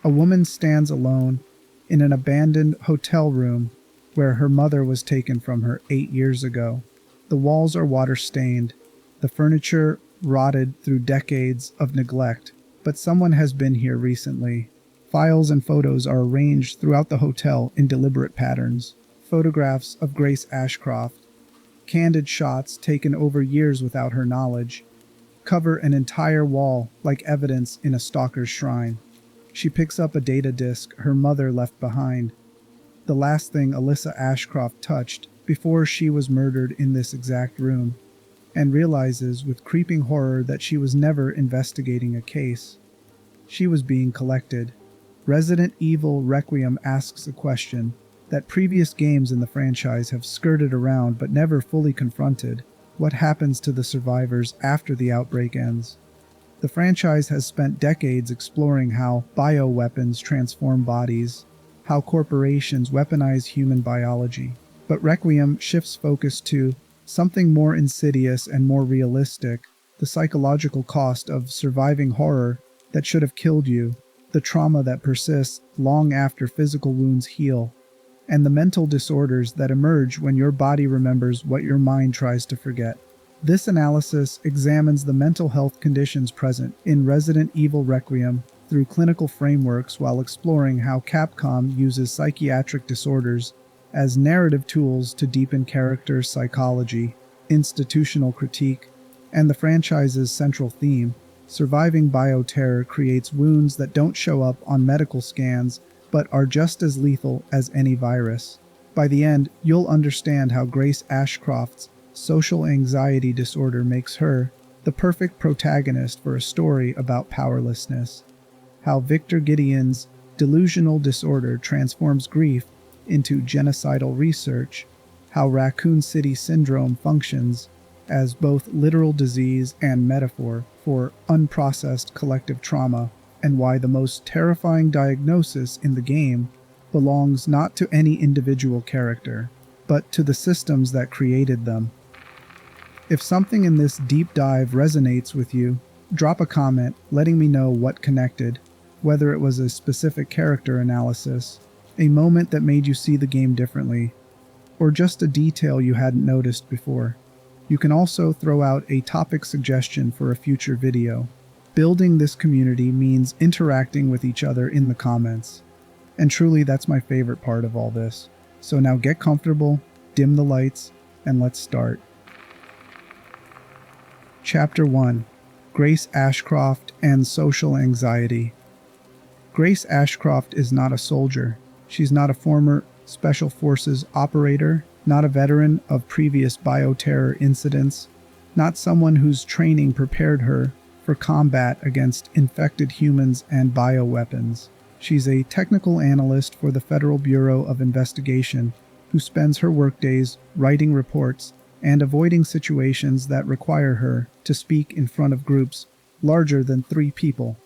A woman stands alone in an abandoned hotel room where her mother was taken from her 8 years ago. The walls are water-stained, the furniture rotted through decades of neglect, but someone has been here recently. Files and photos are arranged throughout the hotel in deliberate patterns. Photographs of Grace Ashcroft, candid shots taken over years without her knowledge, cover an entire wall like evidence in a stalker's shrine. She picks up a data disk her mother left behind, the last thing Alyssa Ashcroft touched before she was murdered in this exact room, and realizes with creeping horror that she was never investigating a case. She was being collected. Resident Evil Requiem asks a question that previous games in the franchise have skirted around but never fully confronted. What happens to the survivors after the outbreak ends? The franchise has spent decades exploring how bioweapons transform bodies, how corporations weaponize human biology. But Requiem shifts focus to something more insidious and more realistic: the psychological cost of surviving horror that should have killed you, the trauma that persists long after physical wounds heal, and the mental disorders that emerge when your body remembers what your mind tries to forget. This analysis examines the mental health conditions present in Resident Evil Requiem through clinical frameworks while exploring how Capcom uses psychiatric disorders as narrative tools to deepen character psychology, institutional critique, and the franchise's central theme. Surviving bioterror creates wounds that don't show up on medical scans but are just as lethal as any virus. By the end, you'll understand how Grace Ashcroft's social anxiety disorder makes her the perfect protagonist for a story about powerlessness, how Victor Gideon's delusional disorder transforms grief into genocidal research, how Raccoon City Syndrome functions as both literal disease and metaphor for unprocessed collective trauma, and why the most terrifying diagnosis in the game belongs not to any individual character, but to the systems that created them. If something in this deep dive resonates with you, drop a comment letting me know what connected, whether it was a specific character analysis, a moment that made you see the game differently, or just a detail you hadn't noticed before. You can also throw out a topic suggestion for a future video. Building this community means interacting with each other in the comments. And truly, that's my favorite part of all this. So now get comfortable, dim the lights, and let's start. Chapter 1: Grace Ashcroft and Social Anxiety. Grace Ashcroft is not a soldier. She's not a former Special Forces operator, not a veteran of previous bioterror incidents, not someone whose training prepared her for combat against infected humans and bioweapons. She's a technical analyst for the Federal Bureau of Investigation who spends her workdays writing reports and avoiding situations that require her to speak in front of groups larger than 3 people.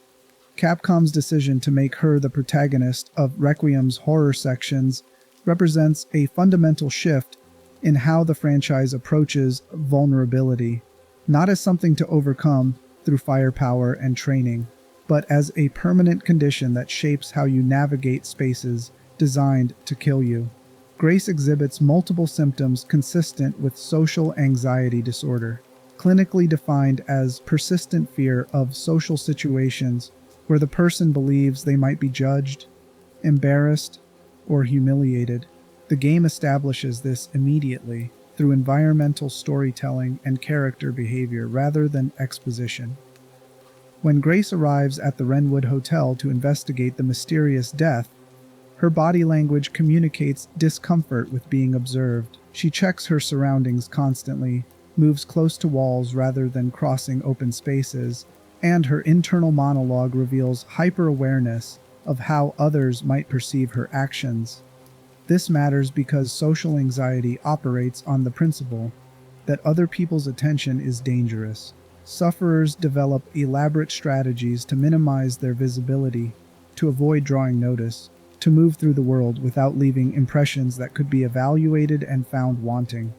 Capcom's decision to make her the protagonist of Requiem's horror sections represents a fundamental shift in how the franchise approaches vulnerability, not as something to overcome through firepower and training, but as a permanent condition that shapes how you navigate spaces designed to kill you. Grace exhibits multiple symptoms consistent with social anxiety disorder, clinically defined as persistent fear of social situations where the person believes they might be judged, embarrassed, or humiliated. The game establishes this immediately through environmental storytelling and character behavior rather than exposition. When Grace arrives at the Wrenwood Hotel to investigate the mysterious death, her body language communicates discomfort with being observed. She checks her surroundings constantly, moves close to walls rather than crossing open spaces, and her internal monologue reveals hyper-awareness of how others might perceive her actions. This matters because social anxiety operates on the principle that other people's attention is dangerous. Sufferers develop elaborate strategies to minimize their visibility, to avoid drawing notice, to move through the world without leaving impressions that could be evaluated and found wanting.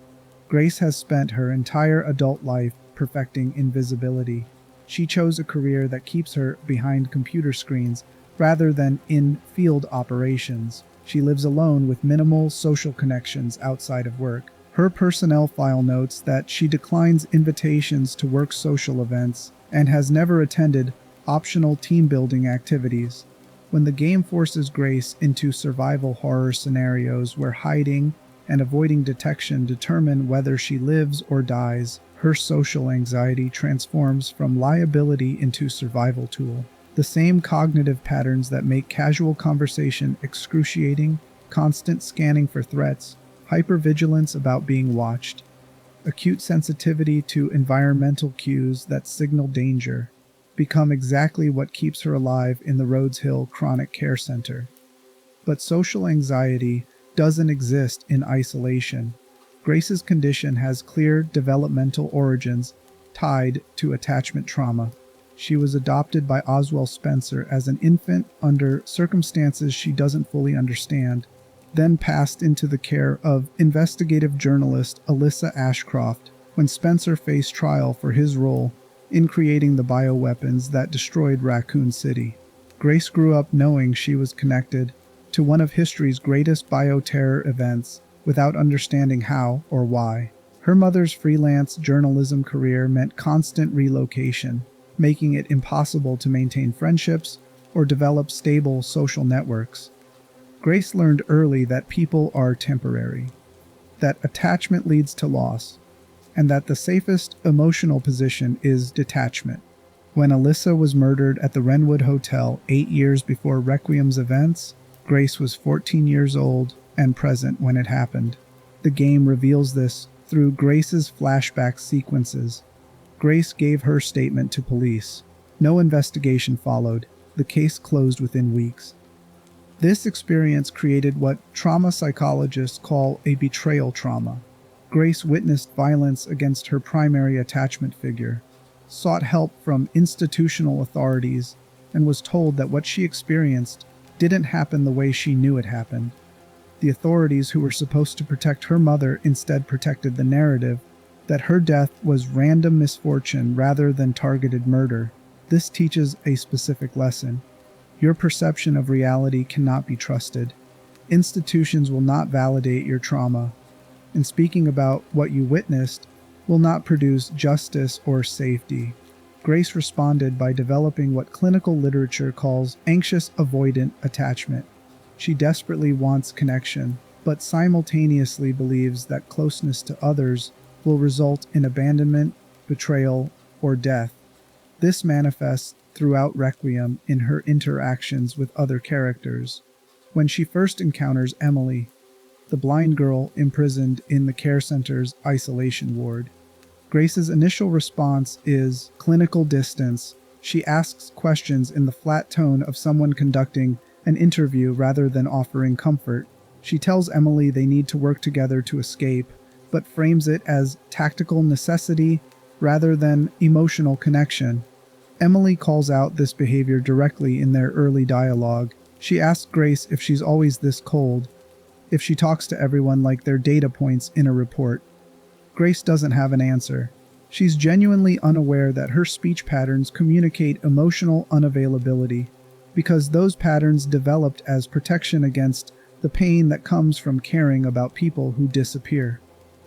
Grace has spent her entire adult life perfecting invisibility. She chose a career that keeps her behind computer screens rather than in field operations. She lives alone with minimal social connections outside of work. Her personnel file notes that she declines invitations to work social events and has never attended optional team building activities. When the game forces Grace into survival horror scenarios where hiding and avoiding detection determine whether she lives or dies, her social anxiety transforms from liability into survival tool. The same cognitive patterns that make casual conversation excruciating, constant scanning for threats, hypervigilance about being watched, acute sensitivity to environmental cues that signal danger, become exactly what keeps her alive in the Rhodes Hill Chronic Care Center. But social anxiety doesn't exist in isolation. Grace's condition has clear developmental origins tied to attachment trauma. She was adopted by Oswell Spencer as an infant under circumstances she doesn't fully understand, then passed into the care of investigative journalist Alyssa Ashcroft when Spencer faced trial for his role in creating the bioweapons that destroyed Raccoon City. Grace grew up knowing she was connected to one of history's greatest bioterror events without understanding how or why. Her mother's freelance journalism career meant constant relocation, making it impossible to maintain friendships or develop stable social networks. Grace learned early that people are temporary, that attachment leads to loss, and that the safest emotional position is detachment. When Alyssa was murdered at the Wrenwood Hotel 8 years before Requiem's events, Grace was 14 years old and present when it happened. The game reveals this through Grace's flashback sequences. Grace gave her statement to police. No investigation followed. The case closed within weeks. This experience created what trauma psychologists call a betrayal trauma. Grace witnessed violence against her primary attachment figure, sought help from institutional authorities, and was told that what she experienced didn't happen the way she knew it happened. The authorities who were supposed to protect her mother instead protected the narrative that her death was random misfortune rather than targeted murder. This teaches a specific lesson. Your perception of reality cannot be trusted. Institutions will not validate your trauma, and speaking about what you witnessed will not produce justice or safety. Grace responded by developing what clinical literature calls anxious avoidant attachment. She desperately wants connection, but simultaneously believes that closeness to others will result in abandonment, betrayal, or death. This manifests throughout Requiem in her interactions with other characters. When she first encounters Emily, the blind girl imprisoned in the care center's isolation ward, Grace's initial response is clinical distance. She asks questions in the flat tone of someone conducting an interview rather than offering comfort. She tells Emily they need to work together to escape, but frames it as tactical necessity rather than emotional connection. Emily calls out this behavior directly in their early dialogue. She asks Grace if she's always this cold, if she talks to everyone like they're data points in a report. Grace doesn't have an answer. She's genuinely unaware that her speech patterns communicate emotional unavailability, because those patterns developed as protection against the pain that comes from caring about people who disappear.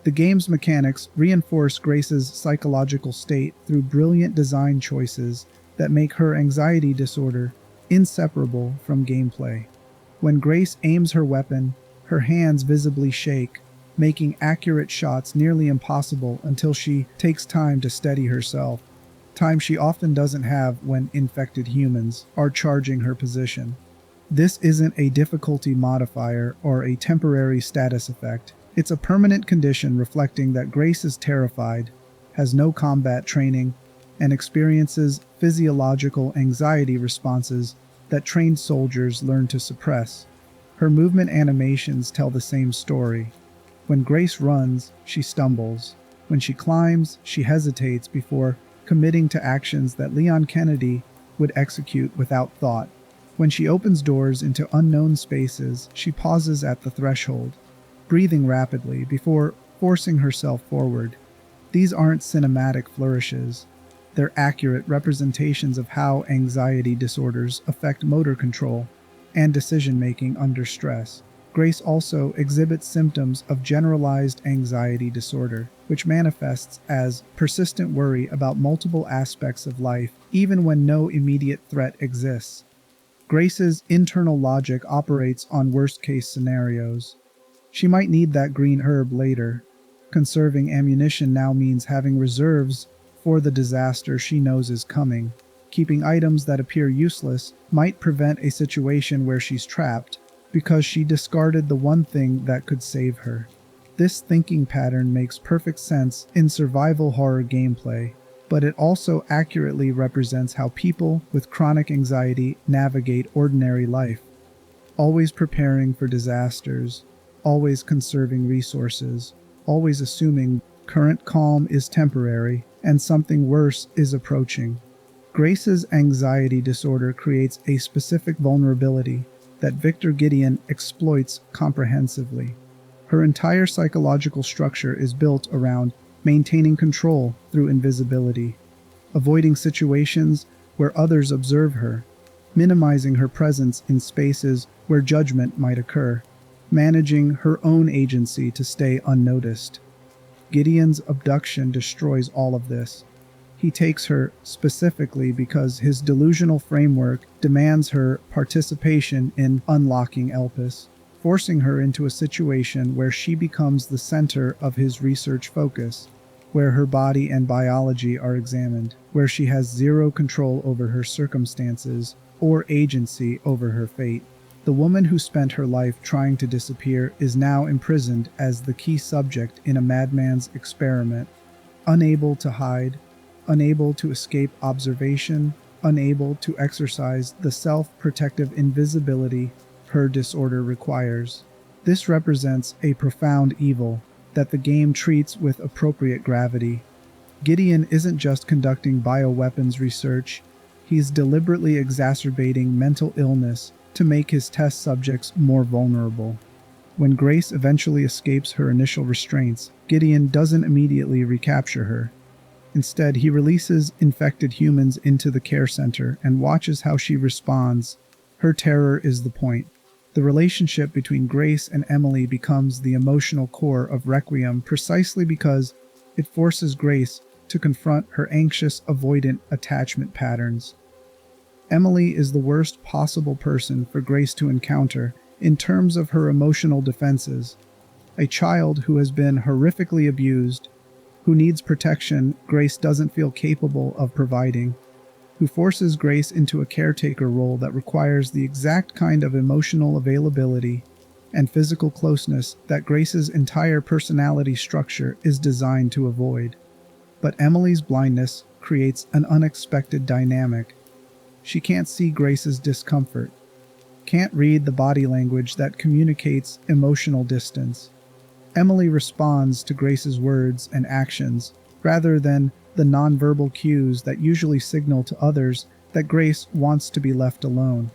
The game's mechanics reinforce Grace's psychological state through brilliant design choices that make her anxiety disorder inseparable from gameplay. When Grace aims her weapon, her hands visibly shake, making accurate shots nearly impossible until she takes time to steady herself, time she often doesn't have when infected humans are charging her position. This isn't a difficulty modifier or a temporary status effect. It's a permanent condition reflecting that Grace is terrified, has no combat training, and experiences physiological anxiety responses that trained soldiers learn to suppress. Her movement animations tell the same story. When Grace runs, she stumbles. When she climbs, she hesitates before committing to actions that Leon Kennedy would execute without thought. When she opens doors into unknown spaces, she pauses at the threshold, breathing rapidly before forcing herself forward. These aren't cinematic flourishes. They're accurate representations of how anxiety disorders affect motor control and decision-making under stress. Grace also exhibits symptoms of generalized anxiety disorder, which manifests as persistent worry about multiple aspects of life, even when no immediate threat exists. Grace's internal logic operates on worst-case scenarios. She might need that green herb later. Conserving ammunition now means having reserves for the disaster she knows is coming. Keeping items that appear useless might prevent a situation where she's trapped, because she discarded the one thing that could save her. This thinking pattern makes perfect sense in survival horror gameplay, but it also accurately represents how people with chronic anxiety navigate ordinary life, always preparing for disasters, always conserving resources, always assuming current calm is temporary and something worse is approaching. Grace's anxiety disorder creates a specific vulnerability that Victor Gideon exploits comprehensively. Her entire psychological structure is built around maintaining control through invisibility, avoiding situations where others observe her, minimizing her presence in spaces where judgment might occur, managing her own agency to stay unnoticed. Gideon's abduction destroys all of this. He takes her specifically because his delusional framework demands her participation in unlocking Elpis, forcing her into a situation where she becomes the center of his research focus, where her body and biology are examined, where she has zero control over her circumstances or agency over her fate. The woman who spent her life trying to disappear is now imprisoned as the key subject in a madman's experiment, unable to hide, unable to escape observation, unable to exercise the self-protective invisibility her disorder requires. This represents a profound evil that the game treats with appropriate gravity. Gideon isn't just conducting bioweapons research, he's deliberately exacerbating mental illness to make his test subjects more vulnerable. When Grace eventually escapes her initial restraints, Gideon doesn't immediately recapture her. Instead, he releases infected humans into the care center and watches how she responds. Her terror is the point. The relationship between Grace and Emily becomes the emotional core of Requiem precisely because it forces Grace to confront her anxious, avoidant attachment patterns. Emily is the worst possible person for Grace to encounter in terms of her emotional defenses. A child who has been horrifically abused, who needs protection Grace doesn't feel capable of providing, who forces Grace into a caretaker role that requires the exact kind of emotional availability and physical closeness that Grace's entire personality structure is designed to avoid. But Emily's blindness creates an unexpected dynamic. She can't see Grace's discomfort, can't read the body language that communicates emotional distance. Emily responds to Grace's words and actions rather than the nonverbal cues that usually signal to others that Grace wants to be left alone.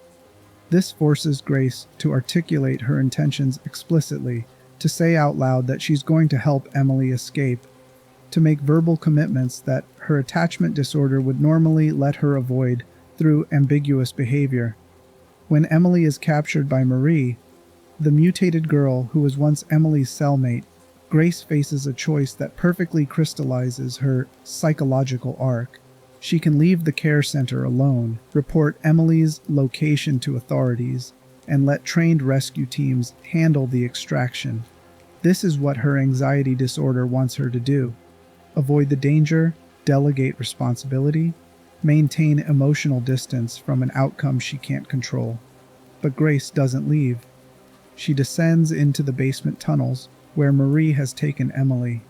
This forces Grace to articulate her intentions explicitly, to say out loud that she's going to help Emily escape, to make verbal commitments that her attachment disorder would normally let her avoid through ambiguous behavior. When Emily is captured by Marie, the mutated girl who was once Emily's cellmate, Grace faces a choice that perfectly crystallizes her psychological arc. She can leave the care center alone, report Emily's location to authorities, and let trained rescue teams handle the extraction. This is what her anxiety disorder wants her to do: avoid the danger, delegate responsibility, maintain emotional distance from an outcome she can't control. But Grace doesn't leave. She descends into the basement tunnels where Marie has taken Emily,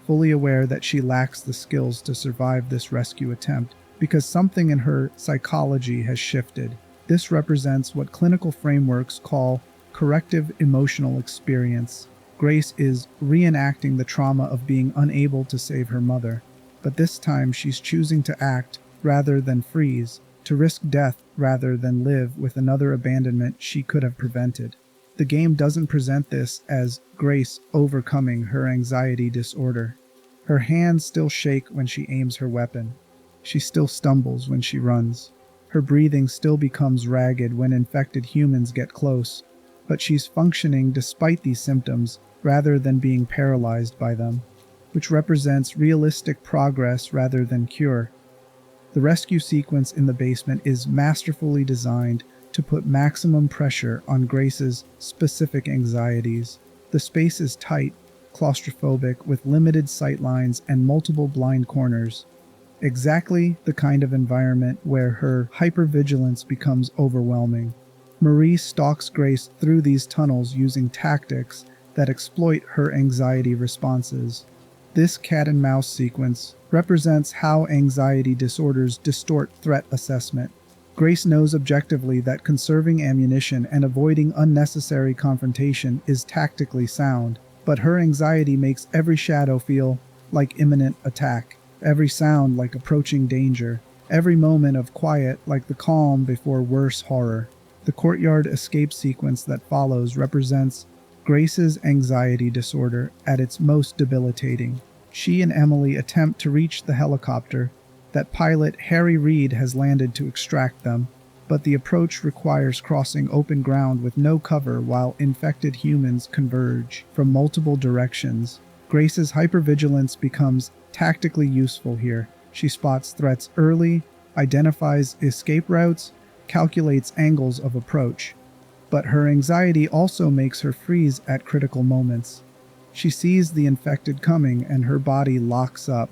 fully aware that she lacks the skills to survive this rescue attempt because something in her psychology has shifted. This represents what clinical frameworks call corrective emotional experience. Grace is reenacting the trauma of being unable to save her mother, but this time she's choosing to act rather than freeze, to risk death rather than live with another abandonment she could have prevented. The game doesn't present this as Grace overcoming her anxiety disorder. Her hands still shake when she aims her weapon. She still stumbles when she runs. Her breathing still becomes ragged when infected humans get close, but she's functioning despite these symptoms rather than being paralyzed by them, which represents realistic progress rather than cure. The rescue sequence in the basement is masterfully designed to put maximum pressure on Grace's specific anxieties. The space is tight, claustrophobic, with limited sight lines and multiple blind corners. Exactly the kind of environment where her hypervigilance becomes overwhelming. Marie stalks Grace through these tunnels using tactics that exploit her anxiety responses. This cat and mouse sequence represents how anxiety disorders distort threat assessment. Grace knows objectively that conserving ammunition and avoiding unnecessary confrontation is tactically sound, but her anxiety makes every shadow feel like imminent attack, every sound like approaching danger, every moment of quiet like the calm before worse horror. The courtyard escape sequence that follows represents Grace's anxiety disorder at its most debilitating. She and Emily attempt to reach the helicopter that pilot Harry Reid has landed to extract them, but the approach requires crossing open ground with no cover while infected humans converge from multiple directions. Grace's hypervigilance becomes tactically useful here. She spots threats early, identifies escape routes, calculates angles of approach. But her anxiety also makes her freeze at critical moments. She sees the infected coming and her body locks up,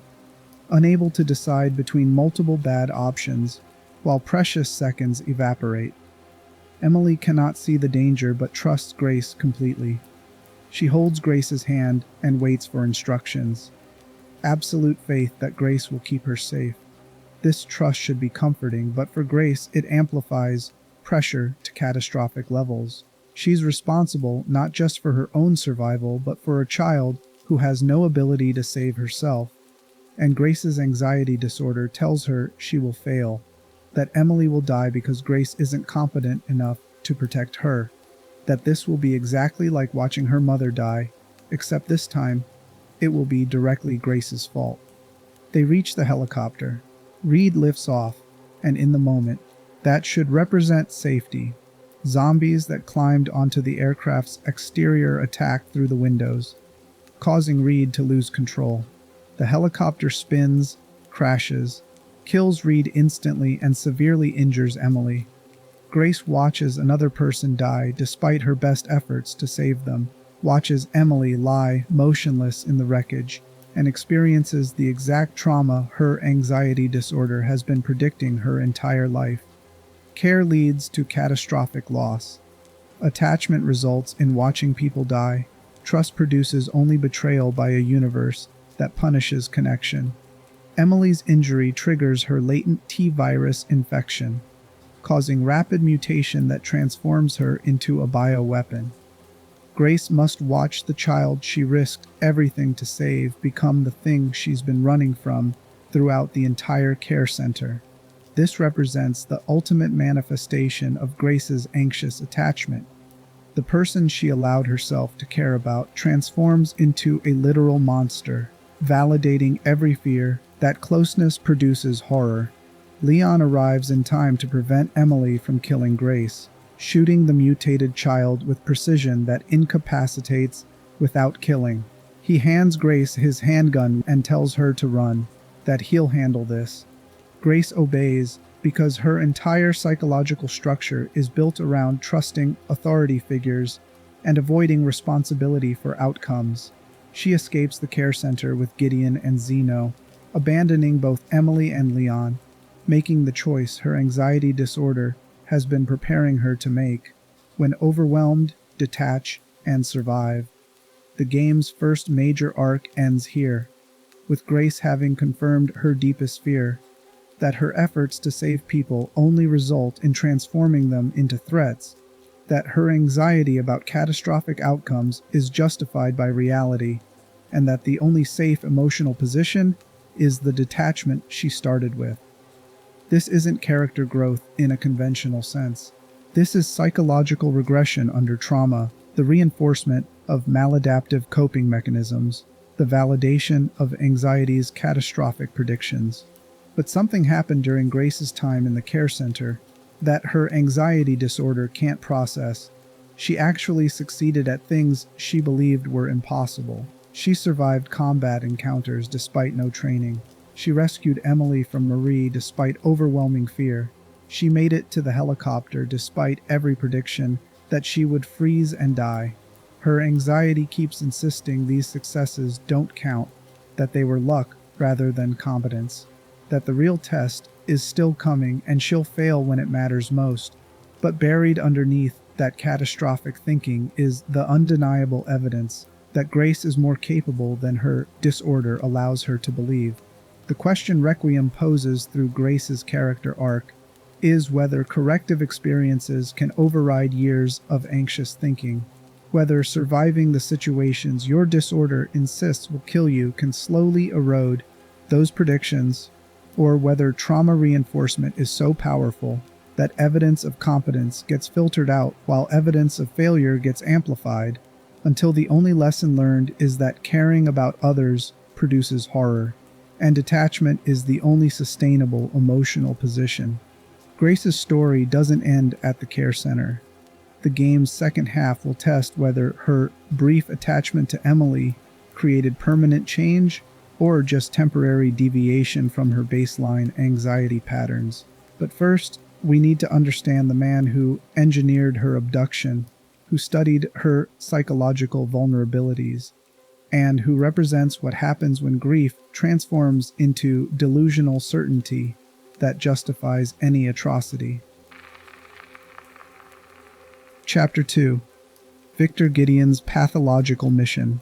unable to decide between multiple bad options, while precious seconds evaporate. Emily cannot see the danger but trusts Grace completely. She holds Grace's hand and waits for instructions. Absolute faith that Grace will keep her safe. This trust should be comforting, but for Grace it amplifies pressure to catastrophic levels. She's responsible not just for her own survival, but for a child who has no ability to save herself. And Grace's anxiety disorder tells her she will fail, that Emily will die because Grace isn't competent enough to protect her, that this will be exactly like watching her mother die, except this time it will be directly Grace's fault. They reach the helicopter. Reid lifts off, and in the moment, that should represent safety. Zombies that climbed onto the aircraft's exterior attack through the windows, causing Reid to lose control. The helicopter spins, crashes, kills Reid instantly and severely injures Emily. Grace watches another person die despite her best efforts to save them, watches Emily lie motionless in the wreckage, and experiences the exact trauma her anxiety disorder has been predicting her entire life. Care leads to catastrophic loss. Attachment results in watching people die. Trust produces only betrayal by a universe that punishes connection. Emily's injury triggers her latent T-virus infection, causing rapid mutation that transforms her into a bioweapon. Grace must watch the child she risked everything to save become the thing she's been running from throughout the entire care center. This represents the ultimate manifestation of Grace's anxious attachment. The person she allowed herself to care about transforms into a literal monster, validating every fear. That closeness produces horror. Leon arrives in time to prevent Emily from killing Grace, shooting the mutated child with precision that incapacitates without killing. He hands Grace his handgun and tells her to run, that he'll handle this. Grace obeys because her entire psychological structure is built around trusting authority figures and avoiding responsibility for outcomes. She escapes the care center with Gideon and Zeno, abandoning both Emily and Leon, making the choice her anxiety disorder has been preparing her to make. When overwhelmed, detach, and survive. The game's first major arc ends here, with Grace having confirmed her deepest fear, that her efforts to save people only result in transforming them into threats, that her anxiety about catastrophic outcomes is justified by reality, and that the only safe emotional position is the detachment she started with. This isn't character growth in a conventional sense. This is psychological regression under trauma, the reinforcement of maladaptive coping mechanisms, the validation of anxiety's catastrophic predictions. But something happened during Grace's time in the care center that her anxiety disorder can't process. She actually succeeded at things she believed were impossible. She survived combat encounters despite no training. She rescued Emily from Marie despite overwhelming fear. She made it to the helicopter despite every prediction that she would freeze and die. Her anxiety keeps insisting these successes don't count, that they were luck rather than competence, that the real test is still coming and she'll fail when it matters most. But buried underneath that catastrophic thinking is the undeniable evidence that Grace is more capable than her disorder allows her to believe. The question Requiem poses through Grace's character arc is whether corrective experiences can override years of anxious thinking, whether surviving the situations your disorder insists will kill you can slowly erode those predictions, or whether trauma reinforcement is so powerful that evidence of competence gets filtered out while evidence of failure gets amplified, until the only lesson learned is that caring about others produces horror, and detachment is the only sustainable emotional position. Grace's story doesn't end at the care center. The game's second half will test whether her brief attachment to Emily created permanent change or just temporary deviation from her baseline anxiety patterns. But first, we need to understand the man who engineered her abduction, who studied her psychological vulnerabilities, and who represents what happens when grief transforms into delusional certainty that justifies any atrocity. Chapter 2. Victor Gideon's Pathological Mission.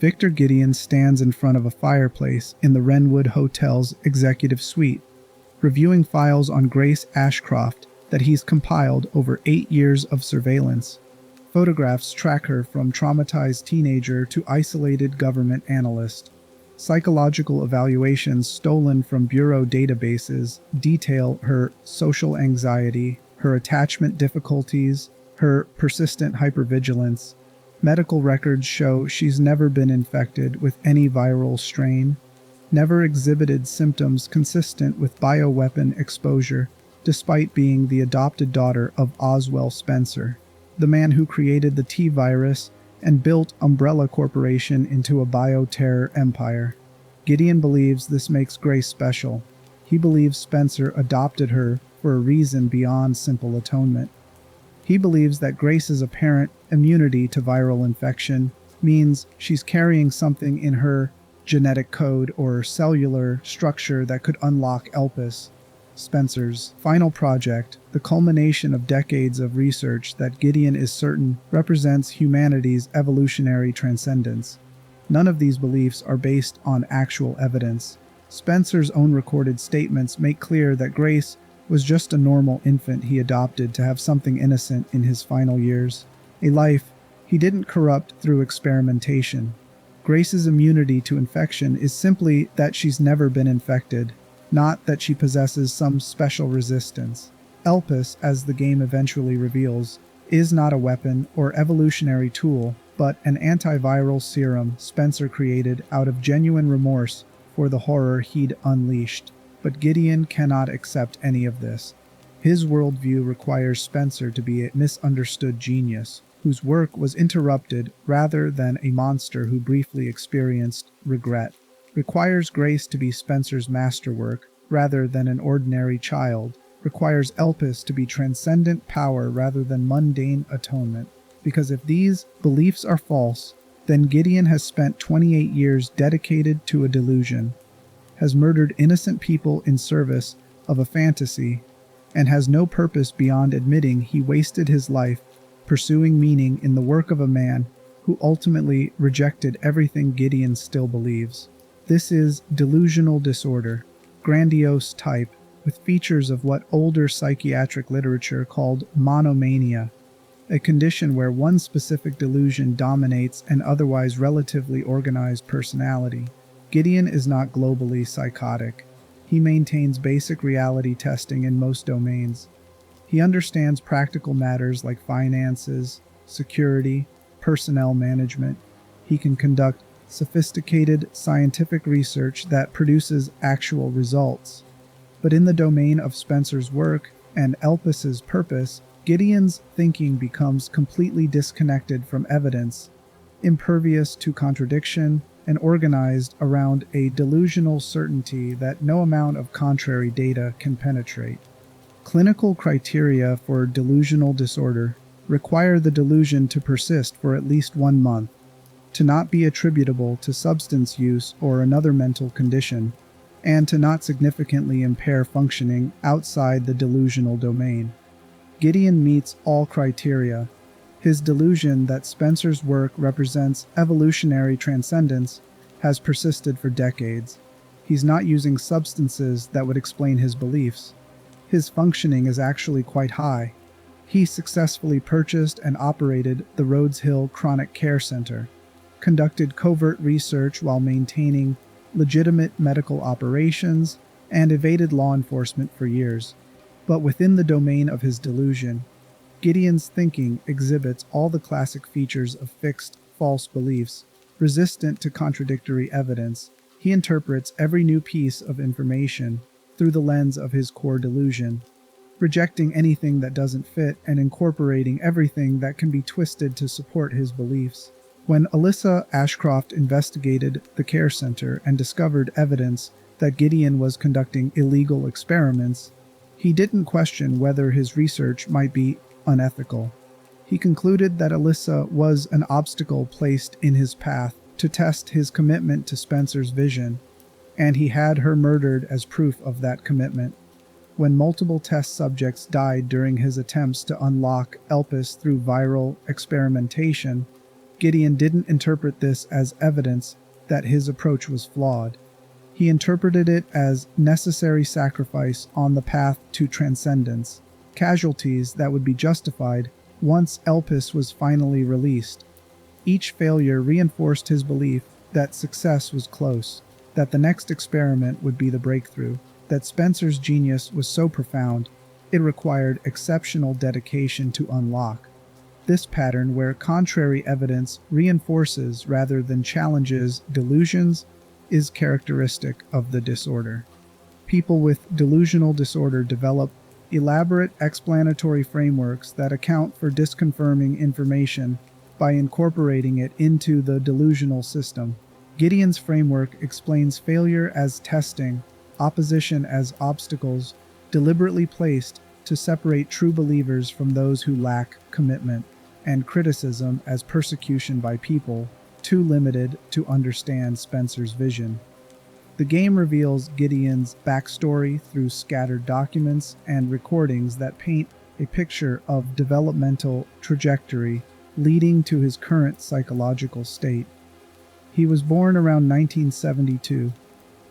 Victor Gideon stands in front of a fireplace in the Wrenwood Hotel's executive suite, reviewing files on Grace Ashcroft that he's compiled over 8 years of surveillance. Photographs track her from traumatized teenager to isolated government analyst. Psychological evaluations stolen from bureau databases detail her social anxiety, her attachment difficulties, her persistent hypervigilance. Medical records show she's never been infected with any viral strain, never exhibited symptoms consistent with bioweapon exposure, despite being the adopted daughter of Oswell Spencer, the man who created the T-virus and built Umbrella Corporation into a bioterror empire. Gideon believes this makes Grace special. He believes Spencer adopted her for a reason beyond simple atonement. He believes that Grace's apparent immunity to viral infection means she's carrying something in her genetic code or cellular structure that could unlock Elpis, Spencer's final project, the culmination of decades of research that Gideon is certain represents humanity's evolutionary transcendence. None of these beliefs are based on actual evidence. Spencer's own recorded statements make clear that Grace was just a normal infant he adopted to have something innocent in his final years, a life he didn't corrupt through experimentation. Grace's immunity to infection is simply that she's never been infected, not that she possesses some special resistance. Elpis, as the game eventually reveals, is not a weapon or evolutionary tool, but an antiviral serum Spencer created out of genuine remorse for the horror he'd unleashed. But Gideon cannot accept any of this. His worldview requires Spencer to be a misunderstood genius, whose work was interrupted rather than a monster who briefly experienced regret. Requires Grace to be Spencer's masterwork rather than an ordinary child. Requires Elpis to be transcendent power rather than mundane atonement. Because if these beliefs are false, then Gideon has spent 28 years dedicated to a delusion, has murdered innocent people in service of a fantasy, and has no purpose beyond admitting he wasted his life pursuing meaning in the work of a man who ultimately rejected everything Gideon still believes. This is delusional disorder, grandiose type, with features of what older psychiatric literature called monomania, a condition where one specific delusion dominates an otherwise relatively organized personality. Gideon is not globally psychotic. He maintains basic reality testing in most domains. He understands practical matters like finances, security, personnel management. He can conduct sophisticated scientific research that produces actual results. But in the domain of Spencer's work and Elpis's purpose, Gideon's thinking becomes completely disconnected from evidence, impervious to contradiction, and organized around a delusional certainty that no amount of contrary data can penetrate. Clinical criteria for delusional disorder require the delusion to persist for at least 1 month, to not be attributable to substance use or another mental condition, and to not significantly impair functioning outside the delusional domain. Gideon meets all criteria. His delusion that Spencer's work represents evolutionary transcendence has persisted for decades. He's not using substances that would explain his beliefs. His functioning is actually quite high. He successfully purchased and operated the Rhodes Hill Chronic Care Center, conducted covert research while maintaining legitimate medical operations, and evaded law enforcement for years. But within the domain of his delusion, Gideon's thinking exhibits all the classic features of fixed, false beliefs, resistant to contradictory evidence. He interprets every new piece of information through the lens of his core delusion, rejecting anything that doesn't fit and incorporating everything that can be twisted to support his beliefs. When Alyssa Ashcroft investigated the care center and discovered evidence that Gideon was conducting illegal experiments, he didn't question whether his research might be unethical. He concluded that Alyssa was an obstacle placed in his path to test his commitment to Spencer's vision, and he had her murdered as proof of that commitment. When multiple test subjects died during his attempts to unlock Elpis through viral experimentation, Gideon didn't interpret this as evidence that his approach was flawed. He interpreted it as necessary sacrifice on the path to transcendence, casualties that would be justified once Elpis was finally released. Each failure reinforced his belief that success was close, that the next experiment would be the breakthrough, that Spencer's genius was so profound, it required exceptional dedication to unlock. This pattern, where contrary evidence reinforces rather than challenges delusions, is characteristic of the disorder. People with delusional disorder develop elaborate explanatory frameworks that account for disconfirming information by incorporating it into the delusional system. Gideon's framework explains failure as testing, opposition as obstacles, deliberately placed to separate true believers from those who lack commitment, and criticism as persecution by people too limited to understand Spencer's vision. The game reveals Gideon's backstory through scattered documents and recordings that paint a picture of developmental trajectory leading to his current psychological state. He was born around 1972,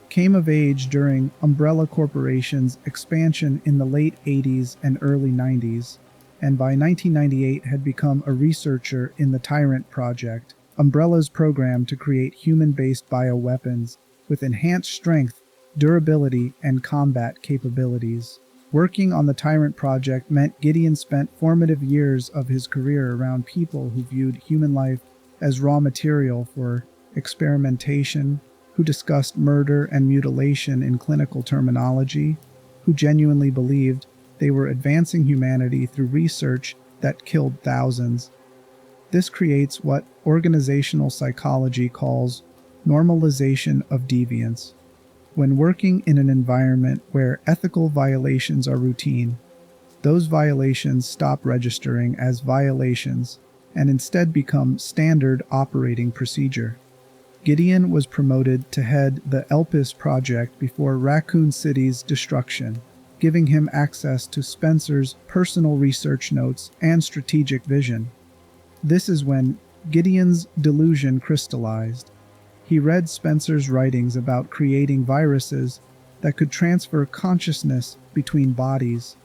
came of age during Umbrella Corporation's expansion in the late 80s and early 90s, and by 1998 had become a researcher in the Tyrant Project, Umbrella's program to create human-based bioweapons with enhanced strength, durability, and combat capabilities. Working on the Tyrant Project meant Gideon spent formative years of his career around people who viewed human life as raw material for experimentation, who discussed murder and mutilation in clinical terminology, who genuinely believed they were advancing humanity through research that killed thousands. This creates what organizational psychology calls normalization of deviance. When working in an environment where ethical violations are routine, those violations stop registering as violations and instead become standard operating procedure. Gideon was promoted to head the Elpis project before Raccoon City's destruction, giving him access to Spencer's personal research notes and strategic vision. This is when Gideon's delusion crystallized. He read Spencer's writings about creating viruses that could transfer consciousness between bodies,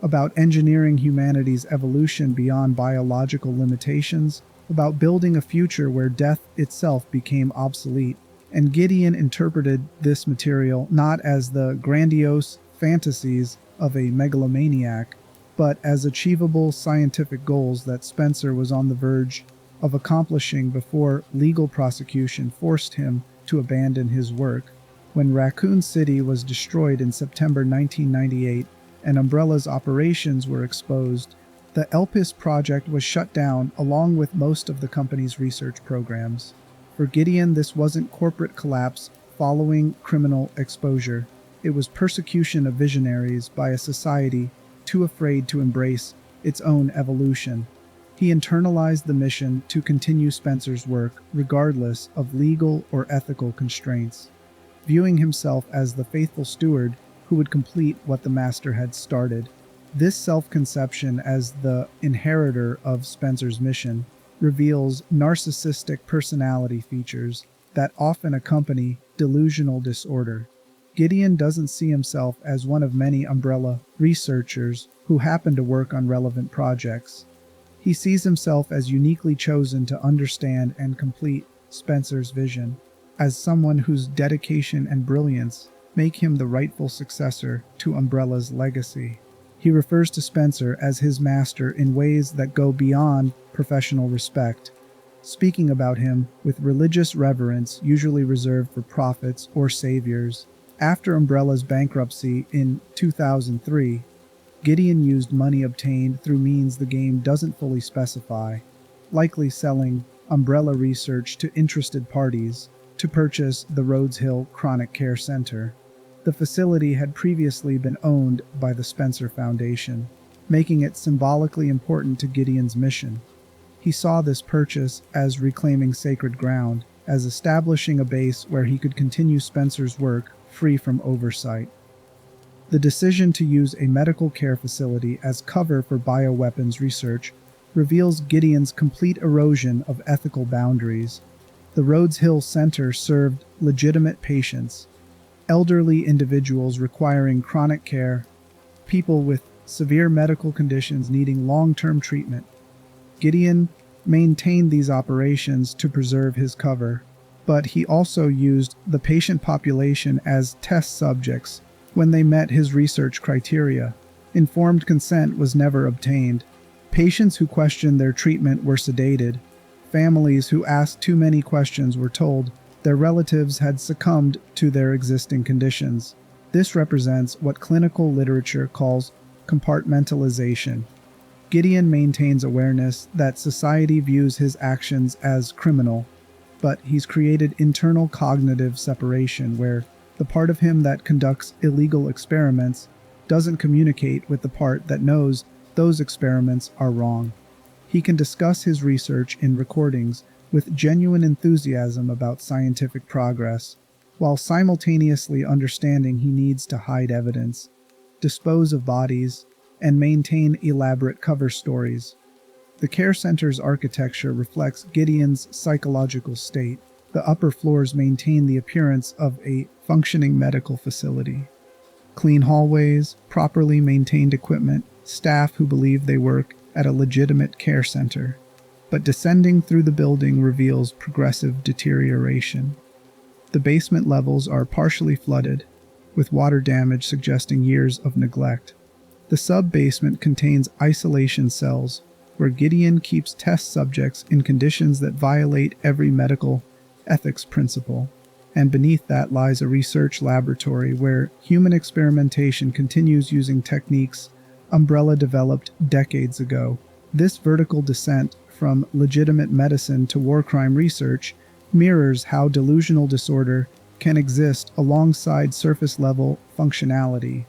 about engineering humanity's evolution beyond biological limitations, about building a future where death itself became obsolete. And Gideon interpreted this material not as the grandiose fantasies of a megalomaniac, but as achievable scientific goals that Spencer was on the verge of accomplishing before legal prosecution forced him to abandon his work. When Raccoon City was destroyed in September 1998 and Umbrella's operations were exposed, the ELPIS project was shut down along with most of the company's research programs. For Gideon, this wasn't corporate collapse following criminal exposure. It was persecution of visionaries by a society too afraid to embrace its own evolution. He internalized the mission to continue Spencer's work regardless of legal or ethical constraints, viewing himself as the faithful steward who would complete what the master had started. This self-conception as the inheritor of Spencer's mission reveals narcissistic personality features that often accompany delusional disorder. Gideon doesn't see himself as one of many Umbrella researchers who happen to work on relevant projects. He sees himself as uniquely chosen to understand and complete Spencer's vision, as someone whose dedication and brilliance make him the rightful successor to Umbrella's legacy. He refers to Spencer as his master in ways that go beyond professional respect, speaking about him with religious reverence usually reserved for prophets or saviors. After Umbrella's bankruptcy in 2003, Gideon used money obtained through means the game doesn't fully specify, likely selling Umbrella research to interested parties, to purchase the Rhodes Hill Chronic Care Center. The facility had previously been owned by the Spencer Foundation, making it symbolically important to Gideon's mission. He saw this purchase as reclaiming sacred ground, as establishing a base where he could continue Spencer's work free from oversight. The decision to use a medical care facility as cover for bioweapons research reveals Gideon's complete erosion of ethical boundaries. The Rhodes Hill Center served legitimate patients, elderly individuals requiring chronic care, people with severe medical conditions needing long-term treatment. Gideon maintained these operations to preserve his cover, but he also used the patient population as test subjects when they met his research criteria. Informed consent was never obtained. Patients who questioned their treatment were sedated. Families who asked too many questions were told their relatives had succumbed to their existing conditions. This represents what clinical literature calls compartmentalization. Gideon maintains awareness that society views his actions as criminal, but he's created internal cognitive separation where the part of him that conducts illegal experiments doesn't communicate with the part that knows those experiments are wrong. He can discuss his research in recordings with genuine enthusiasm about scientific progress, while simultaneously understanding he needs to hide evidence, dispose of bodies, and maintain elaborate cover stories. The care center's architecture reflects Gideon's psychological state. The upper floors maintain the appearance of a functioning medical facility. Clean hallways, properly maintained equipment, staff who believe they work at a legitimate care center. But descending through the building reveals progressive deterioration. The basement levels are partially flooded, with water damage suggesting years of neglect. The sub-basement contains isolation cells, where Gideon keeps test subjects in conditions that violate every medical ethics principle. And beneath that lies a research laboratory where human experimentation continues using techniques Umbrella developed decades ago. This vertical descent from legitimate medicine to war crime research mirrors how delusional disorder can exist alongside surface-level functionality.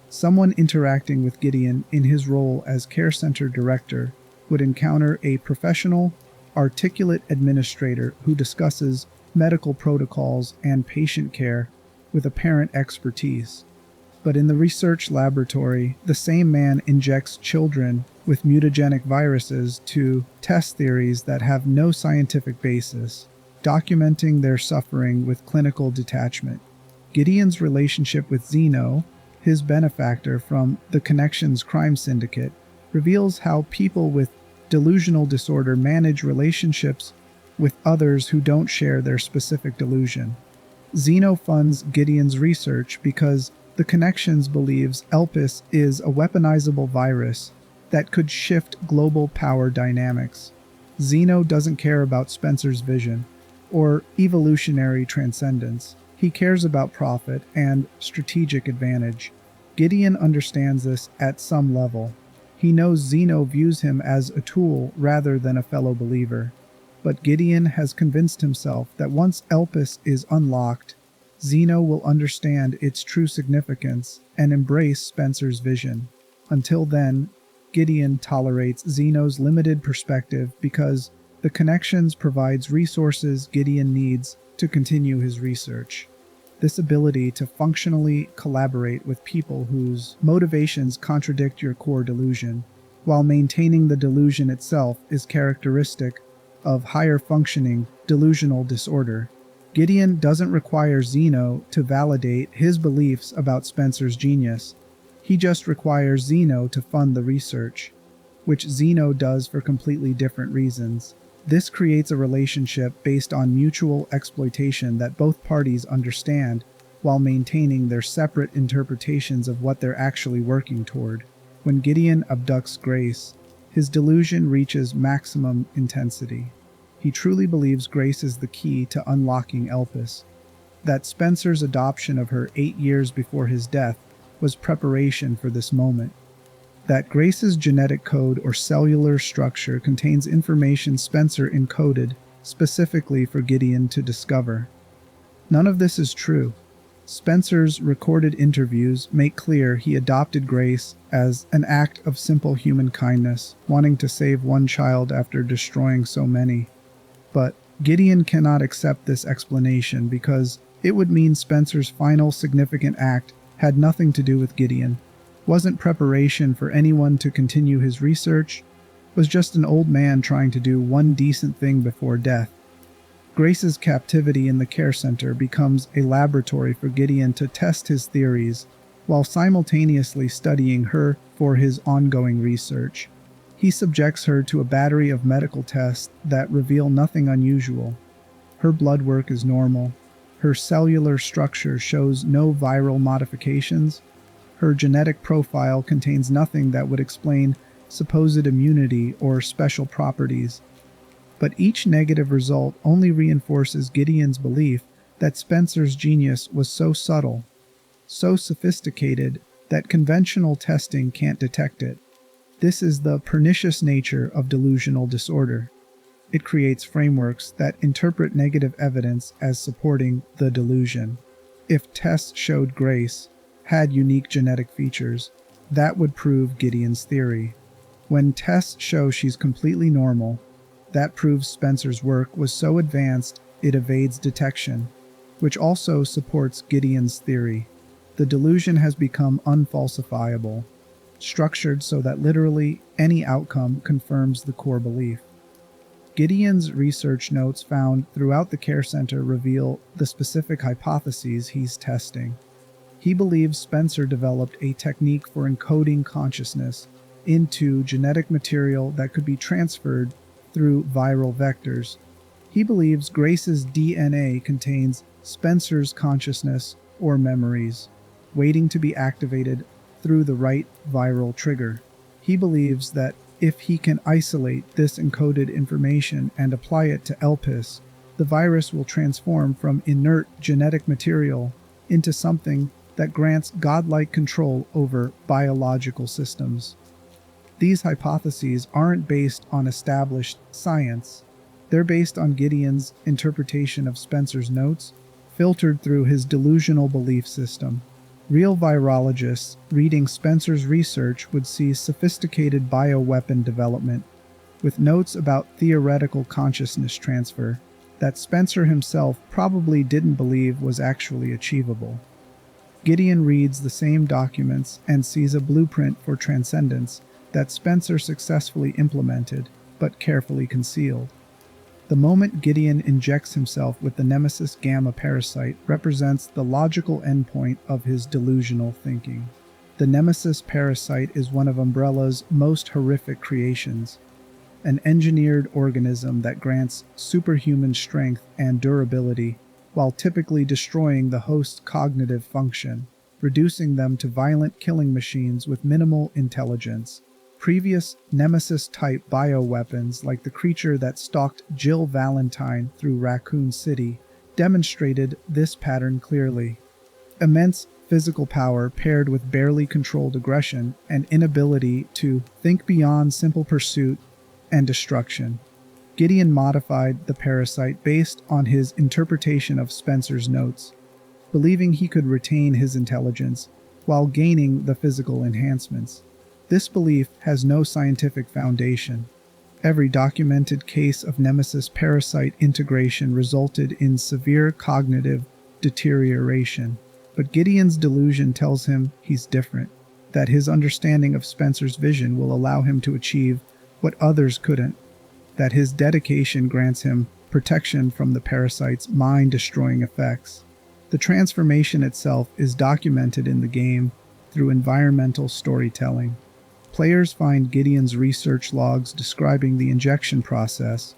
Someone interacting with Gideon in his role as care center director would encounter a professional, articulate administrator who discusses medical protocols and patient care with apparent expertise. But in the research laboratory, the same man injects children with mutagenic viruses to test theories that have no scientific basis, documenting their suffering with clinical detachment. Gideon's relationship with Zeno, his benefactor from the Connections crime syndicate, reveals how people with delusional disorder manage relationships with others who don't share their specific delusion. Zeno funds Gideon's research because the Connections believes ELPIS is a weaponizable virus that could shift global power dynamics. Zeno doesn't care about Spencer's vision or evolutionary transcendence. He cares about profit and strategic advantage. Gideon understands this at some level. He knows Zeno views him as a tool rather than a fellow believer. But Gideon has convinced himself that once Elpis is unlocked, Zeno will understand its true significance and embrace Spencer's vision. Until then, Gideon tolerates Zeno's limited perspective because the connections provides resources Gideon needs to continue his research. This ability to functionally collaborate with people whose motivations contradict your core delusion, while maintaining the delusion itself, is characteristic of higher functioning delusional disorder. Gideon doesn't require Zeno to validate his beliefs about Spencer's genius. He just requires Zeno to fund the research, which Zeno does for completely different reasons. This creates a relationship based on mutual exploitation that both parties understand while maintaining their separate interpretations of what they're actually working toward. When Gideon abducts Grace, his delusion reaches maximum intensity. He truly believes Grace is the key to unlocking Elpis, that Spencer's adoption of her 8 years before his death was preparation for this moment, that Grace's genetic code or cellular structure contains information Spencer encoded specifically for Gideon to discover. None of this is true. Spencer's recorded interviews make clear he adopted Grace as an act of simple human kindness, wanting to save one child after destroying so many. But Gideon cannot accept this explanation because it would mean Spencer's final significant act had nothing to do with Gideon, wasn't preparation for anyone to continue his research, was just an old man trying to do one decent thing before death. Grace's captivity in the care center becomes a laboratory for Gideon to test his theories while simultaneously studying her for his ongoing research. He subjects her to a battery of medical tests that reveal nothing unusual. Her blood work is normal. Her cellular structure shows no viral modifications. Her genetic profile contains nothing that would explain supposed immunity or special properties. But each negative result only reinforces Gideon's belief that Spencer's genius was so subtle, so sophisticated, that conventional testing can't detect it. This is the pernicious nature of delusional disorder. It creates frameworks that interpret negative evidence as supporting the delusion. If tests showed Grace had unique genetic features, that would prove Gideon's theory. When tests show she's completely normal, that proves Spencer's work was so advanced it evades detection, which also supports Gideon's theory. The delusion has become unfalsifiable, structured so that literally any outcome confirms the core belief. Gideon's research notes found throughout the care center reveal the specific hypotheses he's testing. He believes Spencer developed a technique for encoding consciousness into genetic material that could be transferred through viral vectors. He believes Grace's DNA contains Spencer's consciousness or memories, waiting to be activated through the right viral trigger. He believes that if he can isolate this encoded information and apply it to Elpis, the virus will transform from inert genetic material into something that grants godlike control over biological systems. These hypotheses aren't based on established science. They're based on Gideon's interpretation of Spencer's notes, filtered through his delusional belief system. Real virologists reading Spencer's research would see sophisticated bioweapon development, with notes about theoretical consciousness transfer that Spencer himself probably didn't believe was actually achievable. Gideon reads the same documents and sees a blueprint for transcendence that Spencer successfully implemented, but carefully concealed. The moment Gideon injects himself with the Nemesis gamma parasite represents the logical endpoint of his delusional thinking. The Nemesis parasite is one of Umbrella's most horrific creations, an engineered organism that grants superhuman strength and durability, while typically destroying the host's cognitive function, reducing them to violent killing machines with minimal intelligence. Previous Nemesis-type bioweapons, like the creature that stalked Jill Valentine through Raccoon City, demonstrated this pattern clearly. Immense physical power paired with barely controlled aggression and inability to think beyond simple pursuit and destruction. Gideon modified the parasite based on his interpretation of Spencer's notes, believing he could retain his intelligence while gaining the physical enhancements. This belief has no scientific foundation. Every documented case of Nemesis parasite integration resulted in severe cognitive deterioration. But Gideon's delusion tells him he's different, that his understanding of Spencer's vision will allow him to achieve what others couldn't, that his dedication grants him protection from the parasite's mind-destroying effects. The transformation itself is documented in the game through environmental storytelling. Players find Gideon's research logs describing the injection process,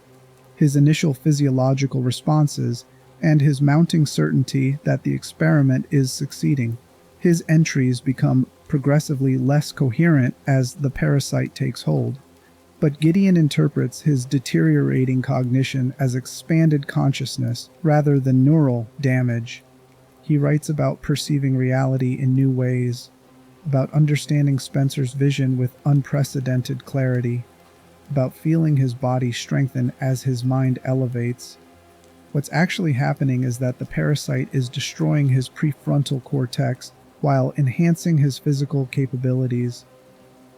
his initial physiological responses, and his mounting certainty that the experiment is succeeding. His entries become progressively less coherent as the parasite takes hold. But Gideon interprets his deteriorating cognition as expanded consciousness rather than neural damage. He writes about perceiving reality in new ways, about understanding Spencer's vision with unprecedented clarity, about feeling his body strengthen as his mind elevates. What's actually happening is that the parasite is destroying his prefrontal cortex while enhancing his physical capabilities.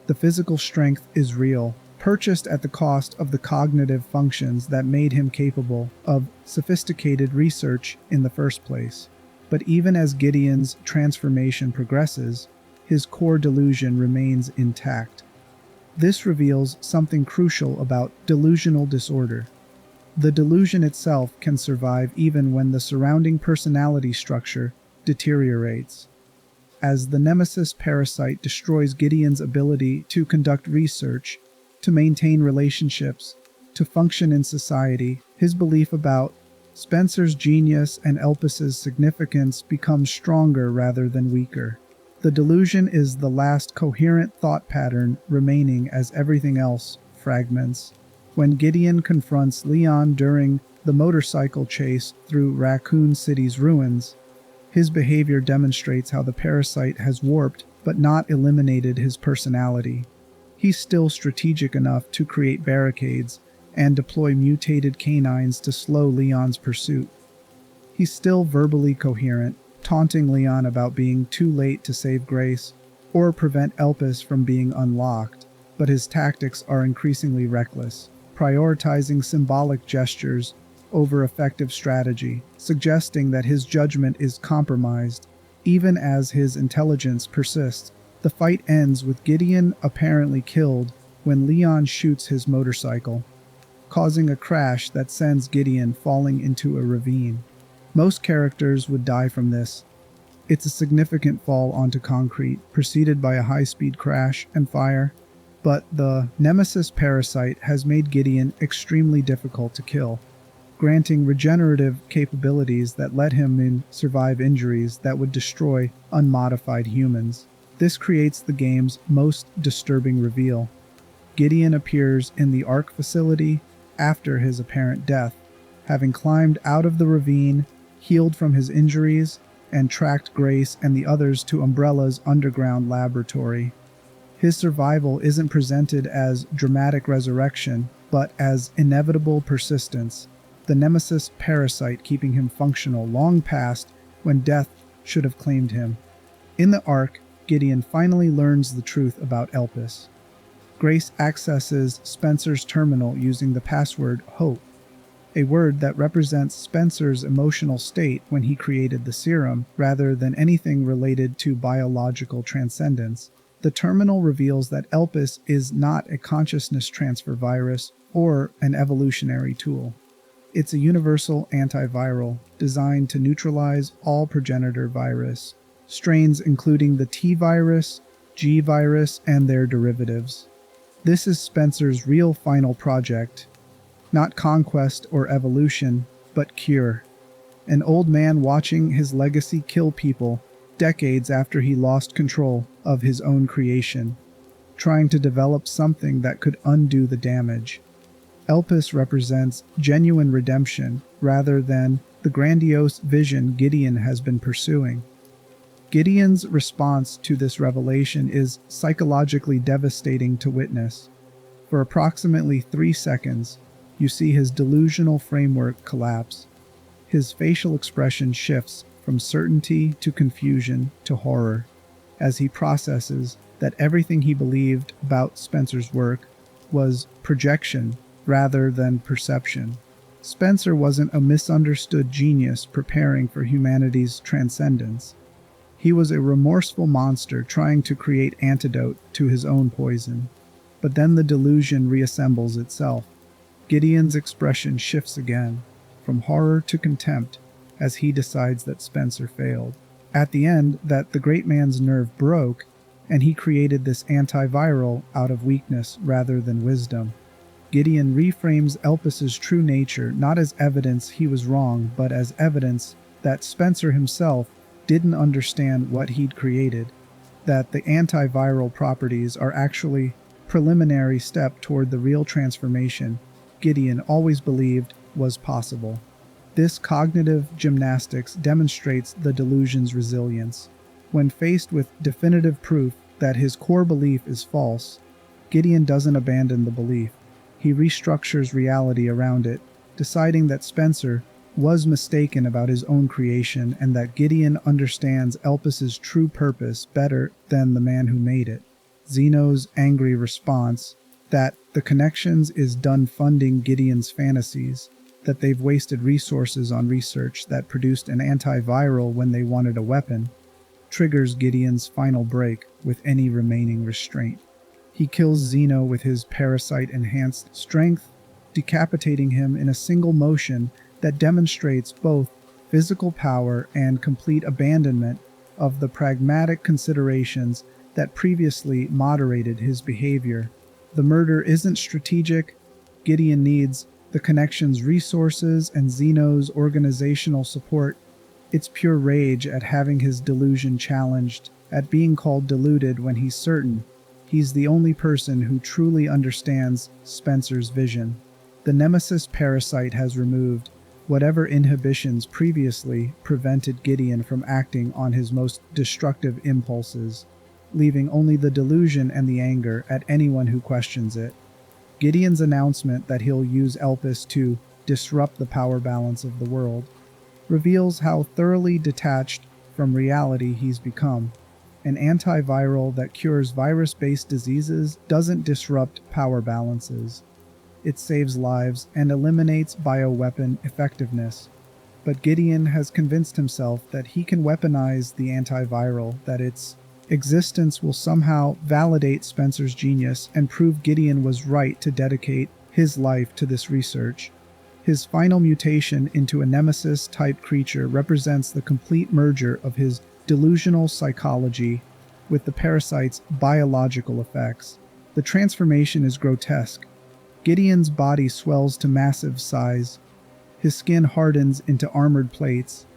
The physical strength is real, purchased at the cost of the cognitive functions that made him capable of sophisticated research in the first place. But even as Gideon's transformation progresses, his core delusion remains intact. This reveals something crucial about delusional disorder. The delusion itself can survive even when the surrounding personality structure deteriorates. As the Nemesis parasite destroys Gideon's ability to conduct research, to maintain relationships, to function in society, his belief about Spencer's genius and Elpis's significance becomes stronger rather than weaker. The delusion is the last coherent thought pattern remaining as everything else fragments. When Gideon confronts Leon during the motorcycle chase through Raccoon City's ruins, his behavior demonstrates how the parasite has warped but not eliminated his personality. He's still strategic enough to create barricades and deploy mutated canines to slow Leon's pursuit. He's still verbally coherent, taunting Leon about being too late to save Grace or prevent Elpis from being unlocked, but his tactics are increasingly reckless, prioritizing symbolic gestures over effective strategy, suggesting that his judgment is compromised, even as his intelligence persists. The fight ends with Gideon apparently killed when Leon shoots his motorcycle, causing a crash that sends Gideon falling into a ravine. Most characters would die from this. It's a significant fall onto concrete, preceded by a high-speed crash and fire. But the Nemesis parasite has made Gideon extremely difficult to kill, granting regenerative capabilities that let him survive injuries that would destroy unmodified humans. This creates the game's most disturbing reveal. Gideon appears in the Ark facility after his apparent death, having climbed out of the ravine, healed from his injuries, and tracked Grace and the others to Umbrella's underground laboratory. His survival isn't presented as dramatic resurrection, but as inevitable persistence, the Nemesis parasite keeping him functional long past when death should have claimed him. In the Ark, Gideon finally learns the truth about Elpis. Grace accesses Spencer's terminal using the password HOPE, a word that represents Spencer's emotional state when he created the serum, rather than anything related to biological transcendence. The terminal reveals that Elpis is not a consciousness transfer virus or an evolutionary tool. It's a universal antiviral designed to neutralize all progenitor virus, strains including the T virus, G virus, and their derivatives. This is Spencer's real final project, not conquest or evolution, but cure. An old man watching his legacy kill people decades after he lost control of his own creation, trying to develop something that could undo the damage. Elpis represents genuine redemption rather than the grandiose vision Gideon has been pursuing. Gideon's response to this revelation is psychologically devastating to witness. For approximately 3 seconds, you see his delusional framework collapse. His facial expression shifts from certainty to confusion to horror as he processes that everything he believed about Spencer's work was projection rather than perception. Spencer wasn't a misunderstood genius preparing for humanity's transcendence. He was a remorseful monster trying to create antidote to his own poison. But then the delusion reassembles itself. Gideon's expression shifts again, from horror to contempt, as he decides that Spencer failed. At the end, that the great man's nerve broke, and he created this antiviral out of weakness rather than wisdom. Gideon reframes Elpis's true nature not as evidence he was wrong, but as evidence that Spencer himself didn't understand what he'd created, that the antiviral properties are actually preliminary step toward the real transformation Gideon always believed was possible. This cognitive gymnastics demonstrates the delusion's resilience. When faced with definitive proof that his core belief is false, Gideon doesn't abandon the belief. He restructures reality around it, deciding that Spencer was mistaken about his own creation and that Gideon understands Elpis's true purpose better than the man who made it. Zeno's angry response, that the connections is done funding Gideon's fantasies, that they've wasted resources on research that produced an antiviral when they wanted a weapon, triggers Gideon's final break with any remaining restraint. He kills Zeno with his parasite-enhanced strength, decapitating him in a single motion that demonstrates both physical power and complete abandonment of the pragmatic considerations that previously moderated his behavior. The murder isn't strategic. Gideon needs the connection's resources and Zeno's organizational support. It's pure rage at having his delusion challenged, at being called deluded when he's certain he's the only person who truly understands Spencer's vision. The Nemesis parasite has removed whatever inhibitions previously prevented Gideon from acting on his most destructive impulses, leaving only the delusion and the anger at anyone who questions it. Gideon's announcement that he'll use Elpis to disrupt the power balance of the world reveals how thoroughly detached from reality he's become. An antiviral that cures virus-based diseases doesn't disrupt power balances. It saves lives and eliminates bioweapon effectiveness. But Gideon has convinced himself that he can weaponize the antiviral, that its existence will somehow validate Spencer's genius and prove Gideon was right to dedicate his life to this research. His final mutation into a nemesis-type creature represents the complete merger of his delusional psychology with the parasite's biological effects. The transformation is grotesque. Gideon's body swells to massive size. His skin hardens into armored plates.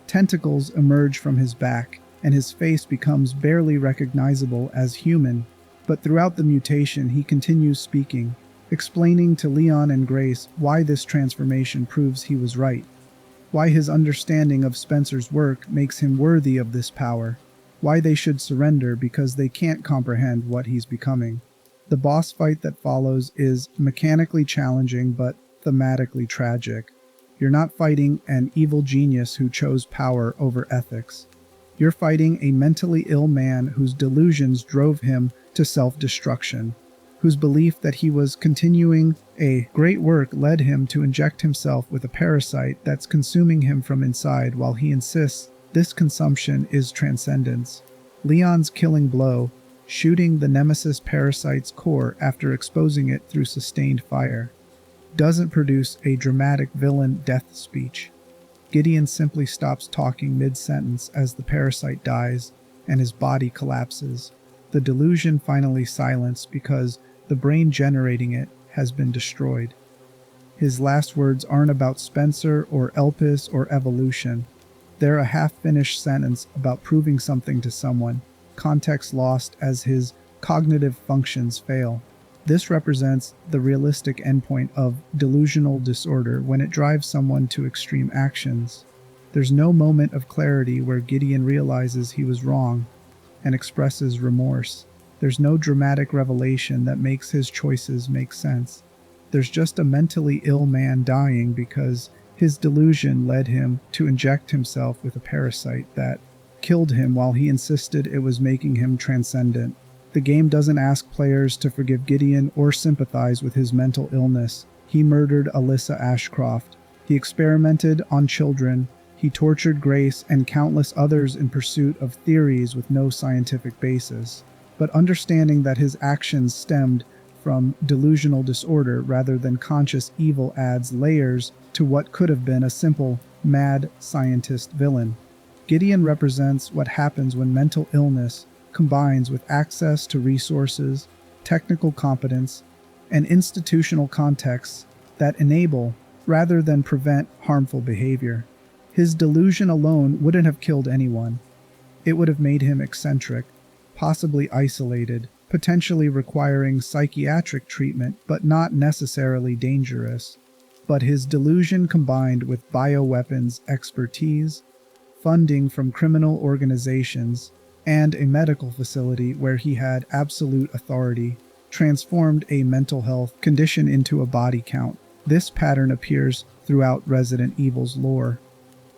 Tentacles emerge from his back, and his face becomes barely recognizable as human. But throughout the mutation, he continues speaking, explaining to Leon and Grace why this transformation proves he was right, why his understanding of Spencer's work makes him worthy of this power, why they should surrender because they can't comprehend what he's becoming. The boss fight that follows is mechanically challenging but thematically tragic. You're not fighting an evil genius who chose power over ethics. You're fighting a mentally ill man whose delusions drove him to self-destruction, whose belief that he was continuing a great work led him to inject himself with a parasite that's consuming him from inside while he insists this consumption is transcendence. Leon's killing blow, shooting the nemesis parasite's core after exposing it through sustained fire, doesn't produce a dramatic villain death speech. Gideon simply stops talking mid-sentence as the parasite dies and his body collapses. The delusion finally silenced because the brain generating it has been destroyed. His last words aren't about Spencer or Elpis or evolution. They're a half-finished sentence about proving something to someone, context lost as his cognitive functions fail. This represents the realistic endpoint of delusional disorder when it drives someone to extreme actions. There's no moment of clarity where Gideon realizes he was wrong and expresses remorse. There's no dramatic revelation that makes his choices make sense. There's just a mentally ill man dying because his delusion led him to inject himself with a parasite that killed him while he insisted it was making him transcendent. The game doesn't ask players to forgive Gideon or sympathize with his mental illness. He murdered Alyssa Ashcroft. He experimented on children. He tortured Grace and countless others in pursuit of theories with no scientific basis. But understanding that his actions stemmed from delusional disorder rather than conscious evil adds layers to what could have been a simple, mad scientist villain. Gideon represents what happens when mental illness combines with access to resources, technical competence, and institutional contexts that enable, rather than prevent, harmful behavior. His delusion alone wouldn't have killed anyone. It would have made him eccentric, possibly isolated, potentially requiring psychiatric treatment, but not necessarily dangerous. But his delusion combined with bioweapons expertise, funding from criminal organizations, and a medical facility where he had absolute authority, transformed a mental health condition into a body count. This pattern appears throughout Resident Evil's lore.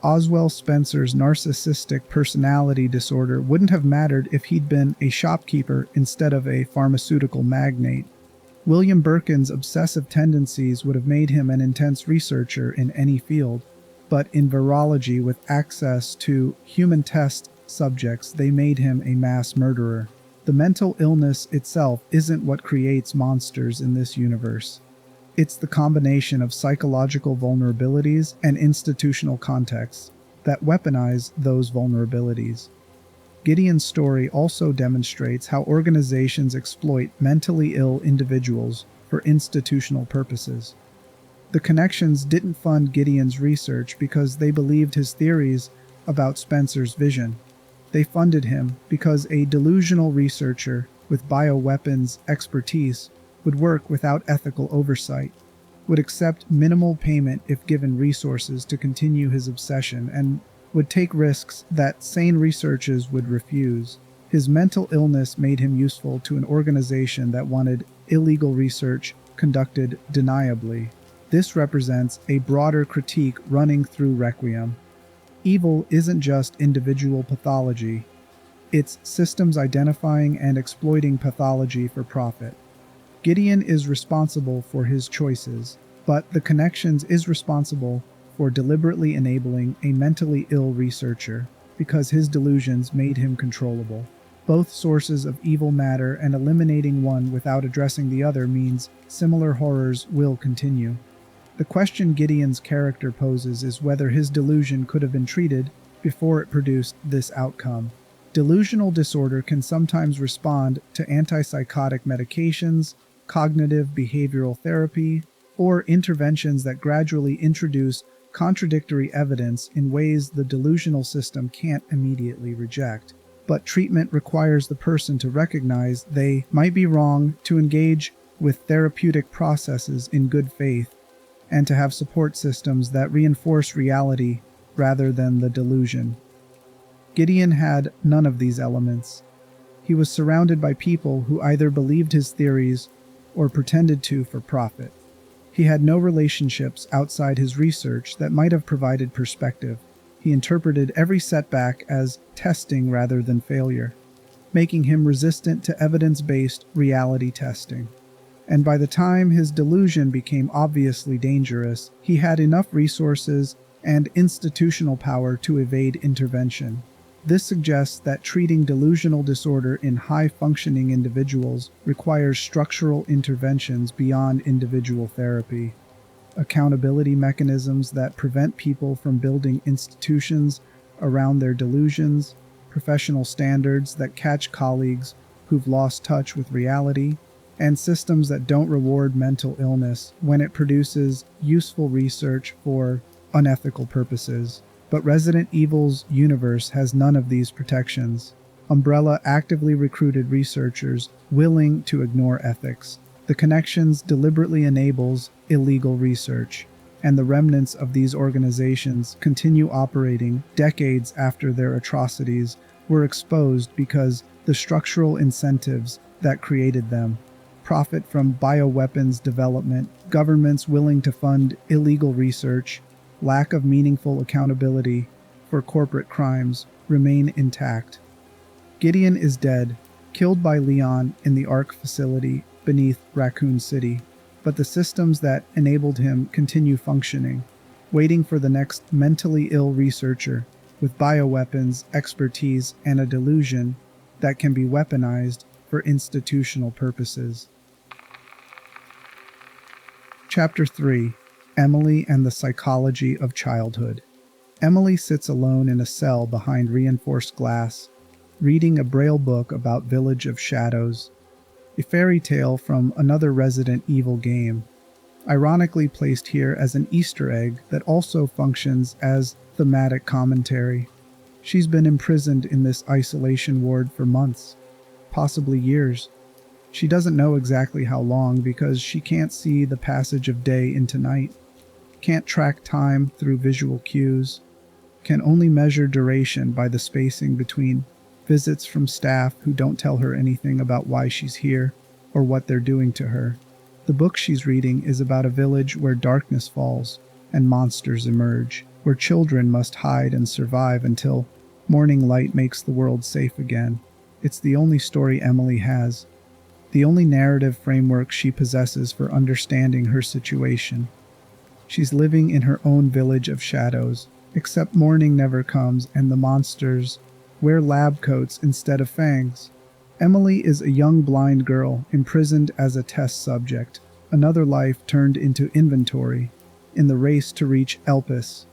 Oswell Spencer's narcissistic personality disorder wouldn't have mattered if he'd been a shopkeeper instead of a pharmaceutical magnate. William Birkin's obsessive tendencies would have made him an intense researcher in any field, but in virology with access to human test subjects, they made him a mass murderer. The mental illness itself isn't what creates monsters in this universe. It's the combination of psychological vulnerabilities and institutional contexts that weaponize those vulnerabilities. Gideon's story also demonstrates how organizations exploit mentally ill individuals for institutional purposes. The connections didn't fund Gideon's research because they believed his theories about Spencer's vision. They funded him because a delusional researcher with bioweapons expertise would work without ethical oversight, would accept minimal payment if given resources to continue his obsession, and would take risks that sane researchers would refuse. His mental illness made him useful to an organization that wanted illegal research conducted deniably. This represents a broader critique running through Requiem. Evil isn't just individual pathology. It's systems identifying and exploiting pathology for profit. Gideon is responsible for his choices, but the Connections is responsible for deliberately enabling a mentally ill researcher because his delusions made him controllable. Both sources of evil matter, and eliminating one without addressing the other means similar horrors will continue. The question Gideon's character poses is whether his delusion could have been treated before it produced this outcome. Delusional disorder can sometimes respond to antipsychotic medications, cognitive behavioral therapy, or interventions that gradually introduce contradictory evidence in ways the delusional system can't immediately reject. But treatment requires the person to recognize they might be wrong, to engage with therapeutic processes in good faith, and to have support systems that reinforce reality rather than the delusion. Gideon had none of these elements. He was surrounded by people who either believed his theories or pretended to for profit. He had no relationships outside his research that might have provided perspective. He interpreted every setback as testing rather than failure, making him resistant to evidence-based reality testing. And by the time his delusion became obviously dangerous, he had enough resources and institutional power to evade intervention. This suggests that treating delusional disorder in high-functioning individuals requires structural interventions beyond individual therapy. Accountability mechanisms that prevent people from building institutions around their delusions, professional standards that catch colleagues who've lost touch with reality, and systems that don't reward mental illness when it produces useful research for unethical purposes. But Resident Evil's universe has none of these protections. Umbrella actively recruited researchers willing to ignore ethics. The connections deliberately enables illegal research, and the remnants of these organizations continue operating decades after their atrocities were exposed because the structural incentives that created them. Profit from bioweapons development, governments willing to fund illegal research, lack of meaningful accountability for corporate crimes remain intact. Gideon is dead, killed by Leon in the ARC facility beneath Raccoon City, but the systems that enabled him continue functioning, waiting for the next mentally ill researcher with bioweapons expertise and a delusion that can be weaponized for institutional purposes. Chapter 3: Emily and the Psychology of Childhood. Emily sits alone in a cell behind reinforced glass, reading a braille book about Village of Shadows, a fairy tale from another Resident Evil game, ironically placed here as an Easter egg that also functions as thematic commentary. She's been imprisoned in this isolation ward for months, possibly years. She doesn't know exactly how long because she can't see the passage of day into night, can't track time through visual cues, can only measure duration by the spacing between visits from staff who don't tell her anything about why she's here or what they're doing to her. The book she's reading is about a village where darkness falls and monsters emerge, where children must hide and survive until morning light makes the world safe again. It's the only story Emily has, the only narrative framework she possesses for understanding her situation. She's living in her own village of shadows, except morning never comes and the monsters wear lab coats instead of fangs. Emily is a young blind girl imprisoned as a test subject, another life turned into inventory, in the race to reach Elpis.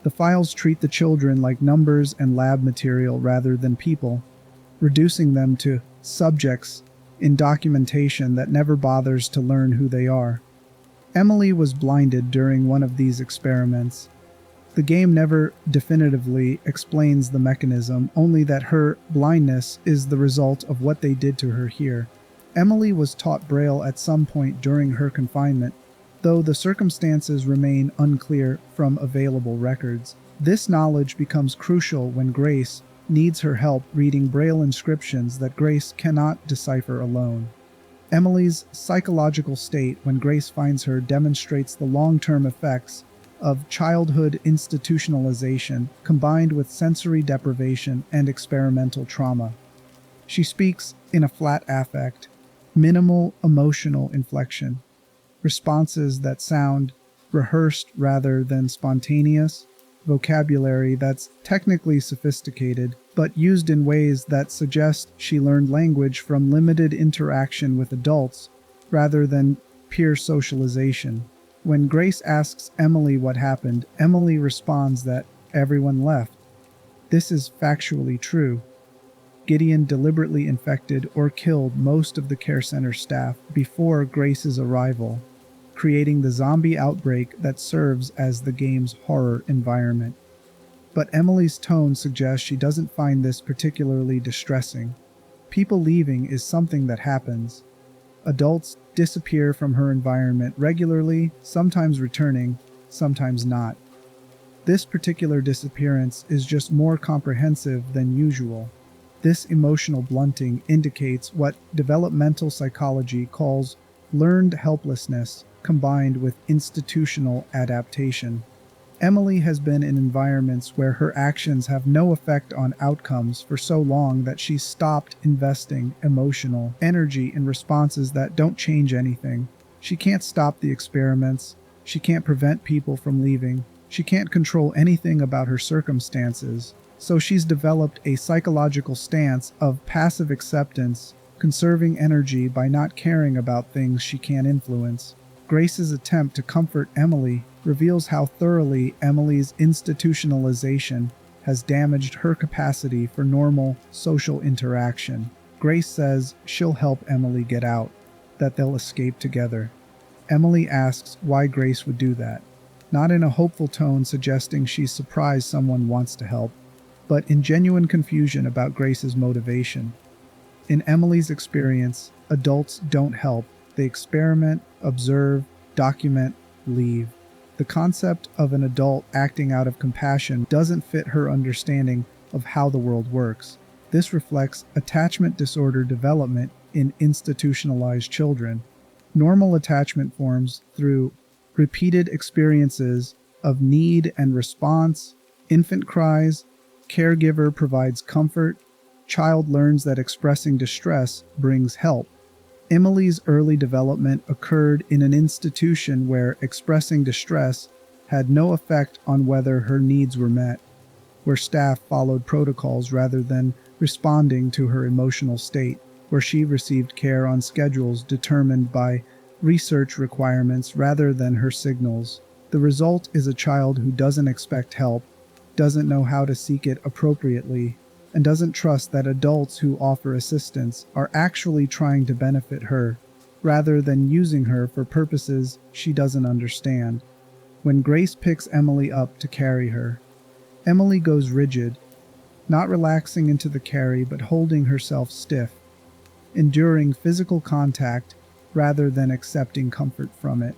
The files treat the children like numbers and lab material rather than people, reducing them to subjects in documentation that never bothers to learn who they are. Emily was blinded during one of these experiments. The game never definitively explains the mechanism, only that her blindness is the result of what they did to her here. Emily was taught Braille at some point during her confinement, though the circumstances remain unclear from available records. This knowledge becomes crucial when Grace needs her help reading Braille inscriptions that Grace cannot decipher alone. Emily's psychological state when Grace finds her demonstrates the long-term effects of childhood institutionalization combined with sensory deprivation and experimental trauma. She speaks in a flat affect, minimal emotional inflection, responses that sound rehearsed rather than spontaneous, vocabulary that's technically sophisticated, but used in ways that suggest she learned language from limited interaction with adults rather than peer socialization. When Grace asks Emily what happened, Emily responds that everyone left. This is factually true. Gideon deliberately infected or killed most of the care center staff before Grace's arrival, creating the zombie outbreak that serves as the game's horror environment. But Emily's tone suggests she doesn't find this particularly distressing. People leaving is something that happens. Adults disappear from her environment regularly, sometimes returning, sometimes not. This particular disappearance is just more comprehensive than usual. This emotional blunting indicates what developmental psychology calls learned helplessness combined with institutional adaptation. Emily has been in environments where her actions have no effect on outcomes for so long that she's stopped investing emotional energy in responses that don't change anything. She can't stop the experiments. She can't prevent people from leaving. She can't control anything about her circumstances. So she's developed a psychological stance of passive acceptance, conserving energy by not caring about things she can't influence. Grace's attempt to comfort Emily reveals how thoroughly Emily's institutionalization has damaged her capacity for normal social interaction. Grace says she'll help Emily get out, that they'll escape together. Emily asks why Grace would do that, not in a hopeful tone suggesting she's surprised someone wants to help, but in genuine confusion about Grace's motivation. In Emily's experience, adults don't help, They experiment, observe, document, leave. The concept of an adult acting out of compassion doesn't fit her understanding of how the world works. This reflects attachment disorder development in institutionalized children. Normal attachment forms through repeated experiences of need and response. Infant cries, caregiver provides comfort, child learns that expressing distress brings help. Emily's early development occurred in an institution where expressing distress had no effect on whether her needs were met, where staff followed protocols rather than responding to her emotional state, where she received care on schedules determined by research requirements rather than her signals. The result is a child who doesn't expect help, doesn't know how to seek it appropriately, and doesn't trust that adults who offer assistance are actually trying to benefit her, rather than using her for purposes she doesn't understand. When Grace picks Emily up to carry her, Emily goes rigid, not relaxing into the carry but holding herself stiff, enduring physical contact rather than accepting comfort from it.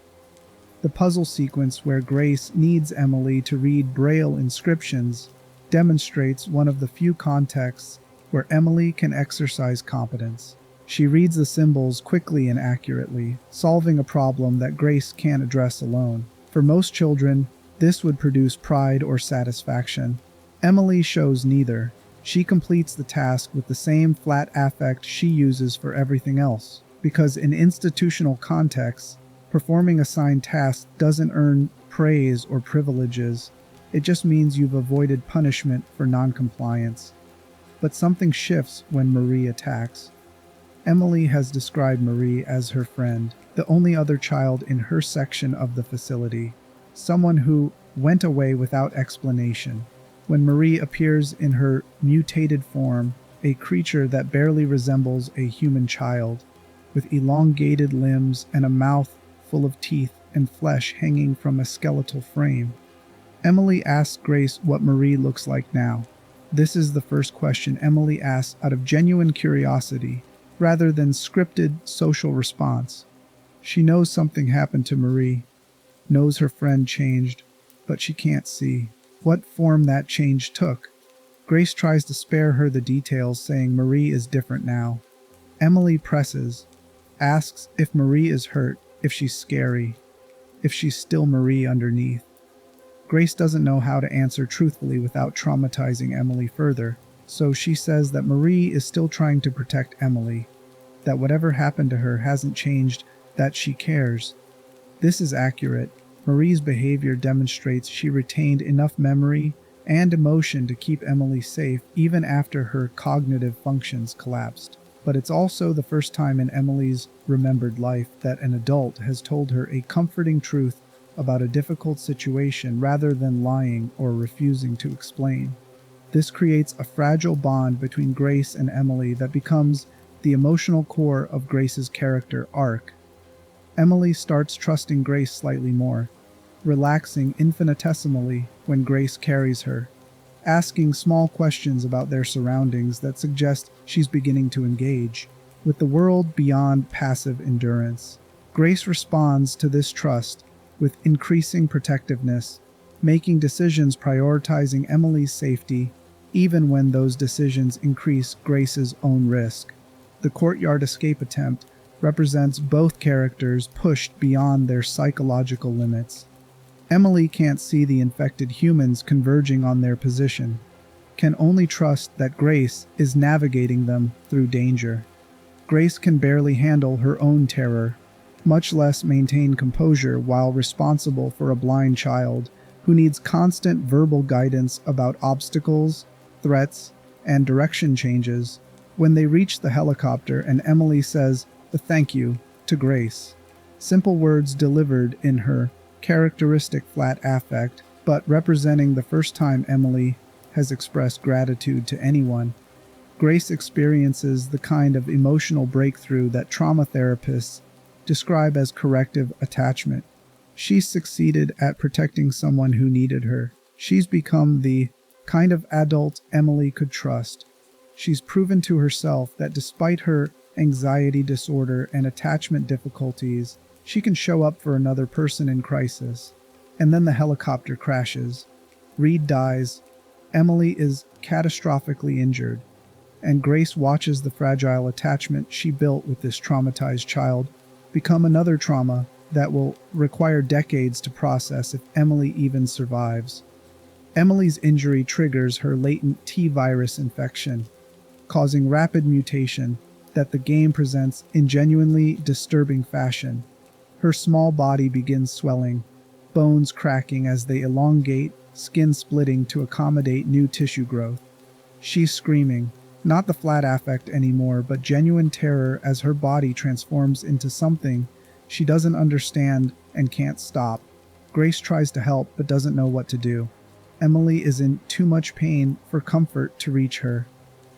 The puzzle sequence where Grace needs Emily to read Braille inscriptions demonstrates one of the few contexts where Emily can exercise competence. She reads the symbols quickly and accurately, solving a problem that Grace can't address alone. For most children, this would produce pride or satisfaction. Emily shows neither. She completes the task with the same flat affect she uses for everything else, because in institutional contexts, performing assigned tasks doesn't earn praise or privileges. It just means you've avoided punishment for noncompliance. But something shifts when Marie attacks. Emily has described Marie as her friend, the only other child in her section of the facility, someone who went away without explanation. When Marie appears in her mutated form, a creature that barely resembles a human child, with elongated limbs and a mouth full of teeth and flesh hanging from a skeletal frame, Emily asks Grace what Marie looks like now. This is the first question Emily asks out of genuine curiosity, rather than scripted social response. She knows something happened to Marie, knows her friend changed, but she can't see what form that change took. Grace tries to spare her the details, saying Marie is different now. Emily presses, asks if Marie is hurt, if she's scary, if she's still Marie underneath. Grace doesn't know how to answer truthfully without traumatizing Emily further, so she says that Marie is still trying to protect Emily, that whatever happened to her hasn't changed, that she cares. This is accurate. Marie's behavior demonstrates she retained enough memory and emotion to keep Emily safe even after her cognitive functions collapsed. But it's also the first time in Emily's remembered life that an adult has told her a comforting truth about a difficult situation rather than lying or refusing to explain. This creates a fragile bond between Grace and Emily that becomes the emotional core of Grace's character arc. Emily starts trusting Grace slightly more, relaxing infinitesimally when Grace carries her, asking small questions about their surroundings that suggest she's beginning to engage with the world beyond passive endurance. Grace responds to this trust with increasing protectiveness, making decisions prioritizing Emily's safety, even when those decisions increase Grace's own risk. The courtyard escape attempt represents both characters pushed beyond their psychological limits. Emily can't see the infected humans converging on their position, can only trust that Grace is navigating them through danger. Grace can barely handle her own terror, much less maintain composure while responsible for a blind child who needs constant verbal guidance about obstacles, threats, and direction changes. When they reach the helicopter and Emily says a thank you to Grace, simple words delivered in her characteristic flat affect, but representing the first time Emily has expressed gratitude to anyone, Grace experiences the kind of emotional breakthrough that trauma therapists describe as corrective attachment. She's succeeded at protecting someone who needed her. She's become the kind of adult Emily could trust. She's proven to herself that despite her anxiety disorder, and attachment difficulties, she can show up for another person in crisis. And then the helicopter crashes. Reed dies. Emily is catastrophically injured, and Grace watches the fragile attachment she built with this traumatized child become another trauma that will require decades to process if Emily even survives. Emily's injury triggers her latent T virus infection, causing rapid mutation that the game presents in genuinely disturbing fashion. Her small body begins swelling, bones cracking as they elongate, skin splitting to accommodate new tissue growth. She's screaming, not the flat affect anymore, but genuine terror as her body transforms into something she doesn't understand and can't stop. Grace tries to help but doesn't know what to do. Emily is in too much pain for comfort to reach her.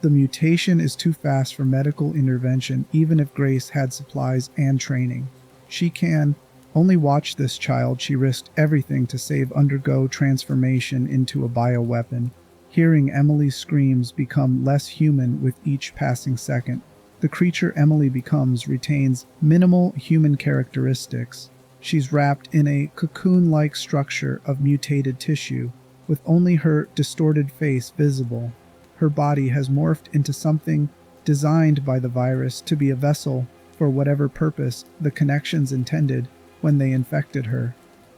The mutation is too fast for medical intervention, even if Grace had supplies and training. She can only watch this child she risked everything to save undergo transformation into a bioweapon. Hearing Emily's screams become less human with each passing second. The creature Emily becomes retains minimal human characteristics. She's wrapped in a cocoon-like structure of mutated tissue, with only her distorted face visible. Her body has morphed into something designed by the virus to be a vessel for whatever purpose the connections intended when they infected her.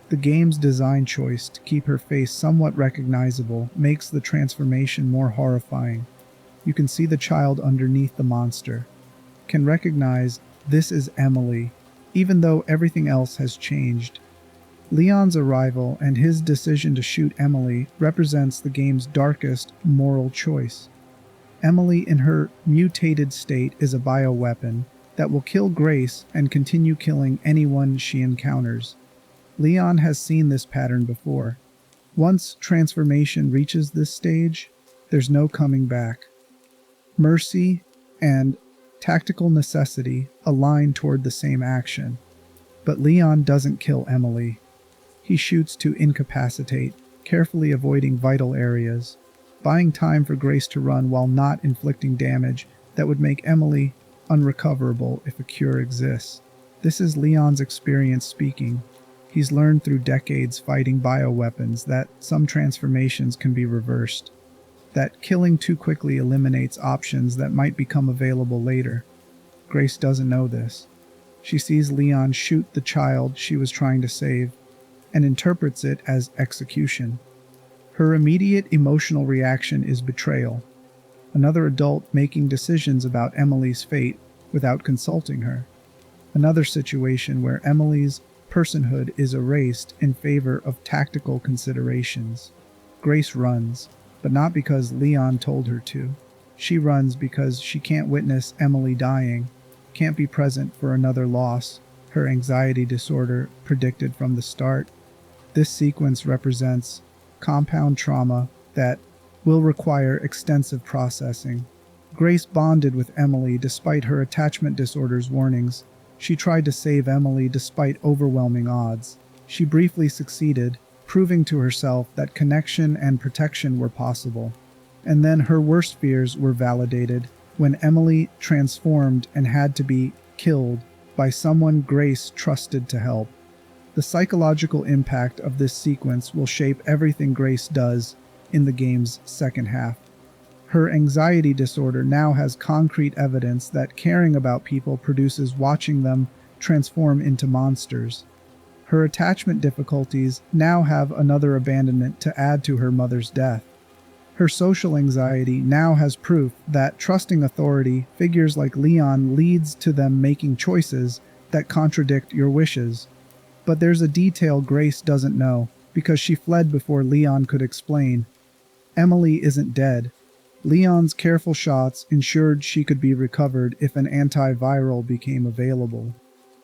The game's design choice to keep her face somewhat recognizable makes the transformation more horrifying. You can see the child underneath the monster, can recognize this is Emily, even though everything else has changed. Leon's arrival and his decision to shoot Emily represents the game's darkest moral choice. Emily in her mutated state is a bioweapon that will kill Grace and continue killing anyone she encounters. Leon has seen this pattern before. Once transformation reaches this stage, there's no coming back. Mercy and tactical necessity align toward the same action. But Leon doesn't kill Emily. He shoots to incapacitate, carefully avoiding vital areas, buying time for Grace to run while not inflicting damage that would make Emily unrecoverable if a cure exists. This is Leon's experience speaking. He's learned through decades fighting bioweapons that some transformations can be reversed, that killing too quickly eliminates options that might become available later. Grace doesn't know this. She sees Leon shoot the child she was trying to save and interprets it as execution. Her immediate emotional reaction is betrayal, another adult making decisions about Emily's fate without consulting her. Another situation where Emily's personhood is erased in favor of tactical considerations. Grace runs, but not because Leon told her to. She runs because she can't witness Emily dying, can't be present for another loss, her anxiety disorder predicted from the start. This sequence represents compound trauma that will require extensive processing. Grace bonded with Emily despite her attachment disorder's warnings. She tried to save Emily despite overwhelming odds. She briefly succeeded, proving to herself that connection and protection were possible. And then her worst fears were validated when Emily transformed and had to be killed by someone Grace trusted to help. The psychological impact of this sequence will shape everything Grace does in the game's second half. Her anxiety disorder now has concrete evidence that caring about people produces watching them transform into monsters. Her attachment difficulties now have another abandonment to add to her mother's death. Her social anxiety now has proof that trusting authority figures like Leon leads to them making choices that contradict your wishes. But there's a detail Grace doesn't know, because she fled before Leon could explain. Emily isn't dead. Leon's careful shots ensured she could be recovered if an antiviral became available.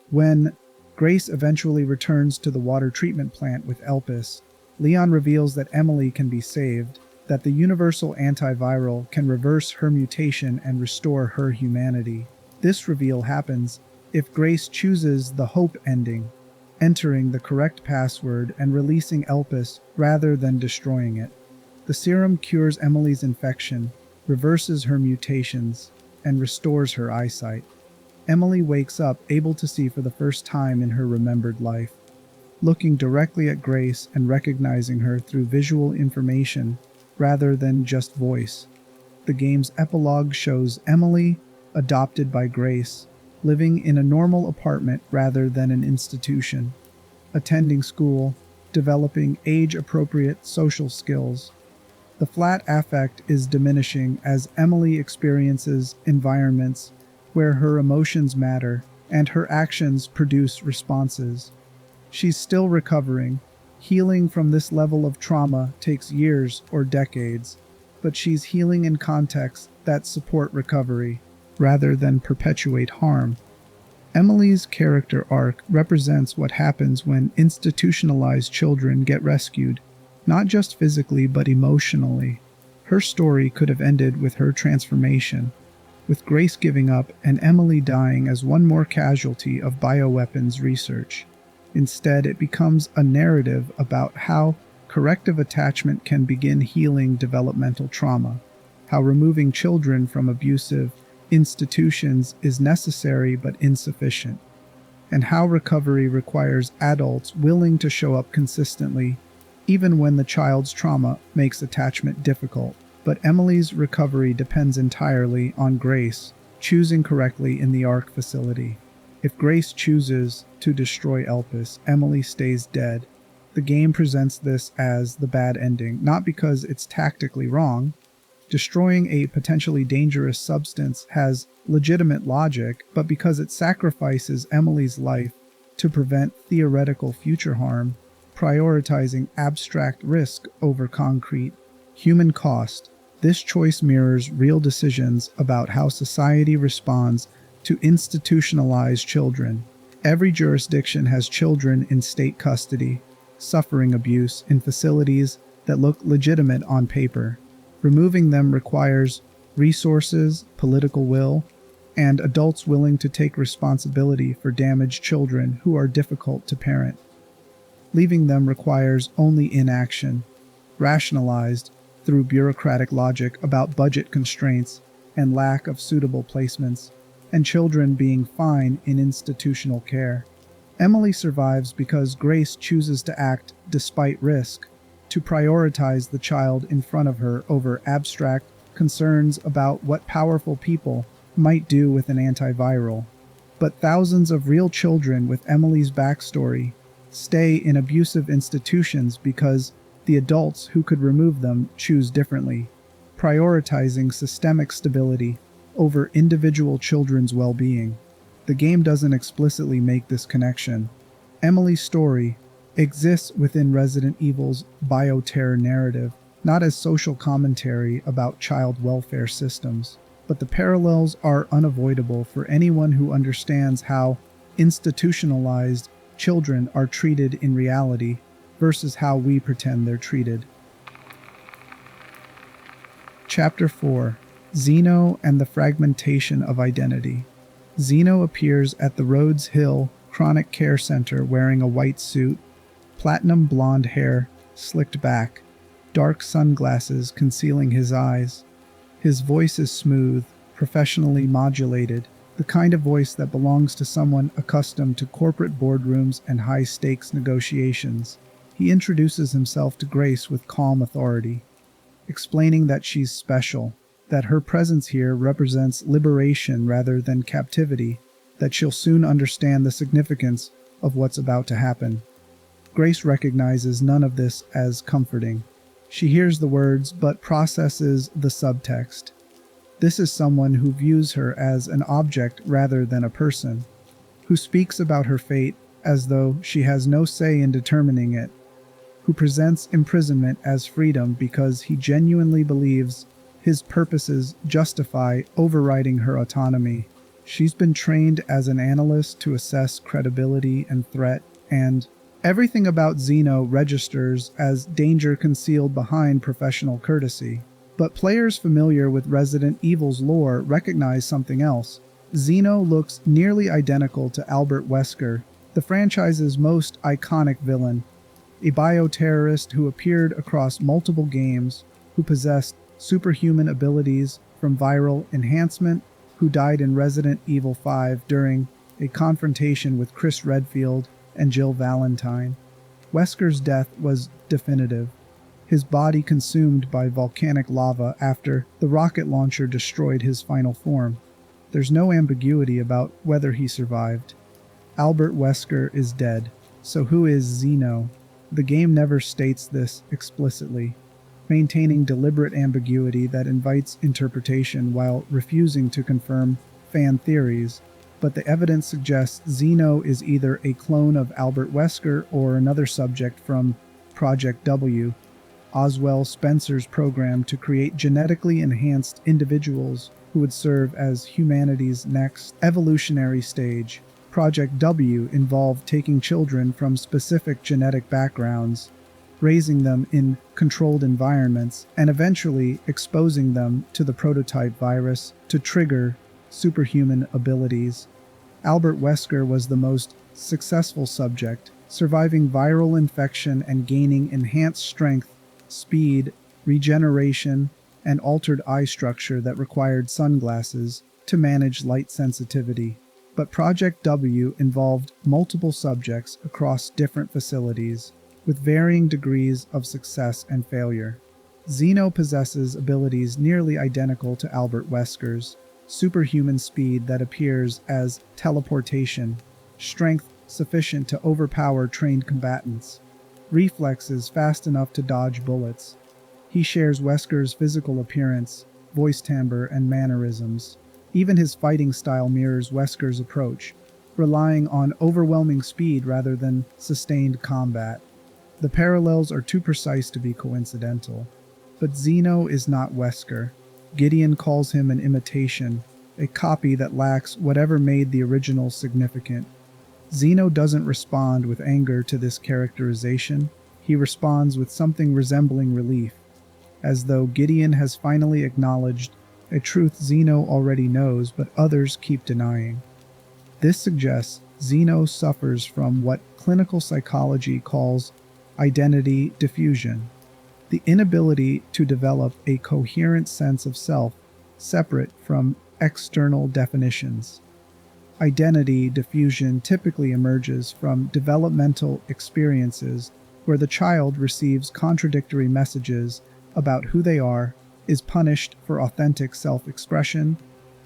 When Grace eventually returns to the water treatment plant with Elpis, Leon reveals that Emily can be saved, that the universal antiviral can reverse her mutation and restore her humanity. This reveal happens if Grace chooses the hope ending, entering the correct password and releasing Elpis rather than destroying it. The serum cures Emily's infection, reverses her mutations, and restores her eyesight. Emily wakes up able to see for the first time in her remembered life. Looking directly at Grace and recognizing her through visual information rather than just voice. The game's epilogue shows Emily, adopted by Grace, living in a normal apartment rather than an institution, attending school, developing age-appropriate social skills. The flat affect is diminishing as Emily experiences environments where her emotions matter and her actions produce responses. She's still recovering. Healing from this level of trauma takes years or decades, but she's healing in contexts that support recovery rather than perpetuate harm. Emily's character arc represents what happens when institutionalized children get rescued, not just physically but emotionally. Her story could have ended with her transformation, with Grace giving up and Emily dying as one more casualty of bioweapons research. Instead, it becomes a narrative about how corrective attachment can begin healing developmental trauma, how removing children from abusive institutions is necessary but insufficient, and how recovery requires adults willing to show up consistently, even when the child's trauma makes attachment difficult. But Emily's recovery depends entirely on Grace choosing correctly in the ARC facility. If Grace chooses to destroy Elpis, Emily stays dead. The game presents this as the bad ending, not because it's tactically wrong. Destroying a potentially dangerous substance has legitimate logic, but because it sacrifices Emily's life to prevent theoretical future harm, prioritizing abstract risk over concrete human cost. This choice mirrors real decisions about how society responds to institutionalized children. Every jurisdiction has children in state custody, suffering abuse in facilities that look legitimate on paper. Removing them requires resources, political will, and adults willing to take responsibility for damaged children who are difficult to parent. Leaving them requires only inaction, rationalized through bureaucratic logic about budget constraints and lack of suitable placements, and children being fine in institutional care. Emily survives because Grace chooses to act despite risk, to prioritize the child in front of her over abstract concerns about what powerful people might do with an antiviral. But thousands of real children with Emily's backstory stay in abusive institutions because the adults who could remove them choose differently, prioritizing systemic stability over individual children's well-being. The game doesn't explicitly make this connection. Emily's story exists within Resident Evil's bioterror narrative, not as social commentary about child welfare systems, but the parallels are unavoidable for anyone who understands how institutionalized children are treated in reality versus how we pretend they're treated. Chapter 4: Zeno and the Fragmentation of Identity. Zeno appears at the Rhodes Hill Chronic Care Center wearing a white suit, platinum blonde hair slicked back, dark sunglasses concealing his eyes. His voice is smooth, professionally modulated, the kind of voice that belongs to someone accustomed to corporate boardrooms and high-stakes negotiations. He introduces himself to Grace with calm authority, explaining that she's special, that her presence here represents liberation rather than captivity, that she'll soon understand the significance of what's about to happen. Grace recognizes none of this as comforting. She hears the words but processes the subtext. This is someone who views her as an object rather than a person, who speaks about her fate as though she has no say in determining it, who presents imprisonment as freedom because he genuinely believes his purposes justify overriding her autonomy. She's been trained as an analyst to assess credibility and threat, and everything about Zeno registers as danger concealed behind professional courtesy. But players familiar with Resident Evil's lore recognize something else. Zeno looks nearly identical to Albert Wesker, the franchise's most iconic villain, a bioterrorist who appeared across multiple games, who possessed superhuman abilities from viral enhancement who died in Resident Evil 5 during a confrontation with Chris Redfield and Jill Valentine. Wesker's death was definitive, his body consumed by volcanic lava after the rocket launcher destroyed his final form. There's no ambiguity about whether he survived. Albert Wesker is dead. So who is Zeno? The game never states this explicitly, maintaining deliberate ambiguity that invites interpretation while refusing to confirm fan theories, but the evidence suggests Zeno is either a clone of Albert Wesker or another subject from Project W, Oswell Spencer's program to create genetically enhanced individuals who would serve as humanity's next evolutionary stage. Project W involved taking children from specific genetic backgrounds, raising them in controlled environments, and eventually exposing them to the prototype virus to trigger superhuman abilities. Albert Wesker was the most successful subject, surviving viral infection and gaining enhanced strength, speed, regeneration, and altered eye structure that required sunglasses to manage light sensitivity. But Project W involved multiple subjects across different facilities, with varying degrees of success and failure. Zeno possesses abilities nearly identical to Albert Wesker's: superhuman speed that appears as teleportation, strength sufficient to overpower trained combatants, reflexes fast enough to dodge bullets. He shares Wesker's physical appearance, voice timbre, and mannerisms. Even his fighting style mirrors Wesker's approach, relying on overwhelming speed rather than sustained combat. The parallels are too precise to be coincidental. But Zeno is not Wesker. Gideon calls him an imitation, a copy that lacks whatever made the original significant. Zeno doesn't respond with anger to this characterization. He responds with something resembling relief, as though Gideon has finally acknowledged a truth Zeno already knows but others keep denying. This suggests Zeno suffers from what clinical psychology calls identity diffusion, the inability to develop a coherent sense of self separate from external definitions. Identity diffusion typically emerges from developmental experiences where the child receives contradictory messages about who they are, is punished for authentic self-expression,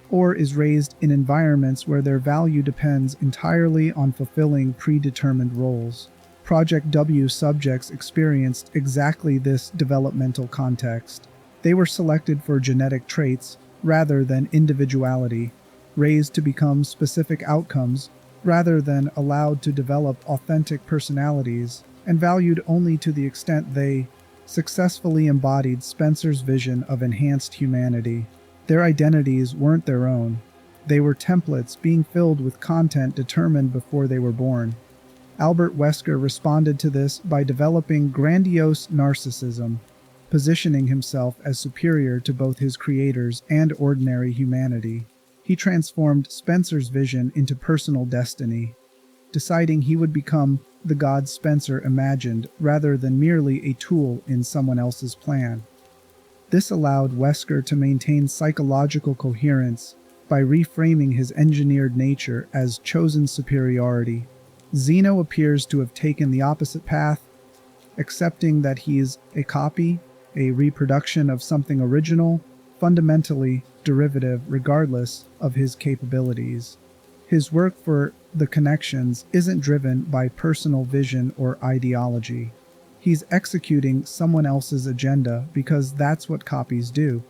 or is raised in environments where their value depends entirely on fulfilling predetermined roles. Project W subjects experienced exactly this developmental context. They were selected for genetic traits rather than individuality, raised to become specific outcomes rather than allowed to develop authentic personalities, and valued only to the extent they successfully embodied Spencer's vision of enhanced humanity. Their identities weren't their own. They were templates being filled with content determined before they were born. Albert Wesker responded to this by developing grandiose narcissism, positioning himself as superior to both his creators and ordinary humanity. He transformed Spencer's vision into personal destiny, deciding he would become the god Spencer imagined rather than merely a tool in someone else's plan. This allowed Wesker to maintain psychological coherence by reframing his engineered nature as chosen superiority. Zeno appears to have taken the opposite path, accepting that he's a copy, a reproduction of something original, fundamentally derivative regardless of his capabilities. His work for The Connections isn't driven by personal vision or ideology. He's executing someone else's agenda because that's what copies do.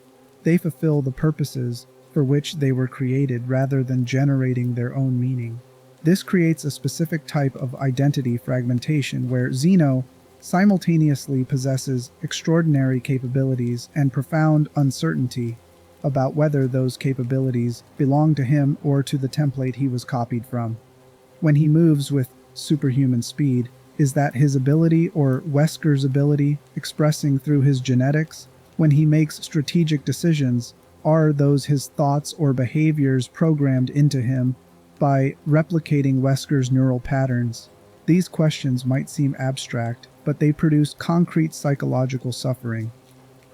They fulfill the purposes for which they were created rather than generating their own meaning. This creates a specific type of identity fragmentation where Zeno simultaneously possesses extraordinary capabilities and profound uncertainty about whether those capabilities belong to him or to the template he was copied from. When he moves with superhuman speed, is that his ability or Wesker's ability expressing through his genetics? When he makes strategic decisions, are those his thoughts or behaviors programmed into him by replicating Wesker's neural patterns? These questions might seem abstract, but they produce concrete psychological suffering.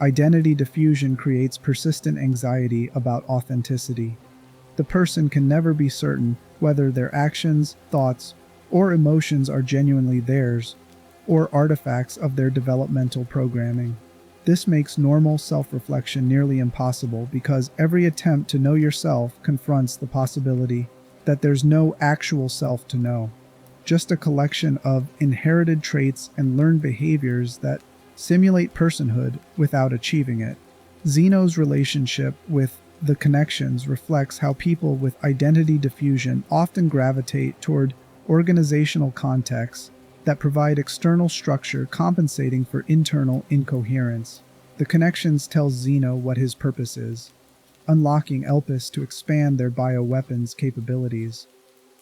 Identity diffusion creates persistent anxiety about authenticity. The person can never be certain whether their actions, thoughts, or emotions are genuinely theirs, or artifacts of their developmental programming. This makes normal self-reflection nearly impossible because every attempt to know yourself confronts the possibility that there's no actual self to know, just a collection of inherited traits and learned behaviors that simulate personhood without achieving it. Zeno's relationship with the connections reflects how people with identity diffusion often gravitate toward organizational contexts that provide external structure compensating for internal incoherence. The connections tell Zeno what his purpose is, unlocking Elpis to expand their bioweapons capabilities.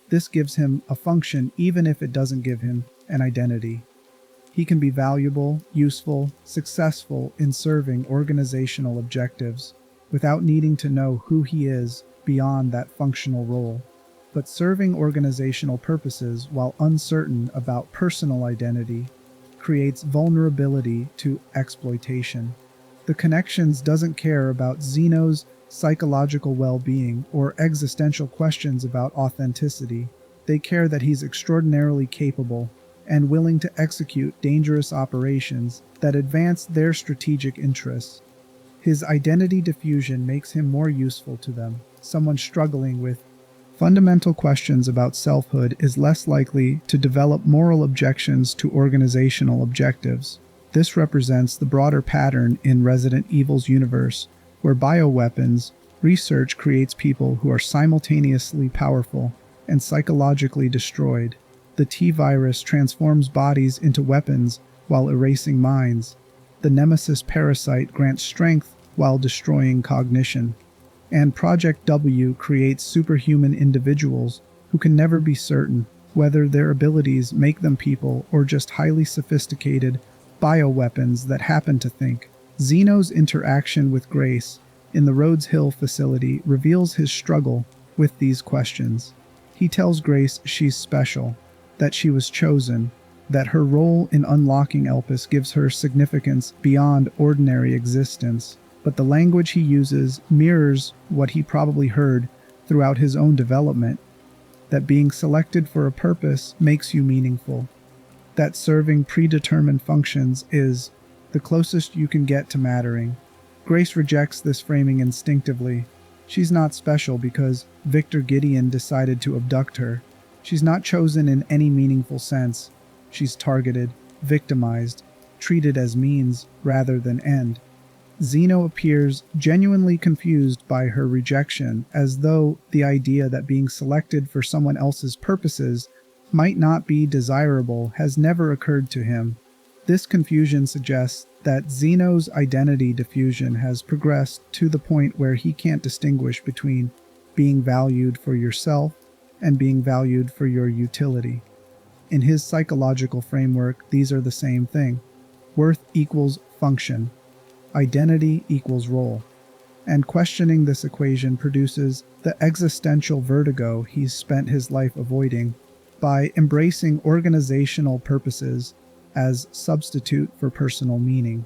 This gives him a function even if it doesn't give him an identity. He can be valuable, useful, successful in serving organizational objectives without needing to know who he is beyond that functional role. But serving organizational purposes while uncertain about personal identity creates vulnerability to exploitation. The Connections doesn't care about Zeno's psychological well-being or existential questions about authenticity. They care that he's extraordinarily capable and willing to execute dangerous operations that advance their strategic interests. His identity diffusion makes him more useful to them. Someone struggling with fundamental questions about selfhood is less likely to develop moral objections to organizational objectives. This represents the broader pattern in Resident Evil's universe, where bioweapons research creates people who are simultaneously powerful and psychologically destroyed. The T-virus transforms bodies into weapons while erasing minds. The Nemesis parasite grants strength while destroying cognition. And Project W creates superhuman individuals who can never be certain whether their abilities make them people or just highly sophisticated bioweapons that happen to think. Zeno's interaction with Grace in the Rhodes Hill facility reveals his struggle with these questions. He tells Grace she's special, that she was chosen, that her role in unlocking Elpis gives her significance beyond ordinary existence. But the language he uses mirrors what he probably heard throughout his own development, that being selected for a purpose makes you meaningful, that serving predetermined functions is the closest you can get to mattering. Grace rejects this framing instinctively. She's not special because Victor Gideon decided to abduct her. She's not chosen in any meaningful sense. She's targeted, victimized, treated as means rather than end. Zeno appears genuinely confused by her rejection, as though the idea that being selected for someone else's purposes might not be desirable has never occurred to him. This confusion suggests that Zeno's identity diffusion has progressed to the point where he can't distinguish between being valued for yourself and being valued for your utility. In his psychological framework, these are the same thing. Worth equals function. Identity equals role. And questioning this equation produces the existential vertigo he's spent his life avoiding. By embracing organizational purposes as substitute for personal meaning.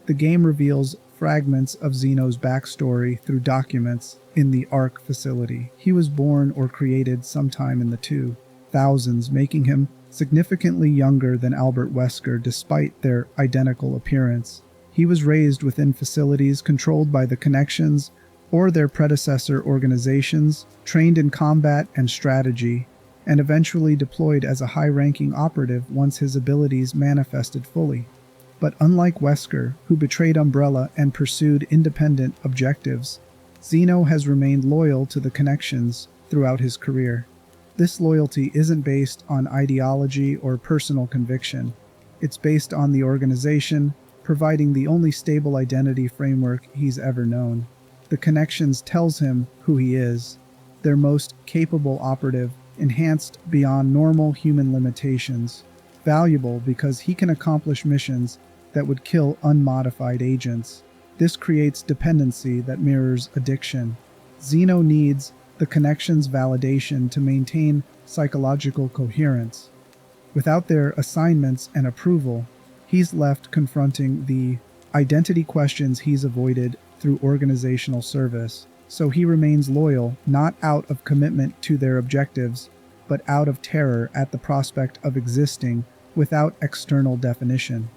The game reveals fragments of Zeno's backstory through documents in the ARC facility. He was born or created sometime in the 2000s, making him significantly younger than Albert Wesker despite their identical appearance. He was raised within facilities controlled by the Connections or their predecessor organizations, trained in combat and strategy, and eventually deployed as a high-ranking operative once his abilities manifested fully. But unlike Wesker, who betrayed Umbrella and pursued independent objectives, Zeno has remained loyal to the Connections throughout his career. This loyalty isn't based on ideology or personal conviction. It's based on the organization, providing the only stable identity framework he's ever known. The Connections tells him who he is, their most capable operative, enhanced beyond normal human limitations, valuable because he can accomplish missions that would kill unmodified agents. This creates dependency that mirrors addiction. Zeno needs the Connections' validation to maintain psychological coherence. Without their assignments and approval, he's left confronting the identity questions he's avoided through organizational service. So he remains loyal, not out of commitment to their objectives, but out of terror at the prospect of existing without external definition.